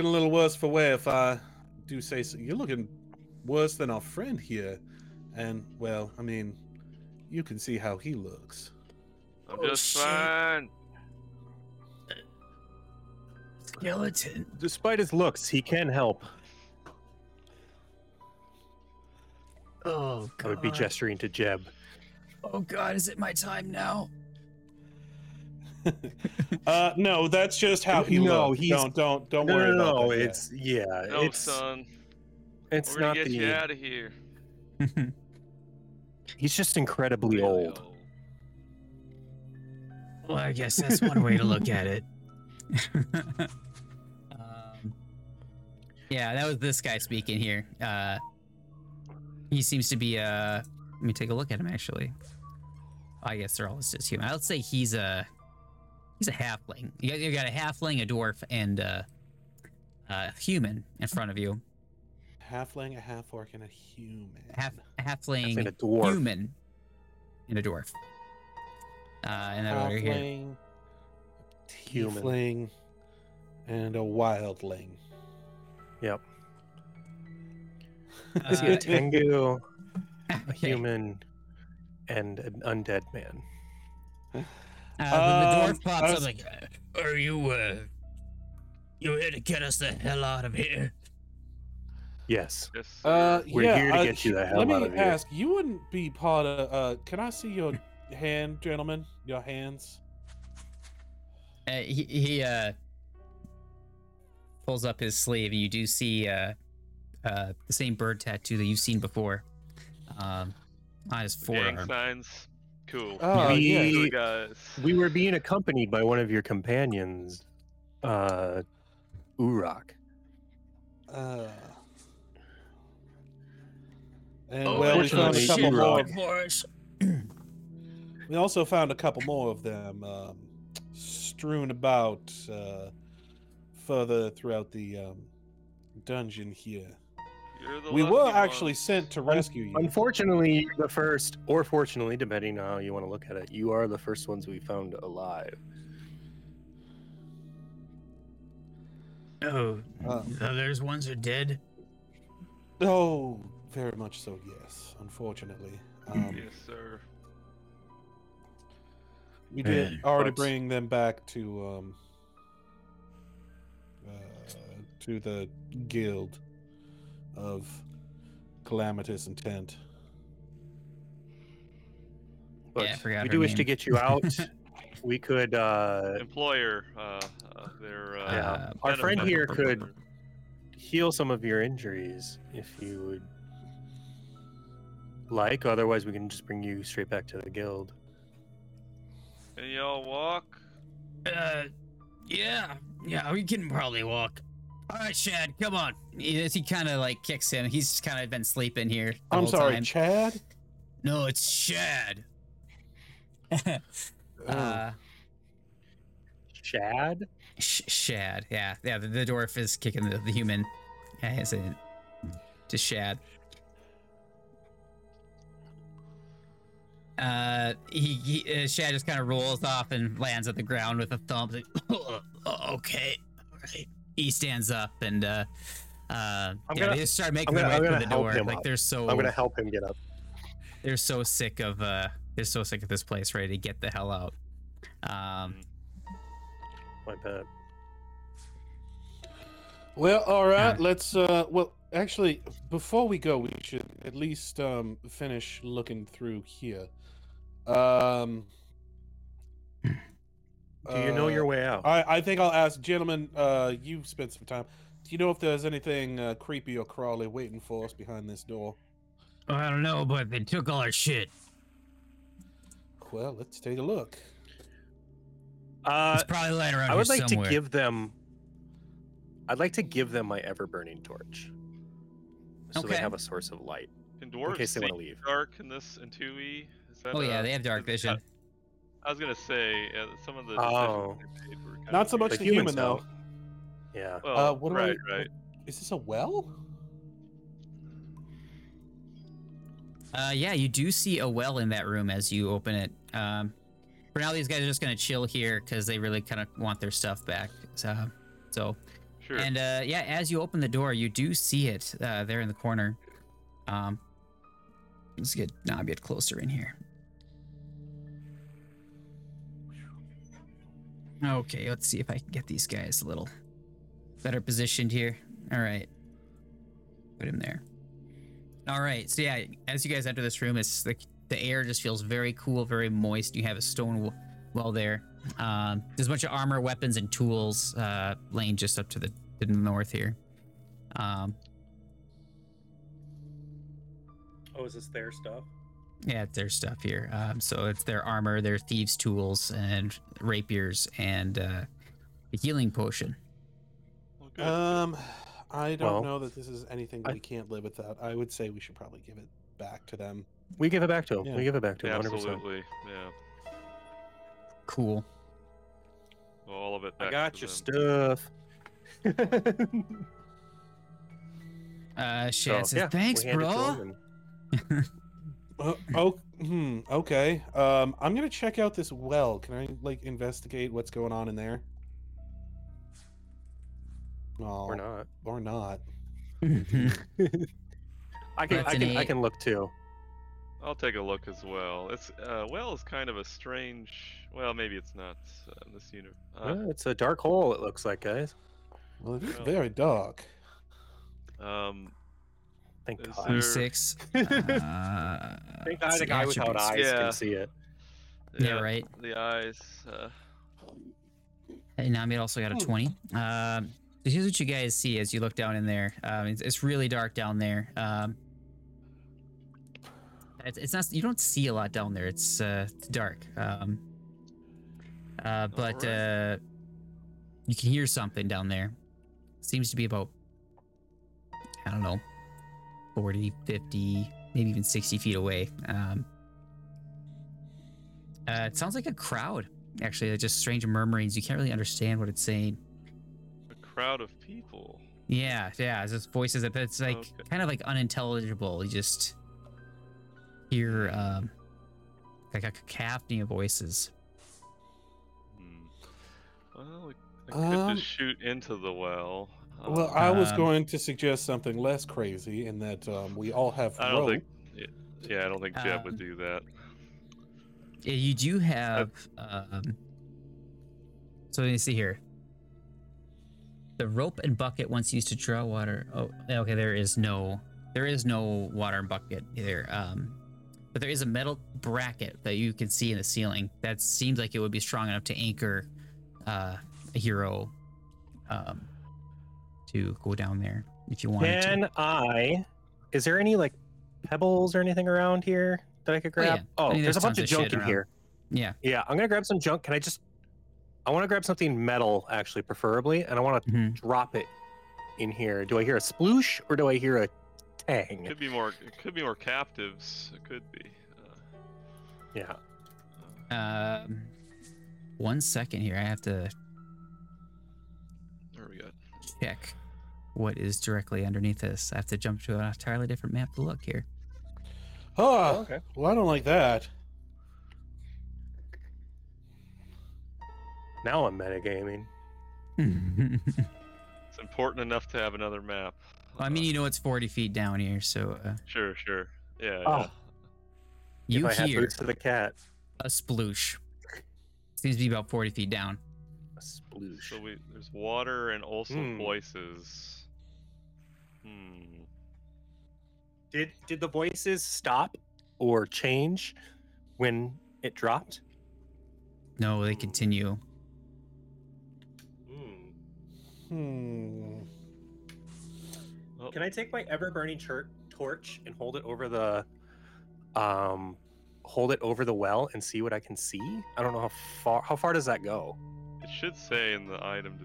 a little worse for wear, if I do say so. You're looking worse than our friend here, and well, I mean, you can see how he looks. I'm just fine. Skeleton. Despite his looks, he can help. Oh I would be gesturing to Jeb. Oh God, is it my time now? No, that's just how he No, looks. he's- Don't worry about that. Yeah. It's No, it's son. it's We're not gonna get you the. out of here. He's just incredibly Really old. Well, I guess that's one way to look at it. Yeah, that was this guy speaking here. He seems to be let me take a look at him actually. I guess they're all just human. I would say he's a halfling. You got a halfling, a dwarf, and a human in front of you. Halfling, a half orc, and a human. Halfling, And a dwarf. human and a dwarf. In that order here. Halfling, Human. tiefling, and a wildling. Yep. Uh, See a tengu, a okay. human, and an undead man. The dwarf pops I up was- like, "Are you here to get us the hell out of here?" Yes. Yes, sir. We're yeah, here to get you the hell let me out of here. ask, you wouldn't be part of, can I see your hand, gentlemen? Your hands? He pulls up his sleeve, and you do see the same bird tattoo that you've seen before on his Gang forearm. signs. Cool. Oh, We- yeah. Cool guys. We were being accompanied by one of your companions, Urok. And Oh, well, we found a unfortunately, couple Urok. more. We also found a couple more of them strewn about further throughout the dungeon here. You're the We were lucky actually ones. sent to rescue you. Unfortunately, you're the first, or fortunately, depending on how you want to look at it, you are the first ones we found alive. Oh, Uh, the others ones are dead. Oh, very much so, yes. Unfortunately. Yes, sir. We did already but- bring them back to the guild of calamitous intent. But Yeah, I forgot we her do wish to name. get you out. We could, Employer. Their yeah, our friend benefit- here could heal some of your injuries if you would like. Otherwise, we can just bring you straight back to the guild. Can y'all walk? Yeah, we can probably walk. All right, Shad, come on. He kind of like kicks him. He's kind of been sleeping here the I'm whole sorry, time. Chad? No, it's Shad. Shad? Shad. Yeah. The dwarf is kicking the human. Yeah, it's to Shad. Shad just kind of rolls off and lands at the ground with a thump. Like, okay, all right. He stands up and gonna- they just start making I'm their way gonna through the help door. him Like up. they're so I'm gonna help him get up. they're so sick of this place, ready to get the hell out. My bad. Well, all right. Uh. Let's. Well, actually, before we go, we should at least finish looking through here. Do you know your way out? I think I'll ask, gentlemen. You spent some time. Do you know if there's anything creepy or crawly waiting for us behind this door? I don't know, but they took all our shit. Well, let's take a look. It's probably lying around I would here like somewhere. to give them. I'd like to give them my ever-burning torch, so Okay. they have a source of light. Can dwarves case they see wanna leave. dark in this in 2E? Is that, Oh yeah, they have dark is- vision. I was gonna say some of the Oh. decisions they made were kind Not of so much weird. the humans human though. don't. Yeah. Well, What do right, I? right. Is this a well? Yeah, you do see a well in that room as you open it. For now, these guys are just gonna chill here because they really kind of want their stuff back. So, Sure. and yeah, as you open the door, you do see it there in the corner. Let's get Namied closer in here. Okay, let's see if I can get these guys a little better positioned here. All right, put him there. All right, so yeah, as you guys enter this room, it's the air just feels very cool, very moist. You have a stone well there. There's a bunch of armor, weapons, and tools laying just up to the north here. Oh, is this their stuff? Yeah, it's their stuff here. So it's their armor, their thieves' tools, and rapiers, and a healing potion. Well, good. I don't Well, know that this is anything that we can't live without. I would say we should probably give it back to them. We give it back to him. Yeah. We give it back to him. Yeah, 100%. absolutely. Yeah. Cool. All of it. I back got to your them. stuff. Shad says, yeah, thanks, we hand it to bro. him and- Okay. I'm gonna check out this well. Can I like investigate what's going on in there? Oh, Or not. Or not. I That's an I eight. can look too. I'll take a look as well. It's well is kind of a strange. Well, maybe it's not in this universe. It's a dark hole. It looks like, guys. Well, it is Well. very dark. Thank Is God. there- 26. Thank God a guy without eyes Yeah. can see it. Yeah, right. The eyes. Hey, Namied also got a 20. So here's what you guys see as you look down in there. It's really dark down there. It's not. You don't see a lot down there. It's dark. But you can hear something down there. Seems to be about, I don't know, 40, 50, maybe even 60 feet away. It sounds like a crowd. Actually, just strange murmurings. You can't really understand what it's saying. A crowd of people. Yeah, it's just voices. But it's like Okay. kind of like unintelligible. You just hear like a cacophony of voices. Well, I could just shoot into the well. Well, I was Um, going to suggest something less crazy in that we all have I don't rope. think. Yeah, I don't think Jeb would do that. Yeah, you do have. So let me see here. The rope and bucket once used to draw water. Oh, okay. There is no water and bucket either. But there is a metal bracket that you can see in the ceiling that seems like it would be strong enough to anchor a hero to go down there if you wanted to. Can I? Is there any like pebbles or anything around here that I could grab? yeah. Oh, I mean, there's a there's bunch of tons of junk shit in around. here. Yeah. Yeah, I'm gonna grab some junk. I want to grab something metal, actually, preferably, and I want to Mhm. drop it in here. Do I hear a sploosh or do I hear a tang? It could be more captives. It could be. Yeah. 1 second here. I have to There we go. check what is directly underneath this. I have to jump to an entirely different map to look here. Oh, Okay. well, I don't like that. Now I'm metagaming. It's important enough to have another map. I mean, you know it's 40 feet down here, so Sure. Yeah. Oh, you if I had hear boots to the cat. a sploosh. Seems to be about 40 feet down. A sploosh. So there's water and also Hmm. voices. Did the voices stop or change when it dropped? No, they continue. Oh, Can I take my ever-burning torch and hold it over the well and see what I can see? I don't know how far does that go? it should say in the item.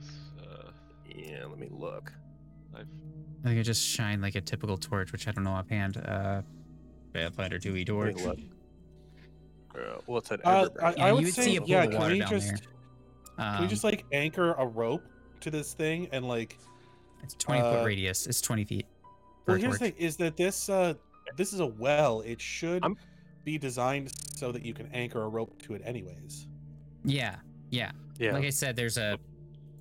Yeah, let me look. I think I just shine like a typical torch, which I don't know offhand. Pathfinder 2e Let torch. me look. What's that? I Yeah, would you would say, see a pool yeah. of Can water we down just there. can we just like anchor a rope to this thing and like? It's 20-foot radius. It's 20 feet. Well, per here's the torch. thing: is that this is a well. It should I'm- be designed so that you can anchor a rope to it, anyways. Yeah. Yeah. Like I said, there's a.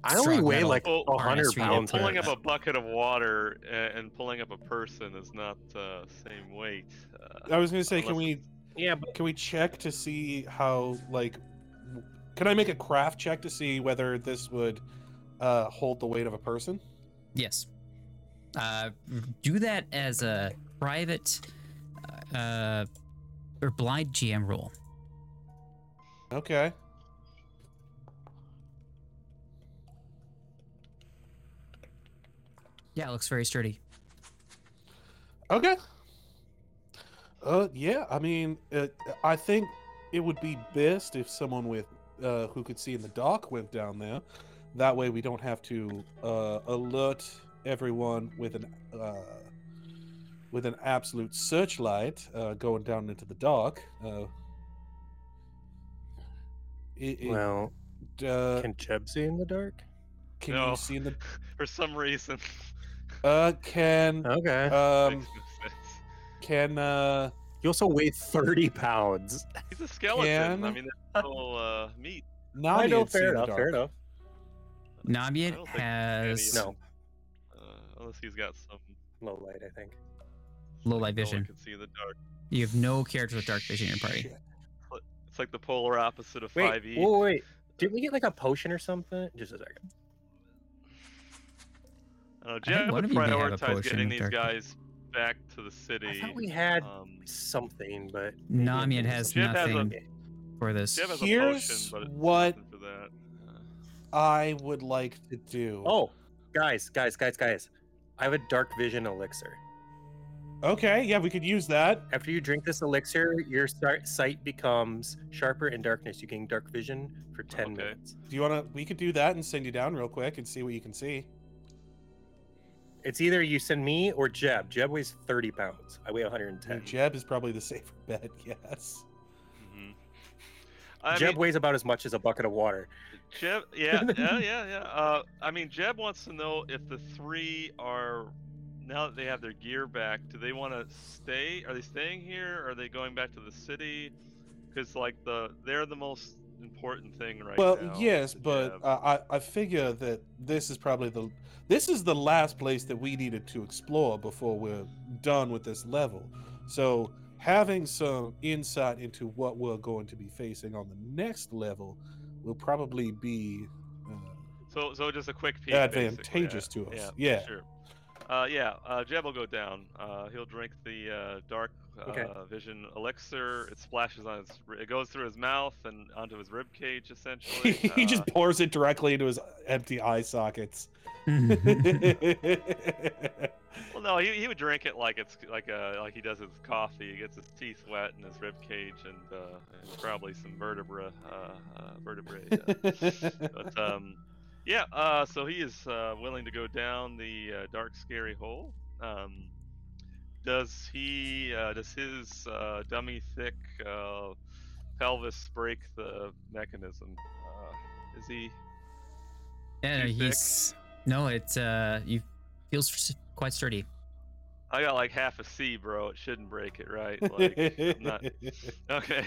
I only strong weigh metal like Oh, 100 harness pounds. reed. Pulling up a bucket of water and pulling up a person is not same weight. I was gonna say, can unless- we check to see how like? Can I make a craft check to see whether this would hold the weight of a person? Yes. Do that as a private or blind GM roll. Okay. Yeah, it looks very sturdy. Okay. Yeah. I mean, I think it would be best if someone with who could see in the dark went down there. That way, we don't have to alert everyone with an absolute searchlight going down into the dark. Well, can Jeb see in the dark? can No. you see in the? For some reason. Can Okay. Makes no sense. can You also weigh 30 pounds. He's a skeleton. I mean, there's no meat. Now I know, you'd see fair the enough, dark. fair enough. I Namied don't think has No, unless he's got some low light, I think. low light no one vision. can see in the dark. You have no character with dark vision in your party. Shit. It's like the polar opposite of Wait, 5e. wait. Didn't we get like a potion or something? Just a second. I don't know, I think Jeb one would of you may have a prioritize potion getting of these dark vision. guys back to the city. I thought we had Um, something, but Namied has Jeb has a- nothing for this. Jeb has a Here's potion, but it's what- nothing for that. I would like to do. Oh, guys! I have a dark vision elixir. Okay, yeah, we could use that. After you drink this elixir, your sight becomes sharper in darkness. You gain dark vision for 10 Okay. minutes. Do you want to? We could do that and send you down real quick and see what you can see. It's either you send me or Jeb. Jeb weighs 30 pounds. I weigh 110. Jeb is probably the safer bet. Yes. Mhm. I Jeb mean, weighs about as much as a bucket of water. Jeb, yeah. I mean, Jeb wants to know if the three are, now that they have their gear back, do they want to stay? Are they staying here? Or are they going back to the city? Because like they're the most important thing right Well, now. yes, to but Jeb. I figure that this is probably the last place that we needed to explore before we're done with this level. So having some insight into what we're going to be facing on the next level will probably be So just a quick peek. advantageous basically. to us. Yeah. Yeah. Sure. Jeb will go down. He'll drink the dark Okay. vision elixir. It splashes on it goes through his mouth and onto his rib cage essentially. He just pours it directly into his empty eye sockets. Well, no, he would drink it like it's like he does his coffee. He gets his teeth wet in his rib cage and probably some vertebrae. But yeah. So he is willing to go down the dark, scary hole. Does his dummy thick pelvis break the mechanism? Is he? Yeah, too he's no. It's you feels quite sturdy. I got like half a C, bro. It shouldn't break it, right? Like, I'm not... Okay.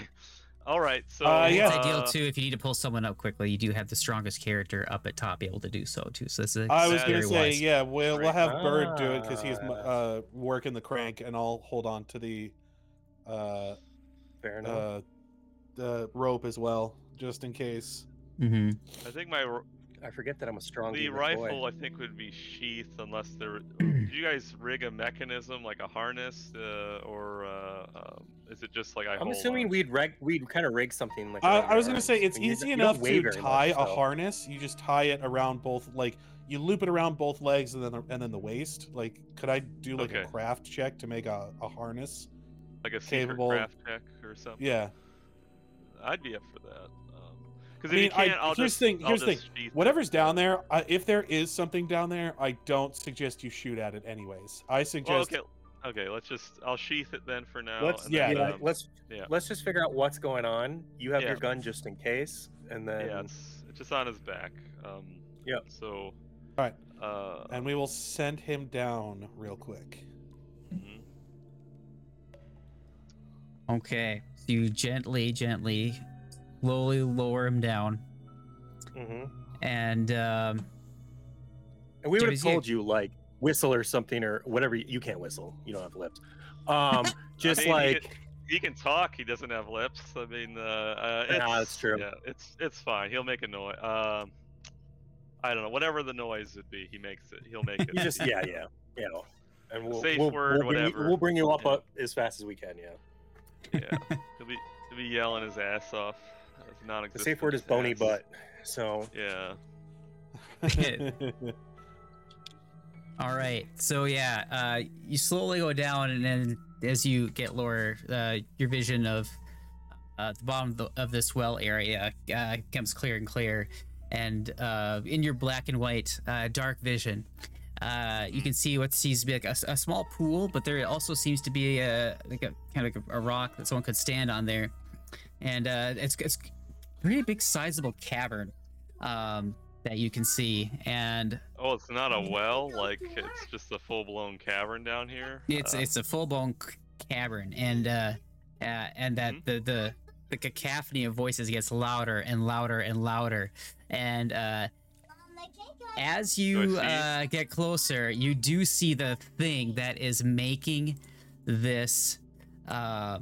All right. So yeah. It's ideal too if you need to pull someone up quickly. You do have the strongest character up at top able to do so too. So this is I was gonna gonna say, wise. yeah, we'll have Right. Bird do it because he's Ah. working the crank, and I'll hold on to the Fair enough. the rope as well, just in case. Mm-hmm. I think I forget that I'm a strong the demon rifle boy. I think would be sheathed unless there. Did you guys rig a mechanism like a harness, or is it just like I I'm hold assuming on? we'd kind of rig something like. I was gonna say it's easy you enough don't weigh to very tie much, a so- harness. You just tie it around both, like you loop it around both legs and then the waist. Like, could I do like a Okay. craft check to make a harness? Like a secret capable- craft check or something? Yeah. I'd be up for that. Because I if mean, you can't, I'll here's just. the thing. I'll Here's the just thing. sheath it. Whatever's down there, if there is something down there, I don't suggest you shoot at it. Anyways, I Well, suggest. okay. Let's just. I'll sheath it then for now. Let's- and yeah, then, Yeah, yeah. let's just figure out what's going on. You have Yeah. your gun just in case, and then Yeah, it's just on his back. Yep. So. Alright. Uh. And we will send him down real quick. mhm. Okay, so you gently, slowly lower him down, Mhm. and And we would have James, you- told you like whistle or something or whatever. You can't whistle. You don't have lips. Just I mean, like he can talk. He doesn't have lips. I mean, that's true. Yeah, it's fine. He'll make a noise. I don't know. Whatever the noise would be, he makes it. He'll make it. you just yeah. And we'll Safe we'll, word, we'll bring you, whatever. we'll bring you up, Yeah. up as fast as we can. Yeah. Yeah. He'll be yelling his ass off. It's The non-existent. safe word is bony ass. butt. So Yeah. all right. So yeah, you slowly go down, and then as you get lower, your vision of the bottom of this well area becomes clear and clear, and in your black and white dark vision, you can see what seems to be like a small pool, but there also seems to be a kind of like a rock that someone could stand on there, and it's a pretty big, sizable cavern that you can see, and Oh, it's not a well. Like it's just a full-blown cavern down here. it's a full-blown cavern, and that the cacophony of voices gets louder and louder and louder, and as you get closer, you do see the thing that is making this the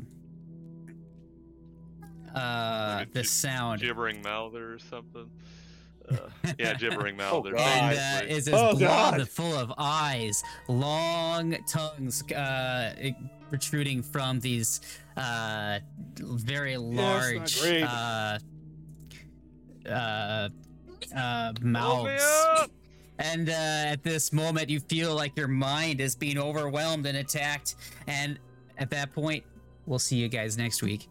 sound. Gibbering Mouther or something. Yeah, gibbering Mouther. God. And is this Oh, blob God. full of eyes, long tongues protruding from these very large great. mouths. And at this moment, you feel like your mind is being overwhelmed and attacked. And at that point, we'll see you guys next week.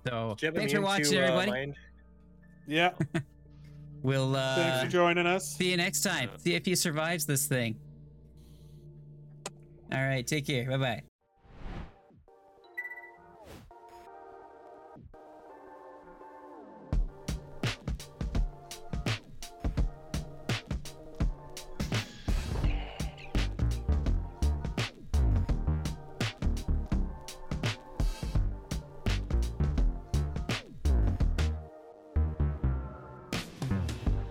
So Jeb, thanks for immune watching, to, everybody. mind? Yeah. We'll Thanks for joining us. see you next time. See if he survives this thing. All right, take care. Bye bye.